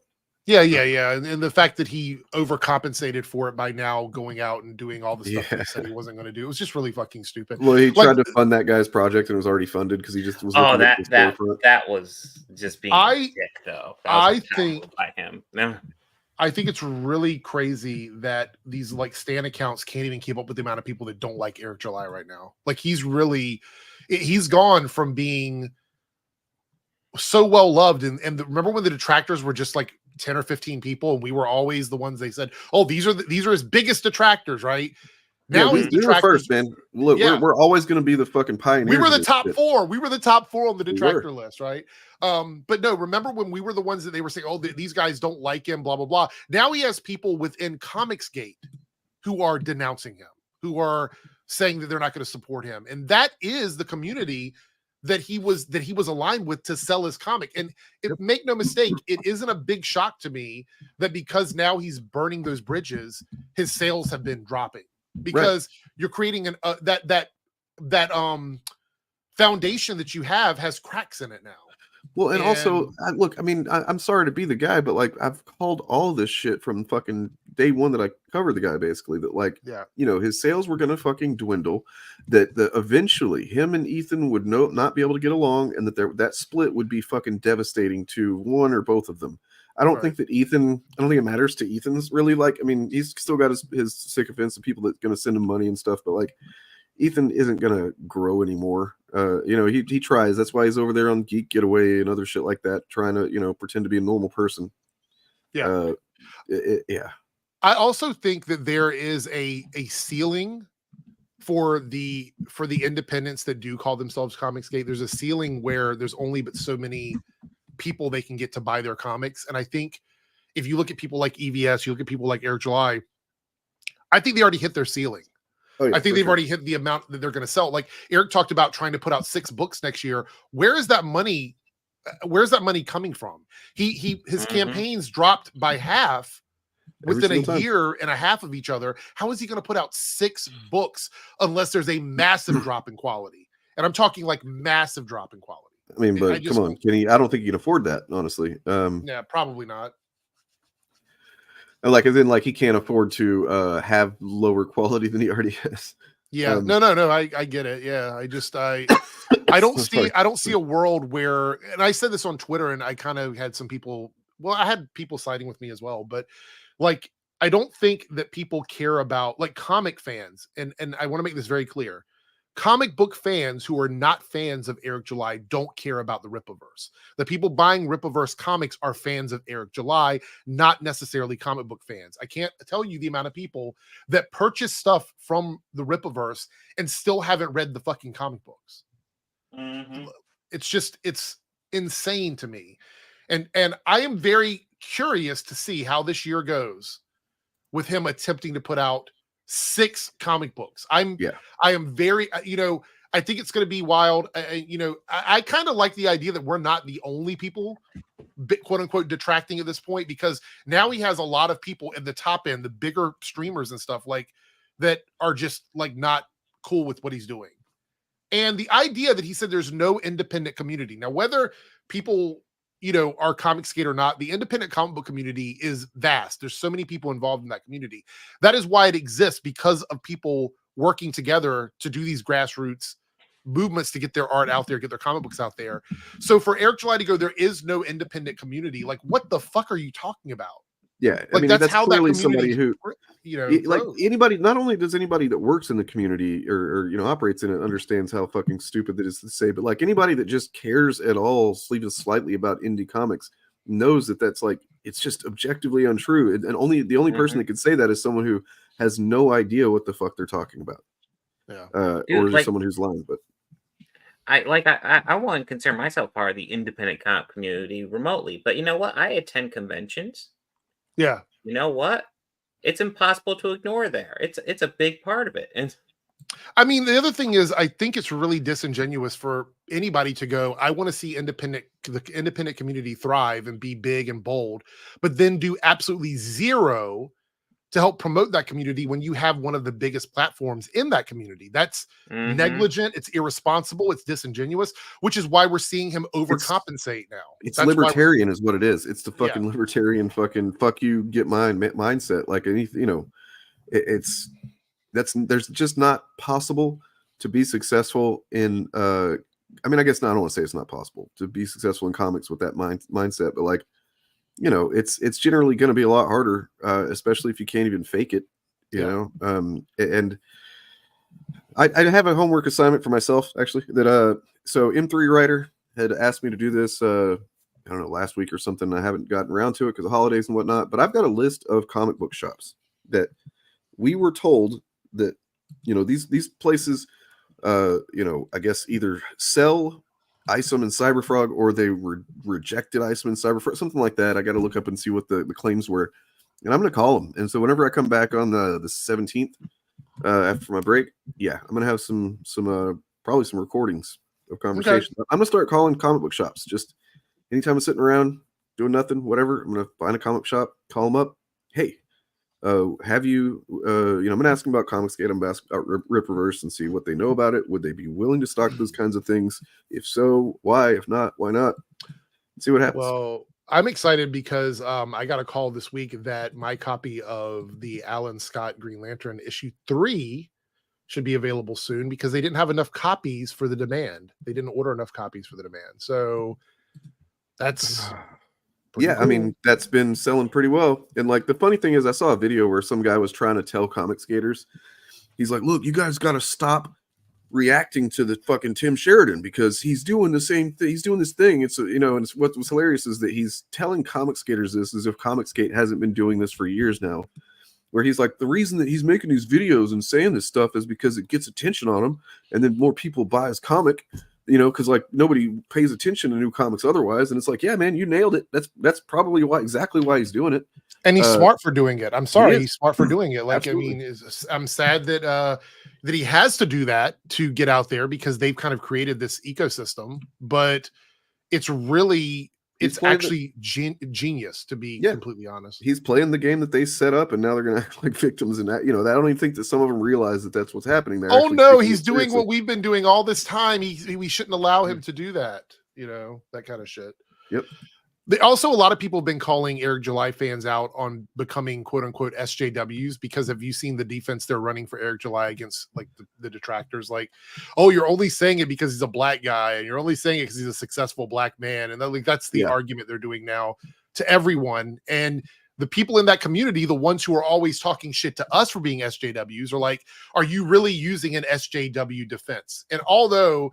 Yeah. And the fact that he overcompensated for it by now going out and doing all the stuff that he said he wasn't going to do. It was just really fucking stupid. Well, he tried to fund that guy's project and it was already funded because he just was. Oh, that was just being a dick, though. I think by him. No. I think it's really crazy that these like Stan accounts can't even keep up with the amount of people that don't like Eric July right now. Like he's gone from being so well loved, and remember when the detractors were just like 10 or 15 people, and we were always the ones they said, "Oh, these are his biggest detractors," right? Now we were first, man. Look, we're always going to be the fucking pioneers. We were the top four. We were the top four on the detractor list, right? But no, remember when we were the ones that they were saying, "Oh, these guys don't like him," blah blah blah. Now he has people within Comicsgate who are denouncing him, who are saying that they're not going to support him, and that is the community that he was aligned with to sell his comic. And make no mistake, it isn't a big shock to me that because now he's burning those bridges, his sales have been dropping, because you're creating that foundation that you have has cracks in it now. Well, and also, look, I mean, I'm sorry to be the guy, but like, I've called all this shit from fucking day one that I covered the guy, basically, that like, you know, his sales were gonna fucking dwindle, that eventually him and Ethan would not be able to get along, and that that split would be fucking devastating to one or both of them. I don't think that Ethan, I don't think it matters to Ethan's really, like, I mean, he's still got his sycophants, the people that's gonna send him money and stuff, but like, Ethan isn't gonna grow anymore. You know, he tries. That's why he's over there on Geek Getaway and other shit like that, trying to, you know, pretend to be a normal person. Yeah. Yeah. I also think that there is a ceiling for the independents that do call themselves Comicsgate. There's a ceiling where there's only but so many people they can get to buy their comics. And I think if you look at people like EVS, you look at people like Eric July, I think they already hit their ceiling. Oh, yeah, I think they've already hit the amount that they're going to sell. Like Eric talked about trying to put out 6 books next year. Where is that money? Where's that money coming from? His campaigns dropped by half within a year and a half of each other. How is he going to put out 6 books unless there's a massive drop in quality? And I'm talking like massive drop in quality. I mean, but come on, Kenny, I don't think you can afford that, honestly. Yeah, probably not. Like, as in, like, he can't afford to have lower quality than he already has. Yeah, no, I get it. Yeah, I don't see a world where, and I said this on Twitter, and I kind of had some people. Well, I had people siding with me as well, but like, I don't think that people care about, like, comic fans, and I want to make this very clear. Comic book fans who are not fans of Eric July don't care about the Rippaverse. The people buying Rippaverse comics are fans of Eric July, not necessarily comic book fans. I can't tell you the amount of people that purchase stuff from the Rippaverse and still haven't read the fucking comic books. It's insane to me. And I am very curious to see how this year goes with him attempting to put out 6 comic books. I am very, you know, I think it's going to be wild. I kind of like the idea that we're not the only people, quote unquote, detracting at this point, because now he has a lot of people in the top end, the bigger streamers and stuff, like, that are just like not cool with what he's doing. And the idea that he said there's no independent community. Now, whether people, you know, are Comicsgate or not, the independent comic book community is vast. There's so many people involved in that community. That is why it exists, because of people working together to do these grassroots movements to get their art out there, get their comic books out there. So for Eric July to go, there is no independent community. Like, what the fuck are you talking about? Yeah, like, I mean, that's how clearly that somebody who, you know, like, anybody. Not only does anybody that works in the community or you know, operates in it understands how fucking stupid that is to say, but like, anybody that just cares at all, even slightly, about indie comics knows that that's, like, it's just objectively untrue, and only the only person that could say that is someone who has no idea what the fuck they're talking about. Yeah, or like, someone who's lying. But I want to consider myself part of the independent comic community remotely, but you know what? I attend conventions. Yeah. You know what? It's impossible to ignore there. It's a big part of it. And I mean, the other thing is, I think it's really disingenuous for anybody to go, I want to see the independent community thrive and be big and bold, but then do absolutely zero to help promote that community when you have one of the biggest platforms in that community. That's negligent, it's irresponsible, it's disingenuous, which is why we're seeing him overcompensate now. It's libertarian is what it is. It's the fucking libertarian fucking fuck you, get mine mindset. Like, anything, you know, there's just not possible to be successful in I mean, I guess I don't want to say it's not possible to be successful in comics with that mindset, but like, you know, it's generally going to be a lot harder, especially if you can't even fake it, you know. And I have a homework assignment for myself, actually, that so M3 Writer had asked me to do this, I don't know, last week or something. I haven't gotten around to it because of holidays and whatnot, but I've got a list of comic book shops that we were told that, you know, these places, you know, I guess either sell Isom and Cyberfrog, or they rejected Isom and Cyberfrog, something like that. I got to look up and see what the claims were, and I'm going to call them. And so whenever I come back on the 17th after my break, I'm going to have some probably some recordings of conversations. Okay. I'm going to start calling comic book shops. Just anytime I'm sitting around doing nothing, whatever, I'm going to find a comic shop, call them up. Hey, have you, you know, I'm going to ask them about Comicsgate. I'm going to ask about Rippaverse and see what they know about it. Would they be willing to stock those kinds of things? If so, why? If not, why not? See what happens. Well, I'm excited because I got a call this week that my copy of the Alan Scott Green Lantern issue 3 should be available soon because they didn't have enough copies for the demand. They didn't order enough copies for the demand. So that's yeah, cool. I mean, that's been selling pretty well. And like the funny thing is I saw a video where some guy was trying to tell comic skaters, he's like, look, you guys got to stop reacting to the fucking Tim Sheridan because he's doing the same thing. He's doing this thing. It's, you know, and it's, what was hilarious is that he's telling comic skaters this as if Comic Skate hasn't been doing this for years now, where he's like, the reason that he's making these videos and saying this stuff is because it gets attention on him. And then more people buy his comic, you know, because like nobody pays attention to new comics otherwise. And it's like, yeah, man, you nailed it. That's probably exactly why he's doing it. And he's smart for doing it. I'm sorry, he's smart for doing it. Like, Absolutely. I mean, I'm sad that that he has to do that to get out there because they've kind of created this ecosystem. But it's really, it's actually genius, to be completely honest. He's playing the game that they set up, and now they're going to act like victims. And that, you know, I don't even think that some of them realize that that's what's happening there. Oh no, he's doing what we've been doing all this time. We shouldn't allow him to do that. You know, that kind of shit. Yep. Also, a lot of people have been calling Eric July fans out on becoming quote unquote SJWs because have you seen the defense they're running for Eric July against like the detractors? Like, oh, you're only saying it because he's a black guy, and you're only saying it because he's a successful black man, and like that's the argument they're doing now to everyone. And the people in that community, the ones who are always talking shit to us for being SJWs, are like, are you really using an SJW defense? And although,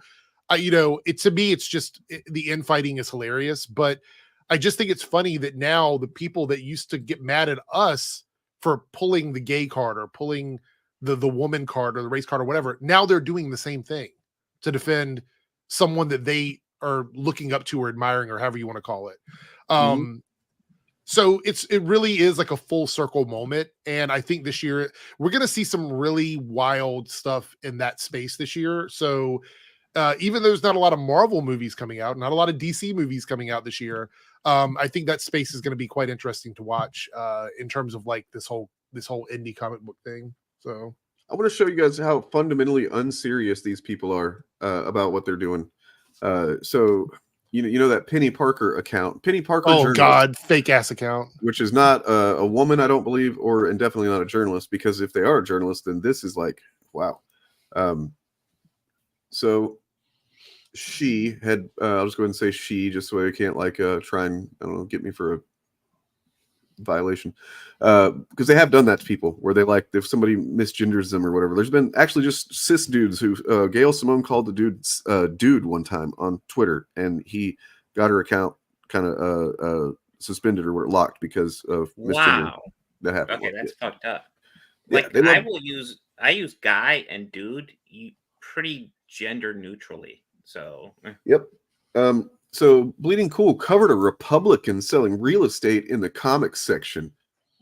you know, to me, it's just the infighting is hilarious, but I just think it's funny that now the people that used to get mad at us for pulling the gay card or pulling the woman card or the race card or whatever, now they're doing the same thing to defend someone that they are looking up to or admiring or however you want to call it. So it really is like a full circle moment. And I think this year we're going to see some really wild stuff in that space this year. So even though there's not a lot of Marvel movies coming out, not a lot of DC movies coming out this year, I think that space is going to be quite interesting to watch in terms of like this whole indie comic book thing. So I want to show you guys how fundamentally unserious these people are about what they're doing. So you know that Penny Parker account, Penny Parker. Oh God, fake ass account, which is not a woman, I don't believe, and definitely not a journalist. Because if they are a journalist, then this is like wow. So she had I'll just go ahead and say she just so I can't like try and I don't know get me for a violation because they have done that to people where they like if somebody misgenders them or whatever. There's been actually just cis dudes who Gail Simone called the dude dude one time on Twitter and he got her account kind of suspended or locked because of misgendering. That happened. Okay, that's fucked up. Like I use guy and dude pretty gender neutrally. So yep. So Bleeding Cool covered a Republican selling real estate in the comics section.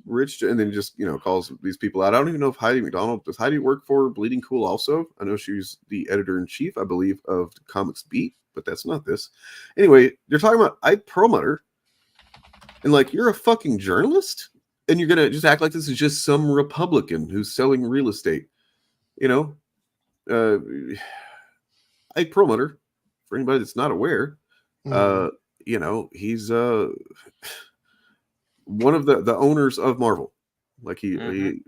Rich, and then just calls these people out. I don't even know if Heidi McDonald does Heidi work for Bleeding Cool also. I know she's the editor-in-chief, I believe, of Comics Beat, but that's not this. Anyway, you're talking about Ike Perlmutter, and like you're a fucking journalist, and you're gonna just act like this is just some Republican who's selling real estate. Ike Perlmutter, for anybody that's not aware, he's one of the owners of Marvel. Like he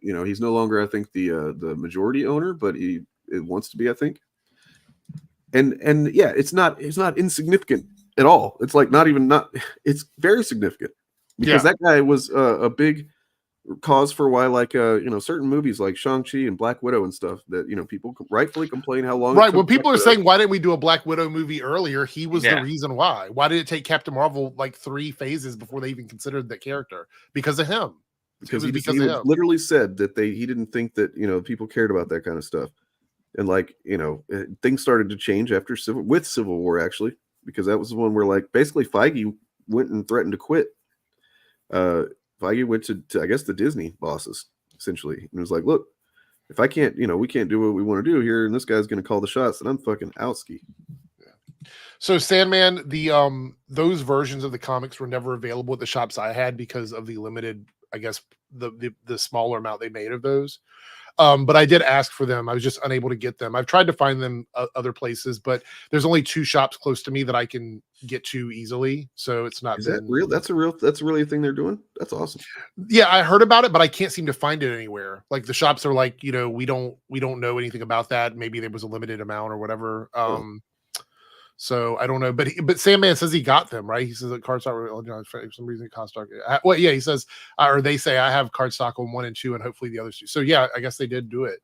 he's no longer, I think, the majority owner, but it wants to be, I think. And yeah, it's not insignificant at all. It's like it's very significant because that guy was a big cause for why certain movies like Shang-Chi and Black Widow and stuff that people rightfully complain how long when people are saying why didn't we do a Black Widow movie earlier, he was the reason why did it take Captain Marvel like 3 phases before they even considered the character? Because of him, because he literally said that he didn't think that people cared about that kind of stuff, and things started to change after Civil War actually, because that was the one where like basically Feige went and threatened to quit. Feige went to I guess the Disney bosses essentially and was like, look, if I can't, we can't do what we want to do here, and this guy's going to call the shots, and I'm fucking outski. So Sandman, those versions of the comics were never available at the shops I had because of the limited, I guess, the smaller amount they made of those. But I did ask for them. I was just unable to get them. I've tried to find them other places, but there's only 2 shops close to me that I can get to easily. So it's not. Is that real? That's really a thing they're doing. That's awesome. Yeah, I heard about it, but I can't seem to find it anywhere. Like the shops are like, we don't know anything about that. Maybe there was a limited amount or whatever. So I don't know, but Sandman says he got them, right? He says that cardstock for some reason cardstock. Well, yeah, he says, or they say I have cardstock on 1 and 2, and hopefully the others 2. So yeah, I guess they did do it.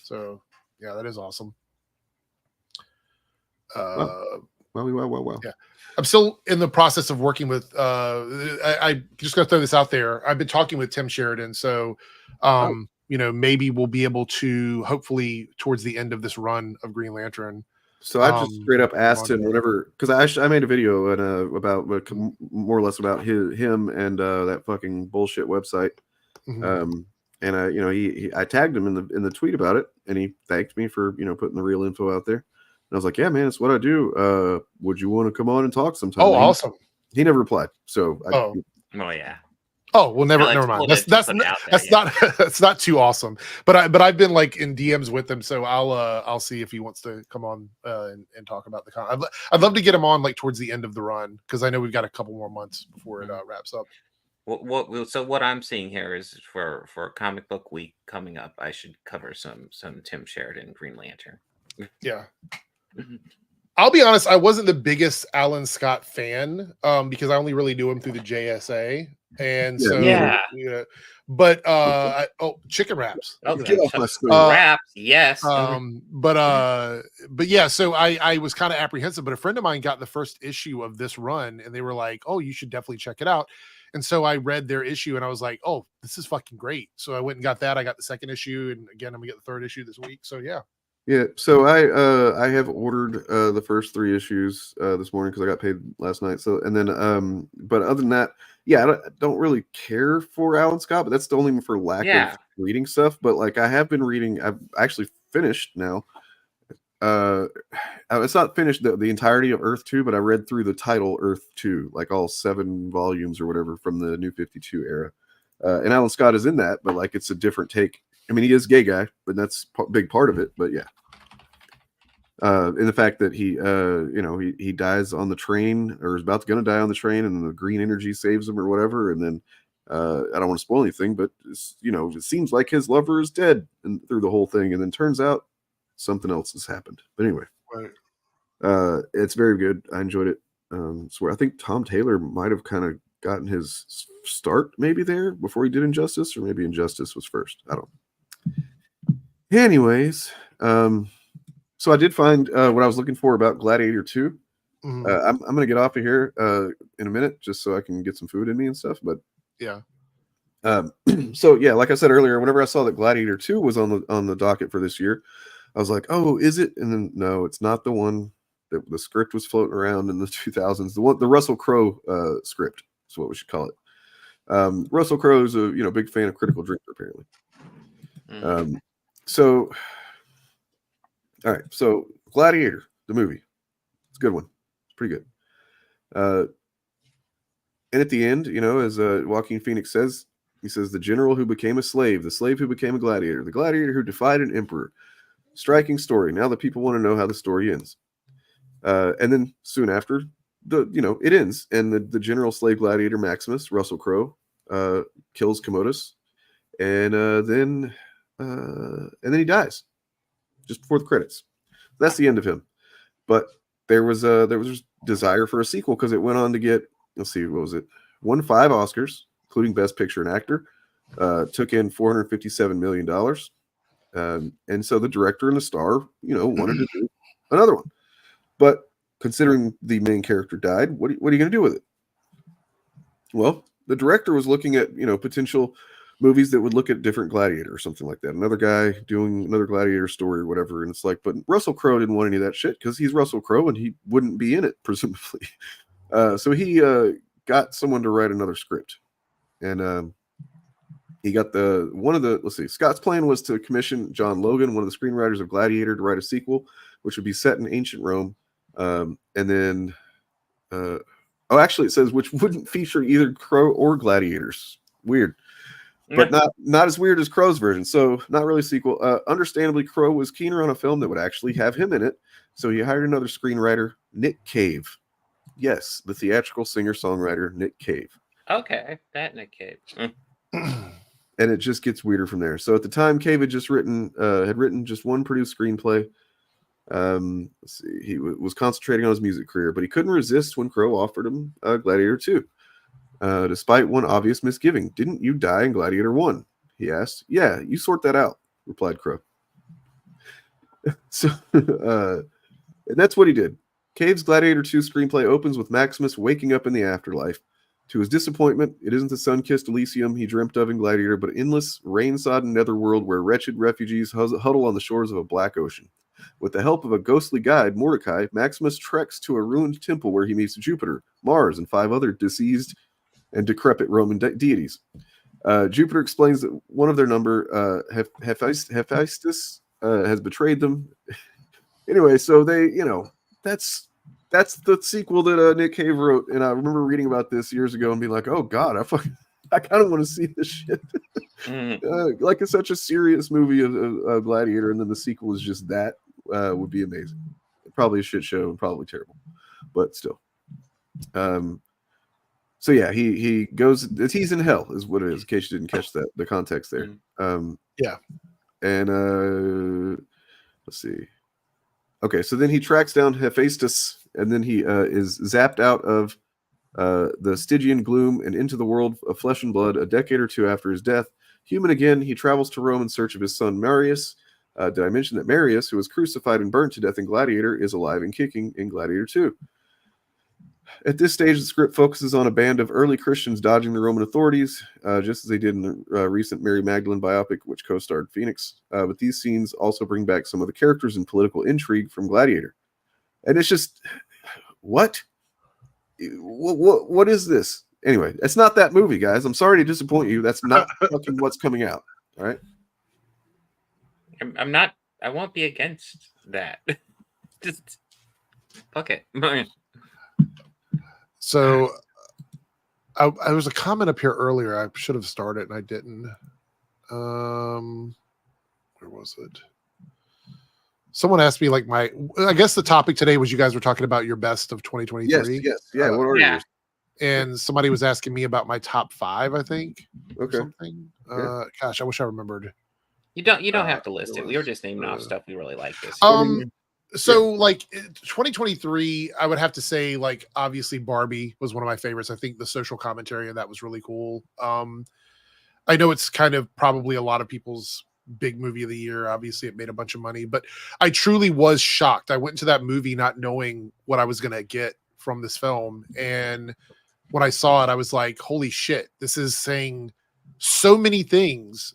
So yeah, that is awesome. Wow. Yeah, I'm still in the process of working with. I just gonna throw this out there. I've been talking with Tim Sheridan, so maybe we'll be able to hopefully towards the end of this run of Green Lantern. So I just straight up asked him whenever, because I made a video about more or less about him and that fucking bullshit website, and I tagged him in the tweet about it, and he thanked me for putting the real info out there. And I was like, yeah, man, it's what I do. Would you want to come on and talk sometime? Oh, awesome. He never replied. So yeah. Oh well, never mind. That's not too awesome. But I've been like in DMs with him, so I'll see if he wants to come on and talk about the con. I'd love to get him on like towards the end of the run, because I know we've got a couple more months before it wraps up. So what I'm seeing here is for Comic Book Week coming up, I should cover some Tim Sheridan Green Lantern. Yeah. I'll be honest, I wasn't the biggest Alan Scott fan because I only really knew him through the JSA. And but chicken wraps. Okay. Wraps, yes. But yeah, so I was kind of apprehensive, but a friend of mine got the first issue of this run and they were like, oh, you should definitely check it out. And so I read their issue and I was like, oh, this is fucking great. So I went and got that. I got the second issue, and again, I'm gonna get the 3rd issue this week. So yeah. Yeah, so I have ordered the first 3 issues this morning because I got paid last night. So and then but other than that, yeah, I don't really care for Alan Scott, but that's only for lack of reading stuff. But like I have been reading. I've actually finished now. It's not finished the entirety of Earth 2, but I read through the title Earth 2, like all 7 volumes or whatever from the New 52 era. And Alan Scott is in that, but like it's a different take. I mean, he is a gay guy, but that's a big part of it. But yeah, in the fact that he dies on the train, or is about to die on the train, and the green energy saves him or whatever. And then I don't want to spoil anything, but it seems like his lover is dead and through the whole thing, and then turns out something else has happened. But anyway, it's very good. I enjoyed it. I think Tom Taylor might have kind of gotten his start maybe there before he did Injustice, or maybe Injustice was first. I don't know. Anyways, so I did find what I was looking for about Gladiator 2. I'm going to get off of here in a minute just so I can get some food in me and stuff. But yeah. So yeah, like I said earlier, whenever I saw that Gladiator 2 was on the docket for this year, I was like, oh, is it? And then no, it's not the one that the script was floating around in the 2000s. The Russell Crowe script is what we should call it. Russell Crowe is a big fan of Critical Drinker apparently. So all right, so Gladiator, the movie, it's a good one. It's pretty good. And at the end, as Joaquin Phoenix says, he says, the general who became a slave, the slave who became a gladiator, the gladiator who defied an emperor. Striking story. Now the people want to know how the story ends. And then soon after, it ends, and the general slave gladiator Maximus, Russell Crowe, kills Commodus, and then he dies just before the credits. That's the end of him. But there was desire for a sequel because it went on to get, let's see, what was it? Won 5 Oscars, including Best Picture and Actor. Took in $457 million. And so the director and the star, wanted to do another one. But considering the main character died, what are you going to do with it? Well, the director was looking at, potential movies that would look at different Gladiator or something like that. Another guy doing another Gladiator story or whatever. And it's like, but Russell Crowe didn't want any of that shit because he's Russell Crowe and he wouldn't be in it, presumably. So he got someone to write another script. And he got Scott's plan was to commission John Logan, one of the screenwriters of Gladiator, to write a sequel, which would be set in ancient Rome. And then, actually it says, which wouldn't feature either Crow or gladiators. Weird. but not as weird as Crow's version. So not really a sequel. Understandably, Crow was keener on a film that would actually have him in it, so he hired another screenwriter, Nick Cave. Yes, the theatrical singer-songwriter Nick Cave. Okay, that Nick Cave. And it just gets weirder from there. So at the time, Cave had written just one produced screenplay. Let's see, he was concentrating on his music career, but he couldn't resist when Crow offered him Gladiator 2. Despite one obvious misgiving. Didn't you die in Gladiator 1? He asked. Yeah, you sort that out, replied Crow. So, and that's what he did. Cave's Gladiator 2 screenplay opens with Maximus waking up in the afterlife. To his disappointment, it isn't the sun-kissed Elysium he dreamt of in Gladiator, but endless, rain-sodden netherworld where wretched refugees huddle on the shores of a black ocean. With the help of a ghostly guide, Mordecai, Maximus treks to a ruined temple where he meets Jupiter, Mars, and 5 other deceased and decrepit Roman deities. Jupiter explains that one of their number, Hephaestus, has betrayed them. Anyway, so they, that's the sequel that Nick Cave wrote, and I remember reading about this years ago and being like, "Oh God, I kind of want to see this shit." Like it's such a serious movie of Gladiator, and then the sequel is just that would be amazing. Probably a shit show and probably terrible, but still. So yeah, he goes. He's in hell, is what it is. In case you didn't catch the context there. Yeah, and let's see. Okay, so then he tracks down Hephaestus, and then he is zapped out of the Stygian gloom and into the world of flesh and blood a decade or two after his death. Human again, he travels to Rome in search of his son Marius. Did I mention that Marius, who was crucified and burnt to death in Gladiator, is alive and kicking in Gladiator 2? At this stage, the script focuses on a band of early Christians dodging the Roman authorities, just as they did in the recent Mary Magdalene biopic, which co-starred Phoenix. But these scenes also bring back some of the characters and political intrigue from Gladiator. And it's just, what is this? Anyway, it's not that movie, guys. I'm sorry to disappoint you. That's not fucking what's coming out. All right. I'm not. I won't be against that. Just fuck it. So I was a comment up here earlier. I should have started and I didn't. Where was it? Someone asked me I guess the topic today was you guys were talking about your best of 2023. Yes. Yeah. What are yours? And somebody was asking me about my top 5, I think. Okay. Something. Gosh, I wish I remembered. You don't have to list it. We were just naming off stuff we really like this. So 2023, I would have to say obviously Barbie was one of my favorites. I think the social commentary of that was really cool. I know it's kind of probably a lot of people's big movie of the year. Obviously it made a bunch of money, but I truly was shocked. I went into that movie not knowing what I was going to get from this film. And when I saw it, I was like, holy shit, this is saying so many things,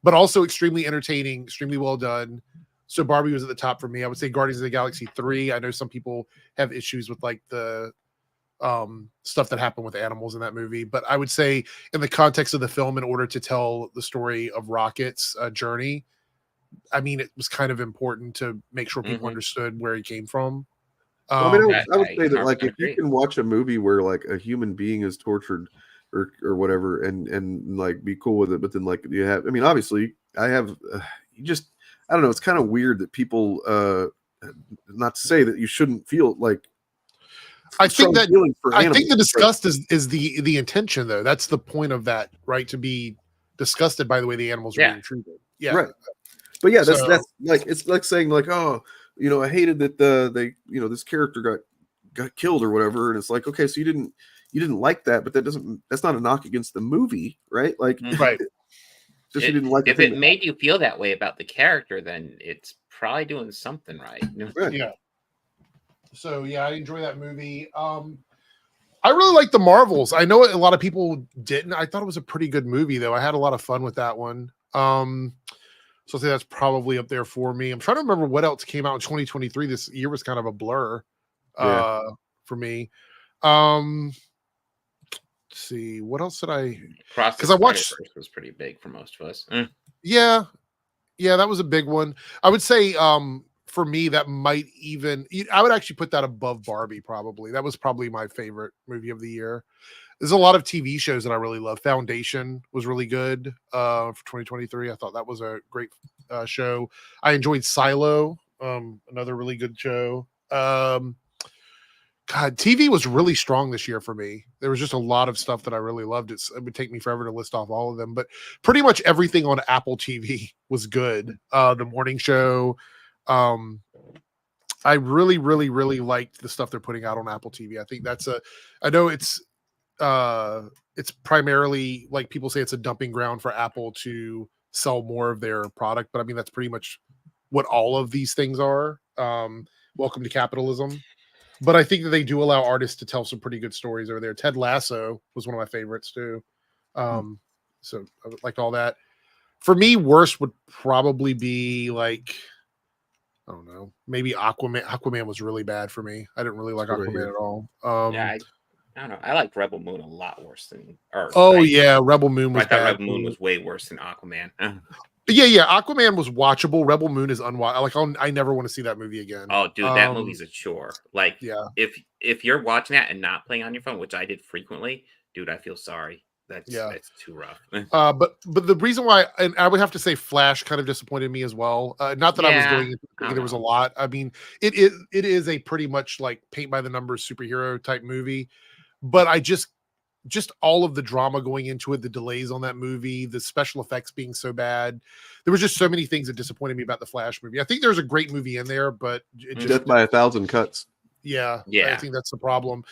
but also extremely entertaining, extremely well done. So Barbie was at the top for me. I would say Guardians of the Galaxy 3. I know some people have issues with the stuff that happened with animals in that movie, but I would say in the context of the film, in order to tell the story of Rocket's journey, I mean, it was kind of important to make sure people understood where he came from. I would say that if you can watch a movie where a human being is tortured or whatever and be cool with it, but then you have, I mean, obviously I have I don't know, it's kind of weird that people not to say that you shouldn't feel I think the disgust is the intention, though. That's the point of that, right? To be disgusted by the way the animals are being treated. Yeah, right. But yeah, that's it's like saying oh, I hated that this character got killed or whatever, and it's like, okay, so you didn't like that, but that's not a knock against the movie, right? Right. Just you didn't like if it made you feel that way about the character, then it's probably doing something right. Yeah. So yeah, I enjoy that movie. I really like the Marvels. I know a lot of people didn't. I thought it was a pretty good movie, though. I had a lot of fun with that one. So I'll say that's probably up there for me. I'm trying to remember what else came out in 2023. This year was kind of a blur for me. Let's see, what else did I? Because I watched was pretty big for most of us. Yeah, that was a big one. I would say for me, that might I would actually put that above Barbie, probably. That was probably my favorite movie of the year. There's a lot of TV shows that I really love. Foundation was really good for 2023. I thought that was a great show. I enjoyed Silo, another really good show. God, TV was really strong this year for me. There was just a lot of stuff that I really loved. It would take me forever to list off all of them, but pretty much everything on Apple TV was good. The morning show. I really, really, really liked the stuff they're putting out on Apple TV. I think I know it's primarily, like, people say it's a dumping ground for Apple to sell more of their product, but I mean, that's pretty much what all of these things are. Welcome to capitalism. But I think that they do allow artists to tell some pretty good stories over there. Ted Lasso was one of my favorites too. So I liked all that. For me, worst would probably be like, I don't know, maybe Aquaman. Aquaman was really bad for me. I didn't really like Aquaman at all. Yeah, I don't know. I liked Rebel Moon a lot worse than. Yeah, Rebel Moon was I thought bad. Rebel Moon was way worse than Aquaman. Yeah. Aquaman was watchable. Rebel Moon is unwatchable. Like, I never want to see that movie again. Oh, dude, that movie's a chore. Like, yeah, if you're watching that and not playing on your phone, which I did frequently, dude, I feel sorry. That's too rough. But the reason why, and I would have to say, Flash kind of disappointed me as well. Not that I was going into thinking there was a lot. I mean, it is a pretty much like paint by the numbers superhero type movie, but I just all of the drama going into it, the delays on that movie, the special effects being so bad. There was just so many things that disappointed me about the Flash movie. I think there's a great movie in there, but it just Death by 1,000 cuts. Yeah. I think that's the problem.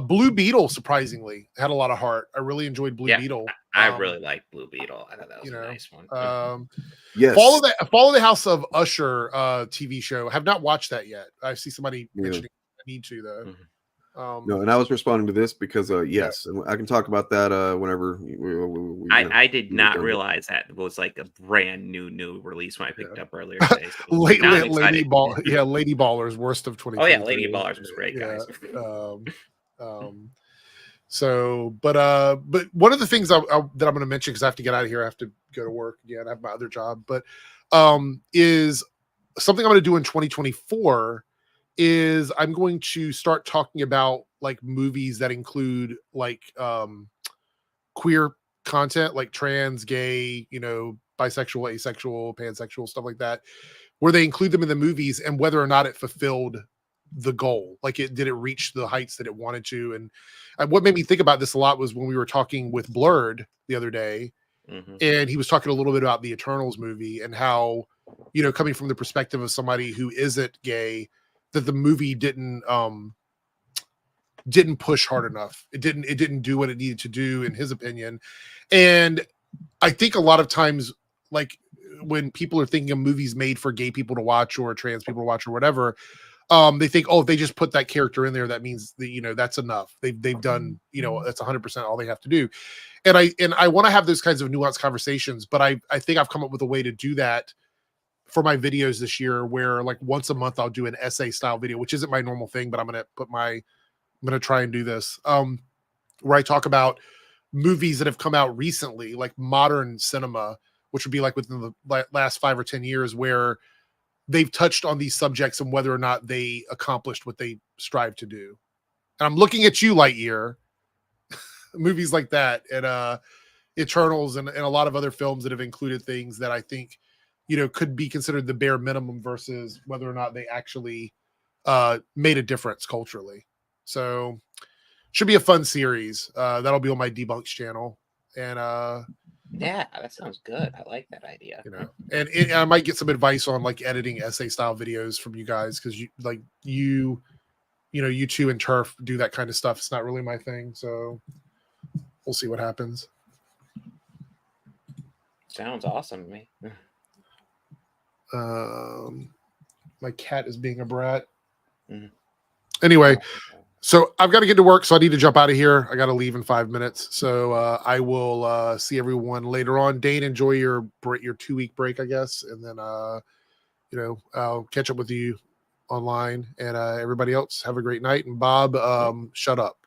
Blue Beetle, surprisingly, had a lot of heart. I really enjoyed Blue Beetle. I really liked Blue Beetle. I thought that was a nice one. Yes. Follow the House of Usher TV show. Have not watched that yet. I see somebody mentioning I need to, though. No, and I was responding to this because yes, and I can talk about that whenever. I did not realize that it was like a brand new release when I picked up earlier today. So Lady Baller's worst of 2023. Oh yeah, Lady Ballers was great, guys. But one of the things that I'm going to mention, because I have to get out of here, I have to go to work again. I have my other job, but is something I'm going to do in 2024. Is I'm going to start talking about like movies that include like queer content, like trans, gay, bisexual, asexual, pansexual, stuff like that, where they include them in the movies and whether or not it fulfilled the goal. Like, did it reach the heights that it wanted to? And what made me think about this a lot was when we were talking with Blurred the other day, and he was talking a little bit about the Eternals movie and how, coming from the perspective of somebody who isn't gay, that the movie didn't push hard enough. It didn't do what it needed to do, in his opinion. And I think a lot of times, like, when people are thinking of movies made for gay people to watch or trans people to watch or whatever, they think, if they just put that character in there, that means that, that's enough. They've done, that's 100% all they have to do. And I want to have those kinds of nuanced conversations, but I think I've come up with a way to do that for my videos this year, where like once a month I'll do an essay style video, which isn't my normal thing, but I'm going to try and do this, where I talk about movies that have come out recently, like modern cinema, which would be like within the last 5 or 10 years, where they've touched on these subjects and whether or not they accomplished what they strive to do. And I'm looking at you, Lightyear, movies like that, and Eternals, and a lot of other films that have included things that I think, could be considered the bare minimum versus whether or not they actually made a difference culturally. So should be a fun series. That'll be on my Debunks channel. And yeah, that sounds good. I like that idea. And I might get some advice on like editing essay style videos from you guys, because you two and Turf do that kind of stuff. It's not really my thing, so we'll see what happens. Sounds awesome to me. My cat is being a brat. Anyway, so I've got to get to work, so I need to jump out of here. I got to leave in 5 minutes, so I will see everyone later on. Dane, enjoy your 2-week break, I guess, and then I'll catch up with you online. And everybody else, have a great night. And Bob, shut up.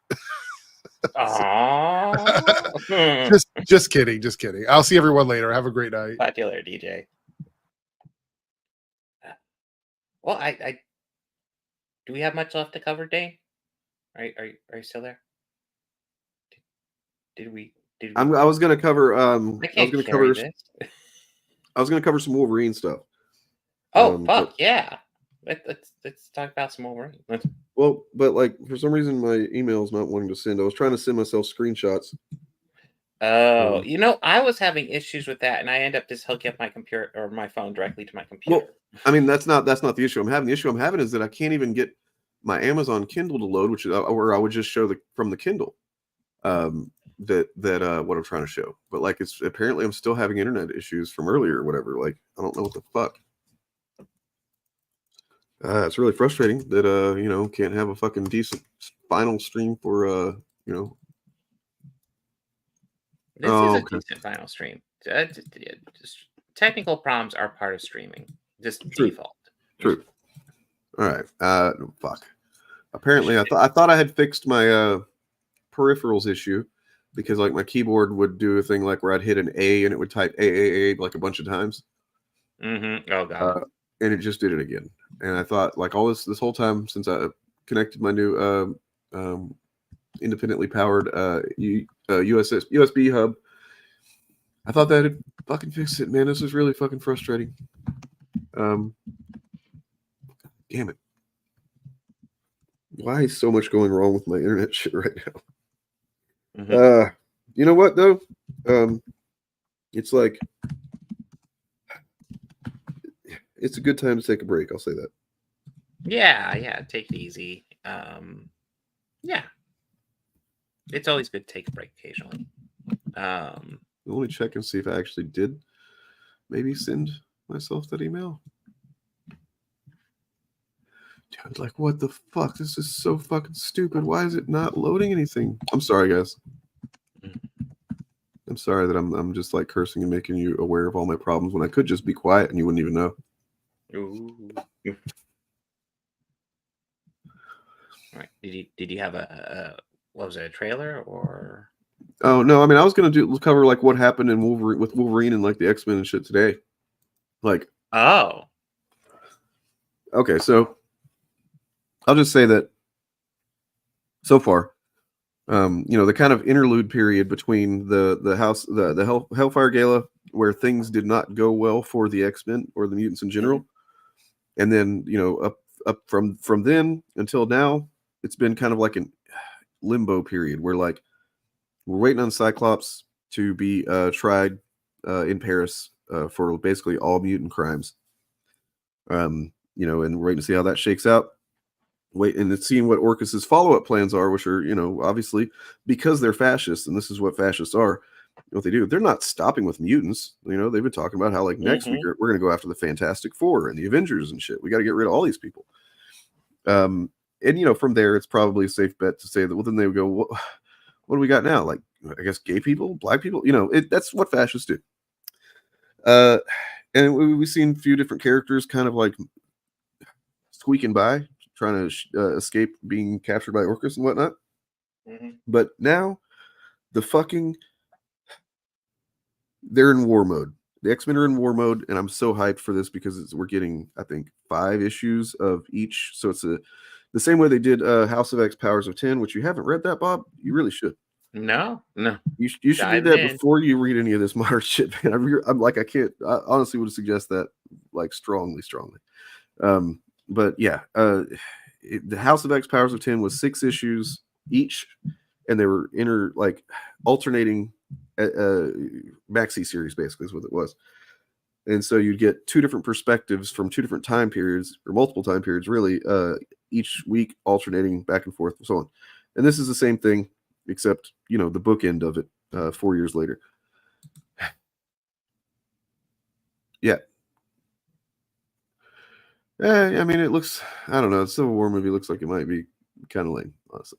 just kidding. I'll see everyone later. Have a great night. Talk to you later, DJ. Well, I do we have much left to cover, Dane? Are you still there? Did we? I was gonna cover. I can't carry this. I was gonna cover some Wolverine stuff. Oh fuck yeah! Let's talk about some Wolverine. Well, but like for some reason my email's not wanting to send. I was trying to send myself screenshots. Oh, I was having issues with that, and I end up just hooking up my computer or my phone directly to my computer. Well, I mean that's not the issue I'm having. The issue I'm having is that I can't even get my Amazon Kindle to load, which is where I would just show from the Kindle. That what I'm trying to show, but like it's apparently I'm still having internet issues from earlier or whatever. Like I don't know what the fuck. It's really frustrating that can't have a fucking decent final stream for This is a decent final stream. Just technical problems are part of streaming. Just default. True. All right. Fuck. Apparently, I thought I had fixed my peripherals issue because like my keyboard would do a thing like where I'd hit an A and it would type A like a bunch of times. Mm-hmm. Oh god. And it just did it again. And I thought like all this whole time since I connected my new independently powered USB hub, I thought that had fucking fixed it, man. This is really fucking frustrating. Damn it. Why is so much going wrong with my internet shit right now? Mm-hmm. You know what though? It's like it's a good time to take a break, I'll say that. Yeah, take it easy. Yeah. It's always good to take a break occasionally. Let me check and see if I actually did maybe send myself that email. Dude, like what the fuck? This is so fucking stupid. Why is it not loading anything? I'm sorry, guys. I'm sorry that I'm just like cursing and making you aware of all my problems when I could just be quiet and you wouldn't even know. Ooh. All right. Did you have a what was it, a trailer or? Oh no, I mean I was gonna cover like what happened in Wolverine and like the X-Men and shit today. Like okay, so I'll just say that so far, the kind of interlude period between the Hellfire Gala where things did not go well for the X-Men or the mutants in general, and then up from then until now, it's been kind of like an limbo period where like we're waiting on Cyclops to be tried in Paris for basically all mutant crimes. And we're waiting to see how that shakes out. And seeing what Orcus's follow-up plans are, which are, obviously because they're fascists, and this is what fascists are, what they do, they're not stopping with mutants. They've been talking about how like next week we're going to go after the Fantastic Four and the Avengers and shit. We got to get rid of all these people. And from there, it's probably a safe bet to say that, well, then they would go, what do we got now? Like, I guess gay people, black people, that's what fascists do. And we've seen a few different characters kind of like squeaking by, trying to escape being captured by Orcus and whatnot. But now they're in war mode. The X-Men are in war mode, and I'm so hyped for this because we're getting, I think, 5 issues of each. So it's the same way they did House of X Powers of 10, which you haven't read that, Bob. You really should. No. You should read that before you read any of this modern shit, man. I'm like, I honestly would suggest that like strongly. But yeah, the House of X Powers of 10 was 6 issues each, and they were alternating maxi series, basically is what it was. And so you'd get 2 different perspectives from 2 different time periods, or multiple time periods, really, each week alternating back and forth and so on. And this is the same thing, except, the bookend of it 4 years later. Yeah. I mean, it looks, I don't know, the Civil War movie looks like it might be kind of lame, honestly.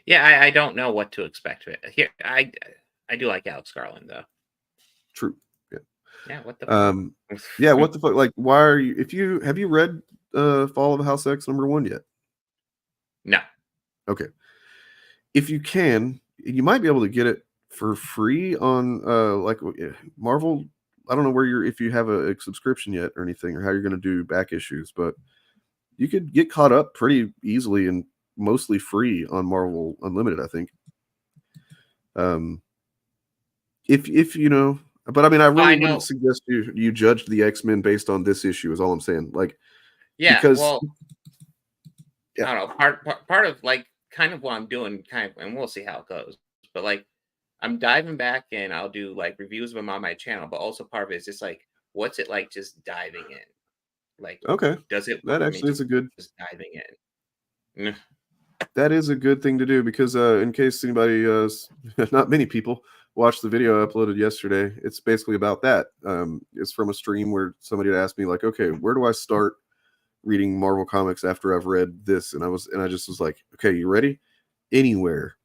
Yeah, I don't know what to expect. Here, I do like Alex Garland, though. True. Yeah. Yeah, what the fuck? Yeah, what the fuck? Like, why are you, have you read Fall of House X #1 yet? No. Okay. If you can, you might be able to get it for free on Marvel. I don't know if you have a subscription yet or anything, or how you're going to do back issues, but you could get caught up pretty easily and mostly free on Marvel Unlimited, I think. If you know, but I mean, I really know. wouldn't suggest you judge the X-Men based on this issue. Is all I'm saying. Like, Yeah, because well, I don't know. Part of like kind of what I'm doing, kind of, and we'll see how it goes. But like, I'm diving back and I'll do like reviews of them on my channel. But also part of it is just like, what's it like just diving in? Like, okay, does it that work for me actually is a good. just diving in? That is a good thing to do because in case anybody, not many people, watched the video I uploaded yesterday, it's basically about that. It's from a stream where somebody had asked me like, okay, where do I start reading Marvel comics after I've read this? And I just was like, okay, you ready? Anywhere.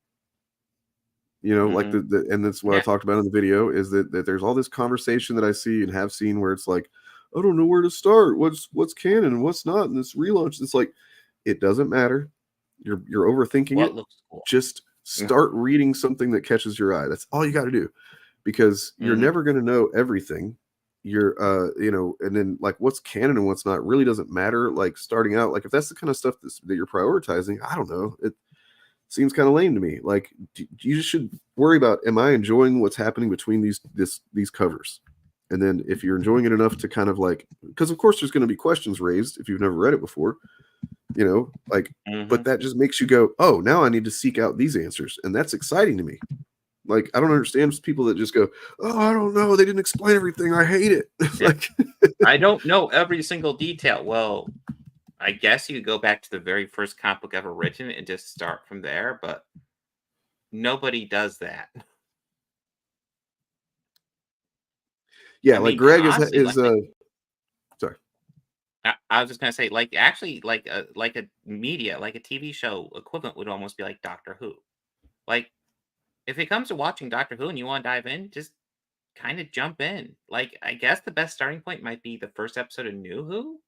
You know, like and that's what I talked about in the video is that there's all this conversation that I see and have seen where it's like, I don't know where to start. What's canon and what's not in this relaunch. It's like, it doesn't matter. You're overthinking What it. looks cool. Just start reading something that catches your eye. That's all you got to do, because you're never going to know everything. You're you know, and then like what's canon and what's not really doesn't matter. Like starting out, like if that's the kind of stuff that you're prioritizing, I don't know. It seems kind of lame to me. Like you just should worry about, am I enjoying what's happening between these covers? And then if you're enjoying it enough to kind of like, because of course there's going to be questions raised if you've never read it before, you know, like, but that just makes you go, oh, now I need to seek out these answers. And that's exciting to me. Like, I don't understand people that just go, oh, I don't know. They didn't explain everything. I hate it. Like, I don't know every single detail. Well, I guess you could go back to the very first comic book ever written and just start from there, but nobody does that. Yeah, I like mean, Greg honestly, is sorry. I was just gonna say, like, actually, like a media, like a TV show equivalent would almost be like Doctor Who. Like, if it comes to watching Doctor Who and you want to dive in, just kind of jump in. Like, I guess the best starting point might be the first episode of New Who,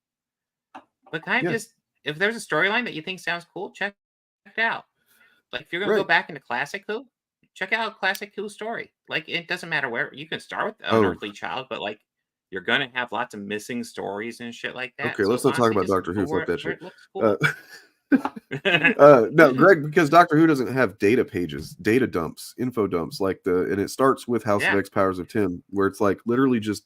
but kind of just if there's a storyline that you think sounds cool, check it out. Like, if you're gonna go back into Classic Who, check out Classic Who story. Like, it doesn't matter where you can start with Unearthly Child, but like you're gonna have lots of missing stories and shit like that. Okay, So let's not talk honestly, about just Doctor go Who. Fuck that where shit. it looks cool. No, Greg, because Doctor Who doesn't have data pages, data dumps, info dumps, like and it starts with House of X Powers of 10, where it's like literally just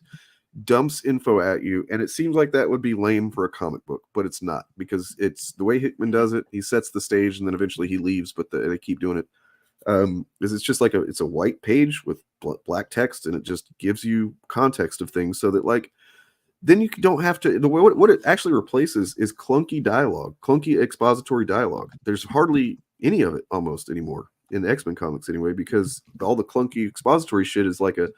dumps info at you, and it seems like that would be lame for a comic book, but it's not, because it's the way Hickman does it. He sets the stage and then eventually he leaves, but they keep doing it. Is it's just like it's a white page with black text, and it just gives you context of things so that like then you don't have to, the way what it actually replaces is clunky dialogue, clunky expository dialogue. There's hardly any of it almost anymore in the X-Men comics anyway, because all the clunky expository shit is like an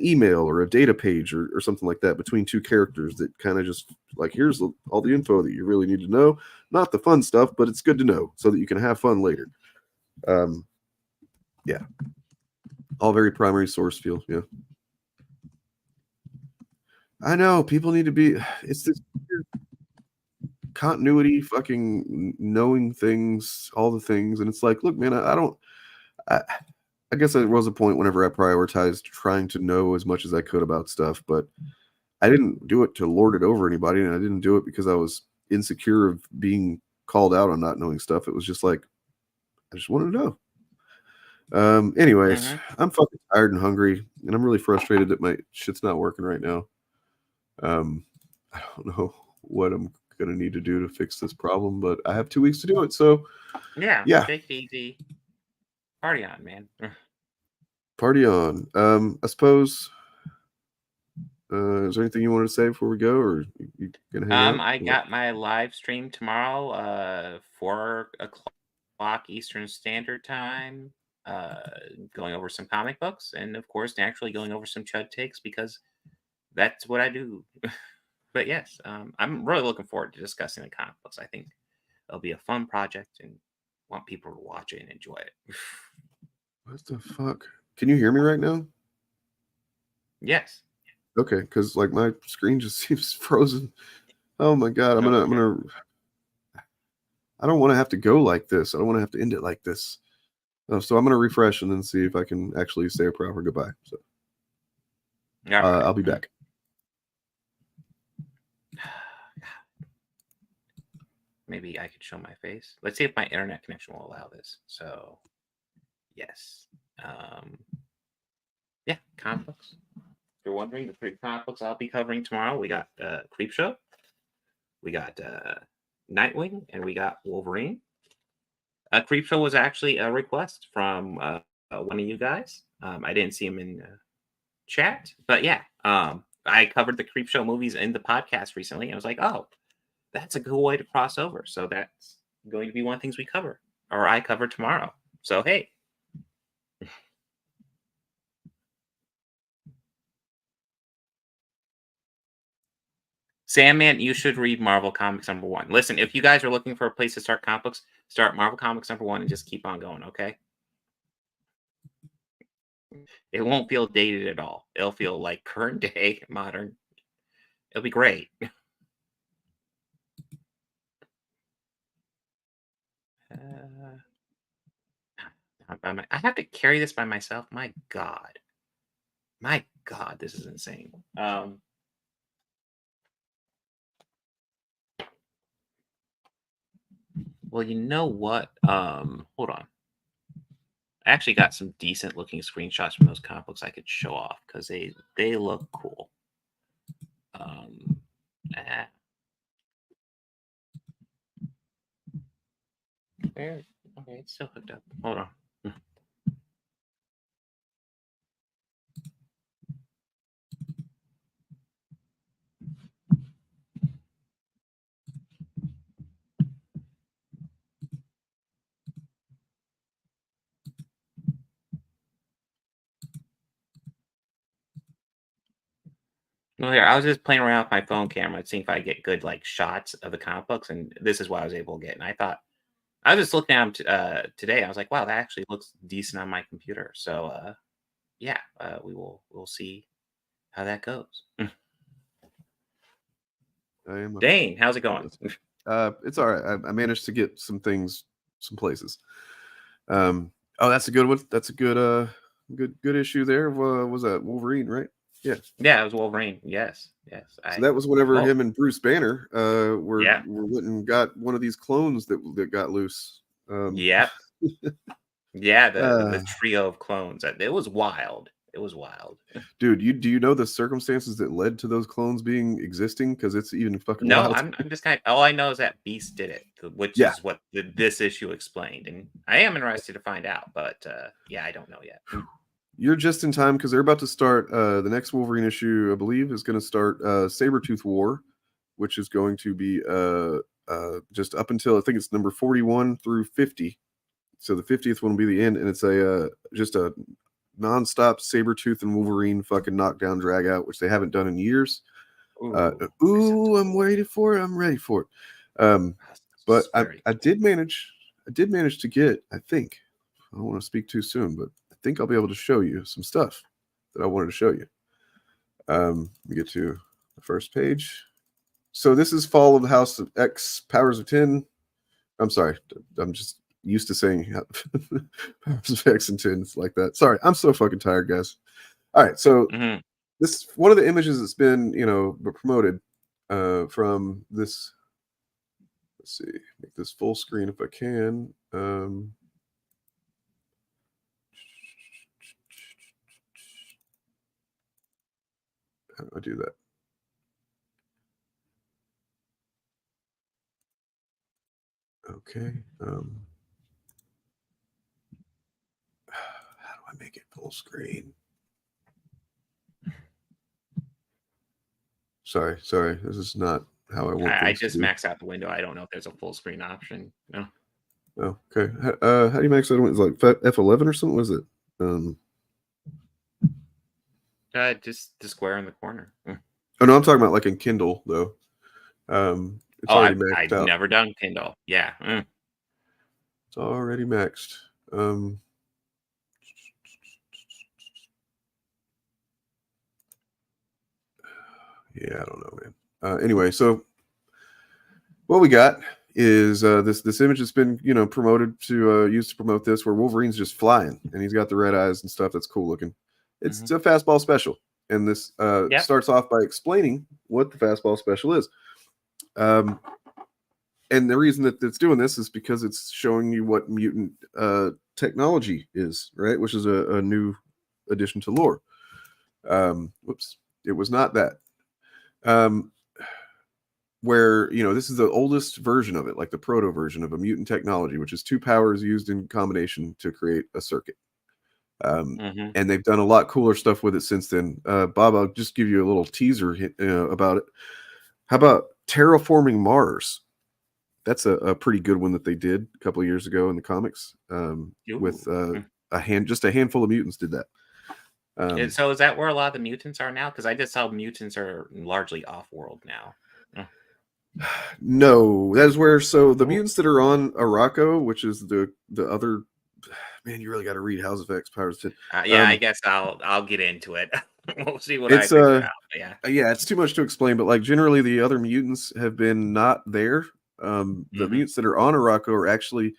email or a data page or something like that between two characters that kind of just like, here's all the info that you really need to know, not the fun stuff, but it's good to know so that you can have fun later. Yeah, all very primary source feel. Yeah, I know people need to be, it's this continuity, fucking knowing things, all the things. And it's like, look, man, I guess there was a point whenever I prioritized trying to know as much as I could about stuff, but I didn't do it to lord it over anybody. And I didn't do it because I was insecure of being called out on not knowing stuff. It was just like, I just wanted to know. Anyways, I'm fucking tired and hungry, and I'm really frustrated that my shit's not working right now. I don't know what I'm gonna need to do to fix this problem, but I have 2 weeks to do it. So yeah, take it easy. Party on, man. Party on. I suppose. Is there anything you want to say before we go, or you gonna hang out? I got my live stream tomorrow, 4 o'clock Eastern Standard Time. Going over some comic books, and of course, naturally going over some Chud takes, because that's what I do. But yes, I'm really looking forward to discussing the comic books. I think it'll be a fun project, and want people to watch it and enjoy it. What the fuck? Can you hear me right now? Yes. Okay, because like my screen just seems frozen. Oh my god, I'm gonna. I don't want to have to go like this. I don't want to have to end it like this. So I'm gonna refresh and then see if I can actually say a proper goodbye. So I'll be back. Maybe I could show my face. Let's see if my internet connection will allow this. So, yes. Yeah, comic books. If you're wondering, the 3 comic books I'll be covering tomorrow, we got Creepshow, we got Nightwing, and we got Wolverine. Creepshow was actually a request from one of you guys. I didn't see him in chat, but yeah, I covered the Creepshow movies in the podcast recently. And I was like, oh, that's a cool way to cross over. So that's going to be one of the things we cover, or I cover tomorrow. So hey. Sandman, you should read Marvel Comics #1. Listen, if you guys are looking for a place to start comic books, start Marvel Comics #1 and just keep on going, okay? It won't feel dated at all. It'll feel like current day, modern. It'll be great. I have to carry this by myself. My God, this is insane. Well, you know what? Hold on. I actually got some decent looking screenshots from those comic books I could show off because they look cool. Where? Okay, it's still hooked up. Hold on. Well, here, I was just playing around with my phone camera and seeing if I get good like shots of the comic books, and this is what I was able to get. And I thought I was just looking at them today. I was like, wow, that actually looks decent on my computer. So yeah, we'll see how that goes. Dane, how's it going? It's all right. I managed to get some things, some places. Oh, that's a good one. That's a good good issue there. Was that Wolverine, right? Yeah. Yeah, it was Wolverine. Yes. So that was whenever him and Bruce Banner were went and got one of these clones that got loose. Yeah. Yeah, the trio of clones. It was wild. It was wild. Dude, do you know the circumstances that led to those clones being existing? Because it's even fucking no. wild. I'm just kind of, all I know is that Beast did it, which is what this issue explained, and I am interested to find out. But yeah, I don't know yet. You're just in time because they're about to start the next Wolverine issue. I believe is going to start Sabretooth War, which is going to be just up until I think it's number 41 through 50. So the 50th one will be the end, and it's just a nonstop Sabretooth and Wolverine fucking knockdown drag out, which they haven't done in years. I'm waiting for it. I'm ready for it. But I did manage to get, I think, I don't want to speak too soon, but I think I'll be able to show you some stuff that I wanted to show you. Let me get to the first page. So this is Fall of the House of X, Powers of 10. I'm sorry. I'm just used to saying Powers of X and 10 like that. Sorry, I'm so fucking tired, guys. All right, so this one of the images that's been promoted from this. Let's see, make this full screen if I can. How do I do that? Okay. How do I make it full screen? Sorry. This is not how I want. I just max out the window. I don't know if there's a full screen option. No. Oh, okay. How do you max out? It's like F11 or something. Was it? Just the square in the corner. Oh no, I'm talking about like in Kindle though. It's already maxed out. I've never done Kindle. Yeah. It's already maxed. Yeah, I don't know, man. Anyway, so what we got is this image that's been promoted to used to promote this, where Wolverine's just flying and he's got the red eyes and stuff. That's cool looking. It's a fastball special, and this starts off by explaining what the fastball special is. And the reason that it's doing this is because it's showing you what mutant technology is, right? Which is a new addition to lore. Whoops, it was not that. Where, you know, this is the oldest version of it, like the proto version of a mutant technology, which is 2 powers used in combination to create a circuit. And they've done a lot cooler stuff with it since then. Bob, I'll just give you a little teaser about it. How about terraforming Mars? That's a pretty good one that they did a couple of years ago in the comics. With just a handful of mutants did that. And so is that where a lot of the mutants are now? Because I just saw mutants are largely off-world now. No, that is where. So the mutants that are on Araco, which is the other. Man, you really got to read House of X Powers 10. Yeah, I guess I'll get into it. We'll see what It's I figure out. Yeah, it's too much to explain. But like generally, the other mutants have been not there. The mutants that are on Araco are actually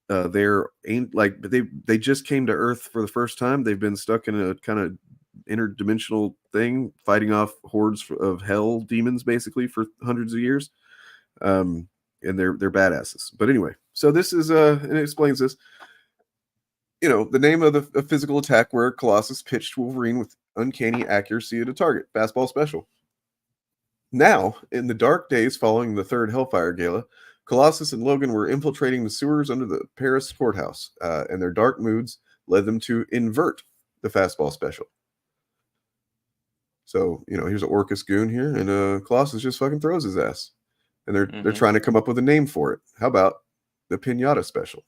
they're like they just came to Earth for the first time. They've been stuck in a kind of interdimensional thing, fighting off hordes of hell demons basically for hundreds of years. And they're badasses. But anyway, so this is and it explains this. You know, the name of the physical attack where Colossus pitched Wolverine with uncanny accuracy at a target. Fastball special. Now, in the dark days following the third Hellfire Gala, Colossus and Logan were infiltrating the sewers under the Paris courthouse, and their dark moods led them to invert the fastball special. So, you know, here's an Orcus goon here, and Colossus just fucking throws his ass. And they're trying to come up with a name for it. How about the Pinata special?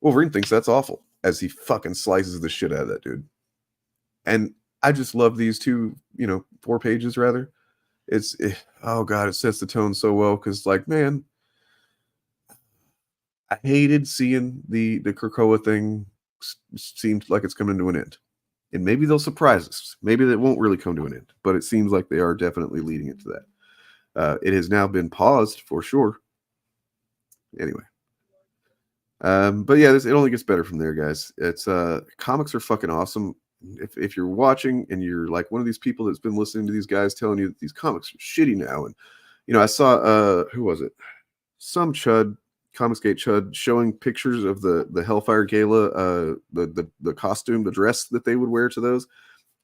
Wolverine thinks that's awful as he fucking slices the shit out of that dude. And I just love these 2, 4 pages rather. Oh god, it sets the tone so well because, like, man, I hated seeing the Krakoa thing. Seems like it's coming to an end, and maybe they'll surprise us. Maybe that won't really come to an end, but it seems like they are definitely leading it to that. It has now been paused for sure. Anyway. But yeah, it only gets better from there, guys. It's comics are fucking awesome. If you're watching and you're like one of these people that's been listening to these guys telling you that these comics are shitty now, and I saw who was it? Some chud, Comicsgate chud, showing pictures of the Hellfire Gala, the costume, the dress that they would wear to those,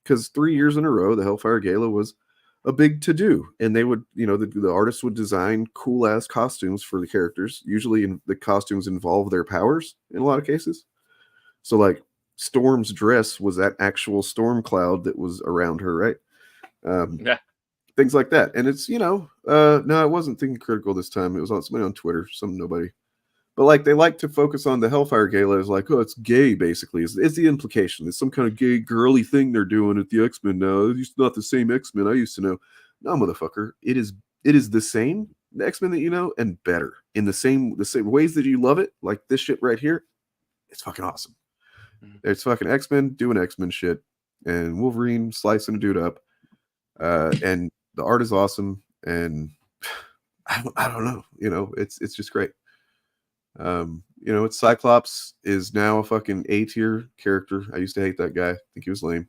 because 3 years in a row the Hellfire Gala was a big to-do, and they would, the artists would design cool ass costumes for the characters. Usually the costumes involve their powers in a lot of cases. So like Storm's dress was that actual storm cloud that was around her, right? Yeah, things like that. And it's, no, it wasn't Thinking Critical this time. It was on somebody on Twitter, some nobody. But like they like to focus on the Hellfire Gala as like, oh, it's gay, basically. It's the implication. It's some kind of gay girly thing they're doing at the X-Men now. It's not the same X-Men I used to know. No, motherfucker. It is the same X-Men that you know, and better. In the same ways that you love it, like this shit right here. It's fucking awesome. It's fucking X-Men doing X-Men shit, and Wolverine slicing a dude up. And the art is awesome, and I don't know. It's just great. It's Cyclops is now a fucking A-tier character. I used to hate that guy. I think he was lame.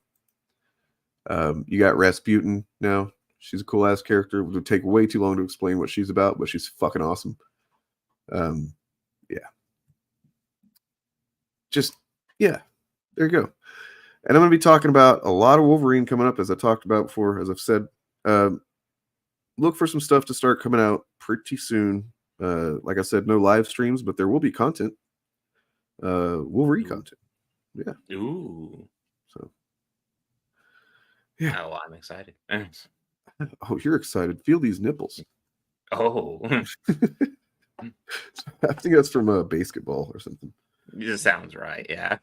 You got Rasputin now. She's a cool ass character. It would take way too long to explain what she's about, but she's fucking awesome. Yeah. There you go. And I'm going to be talking about a lot of Wolverine coming up, as I talked about before, as I've said. Look for some stuff to start coming out pretty soon. Like I said, no live streams, but there will be content. Wolverine content. Yeah. Ooh. So. Yeah. Oh, I'm excited. Oh, you're excited. Feel these nipples. Oh. I think that's from basketball or something. It just sounds right. Yeah.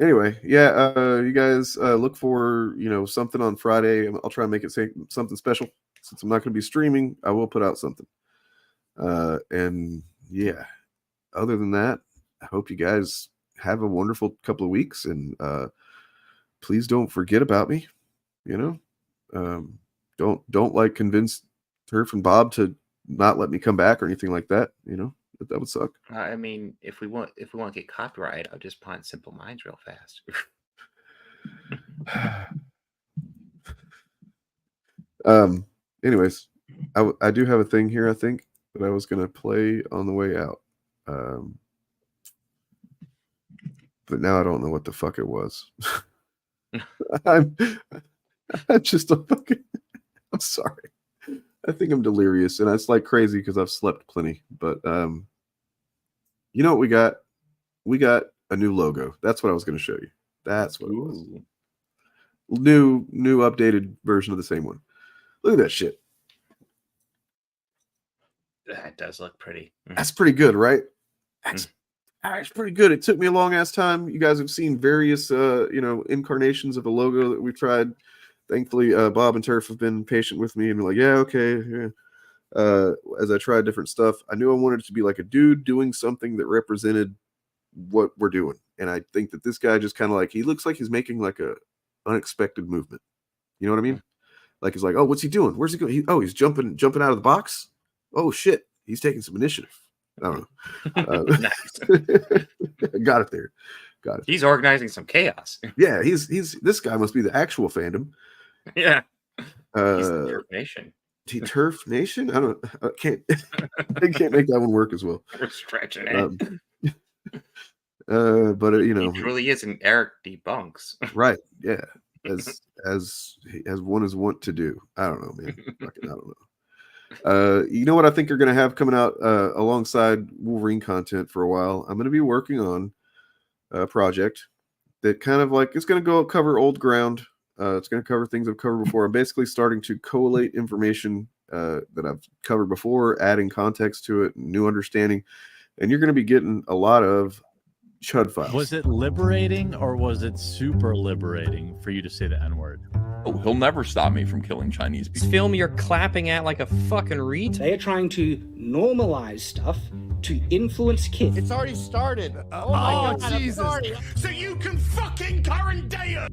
Anyway, you guys look for something on Friday. I'll try and make it say something special. Since I'm not going to be streaming, I will put out something. And yeah, other than that, I hope you guys have a wonderful couple of weeks, and please don't forget about me. Don't like convince Turf and Bob to not let me come back or anything like that. That would suck. I mean, if we want to get copyright, I'll just pawn Simple Minds real fast. Anyways, I do have a thing here, I think, that I was going to play on the way out. But now I don't know what the fuck it was. I'm just a fucking... I'm sorry. I think I'm delirious, and it's like crazy because I've slept plenty. But you know what we got? We got a new logo. That's what I was going to show you. That's what it was. New updated version of the same one. Look at that shit. That does look pretty. That's pretty good, right? That's pretty good. It took me a long ass time. You guys have seen various incarnations of a logo that we've tried. Thankfully, Bob and Turf have been patient with me and been like, yeah, okay. Yeah. As I tried different stuff, I knew I wanted it to be like a dude doing something that represented what we're doing. And I think that this guy just kind of like, he looks like he's making like a unexpected movement. You know what I mean? Like, he's like, oh, what's he doing? Where's he going? He's jumping out of the box. Oh shit. He's taking some initiative. I don't know. Got it there. Got it. He's organizing some chaos. Yeah, he's this guy must be the actual fandom. Yeah. He's the Turf Nation. Turf Nation? I can't make that one work as well. We're stretching it. But he truly is an Eric debunks. Right. Yeah. As one is wont to do. I don't know, man. Fucking, I don't know. You know what I think are going to have coming out alongside Wolverine content for a while? I'm going to be working on a project that kind of like, it's going to go cover old ground. It's going to cover things I've covered before. I'm basically starting to collate information that I've covered before, adding context to it, new understanding. And you're going to be getting a lot of CHUD files. Was it liberating or was it super liberating for you to say the N-word? Oh, he'll never stop me from killing Chinese people. This film you're clapping at like a fucking retard. They are trying to normalize stuff to influence kids. It's already started. Oh my God, Jesus. So you can fucking current day it.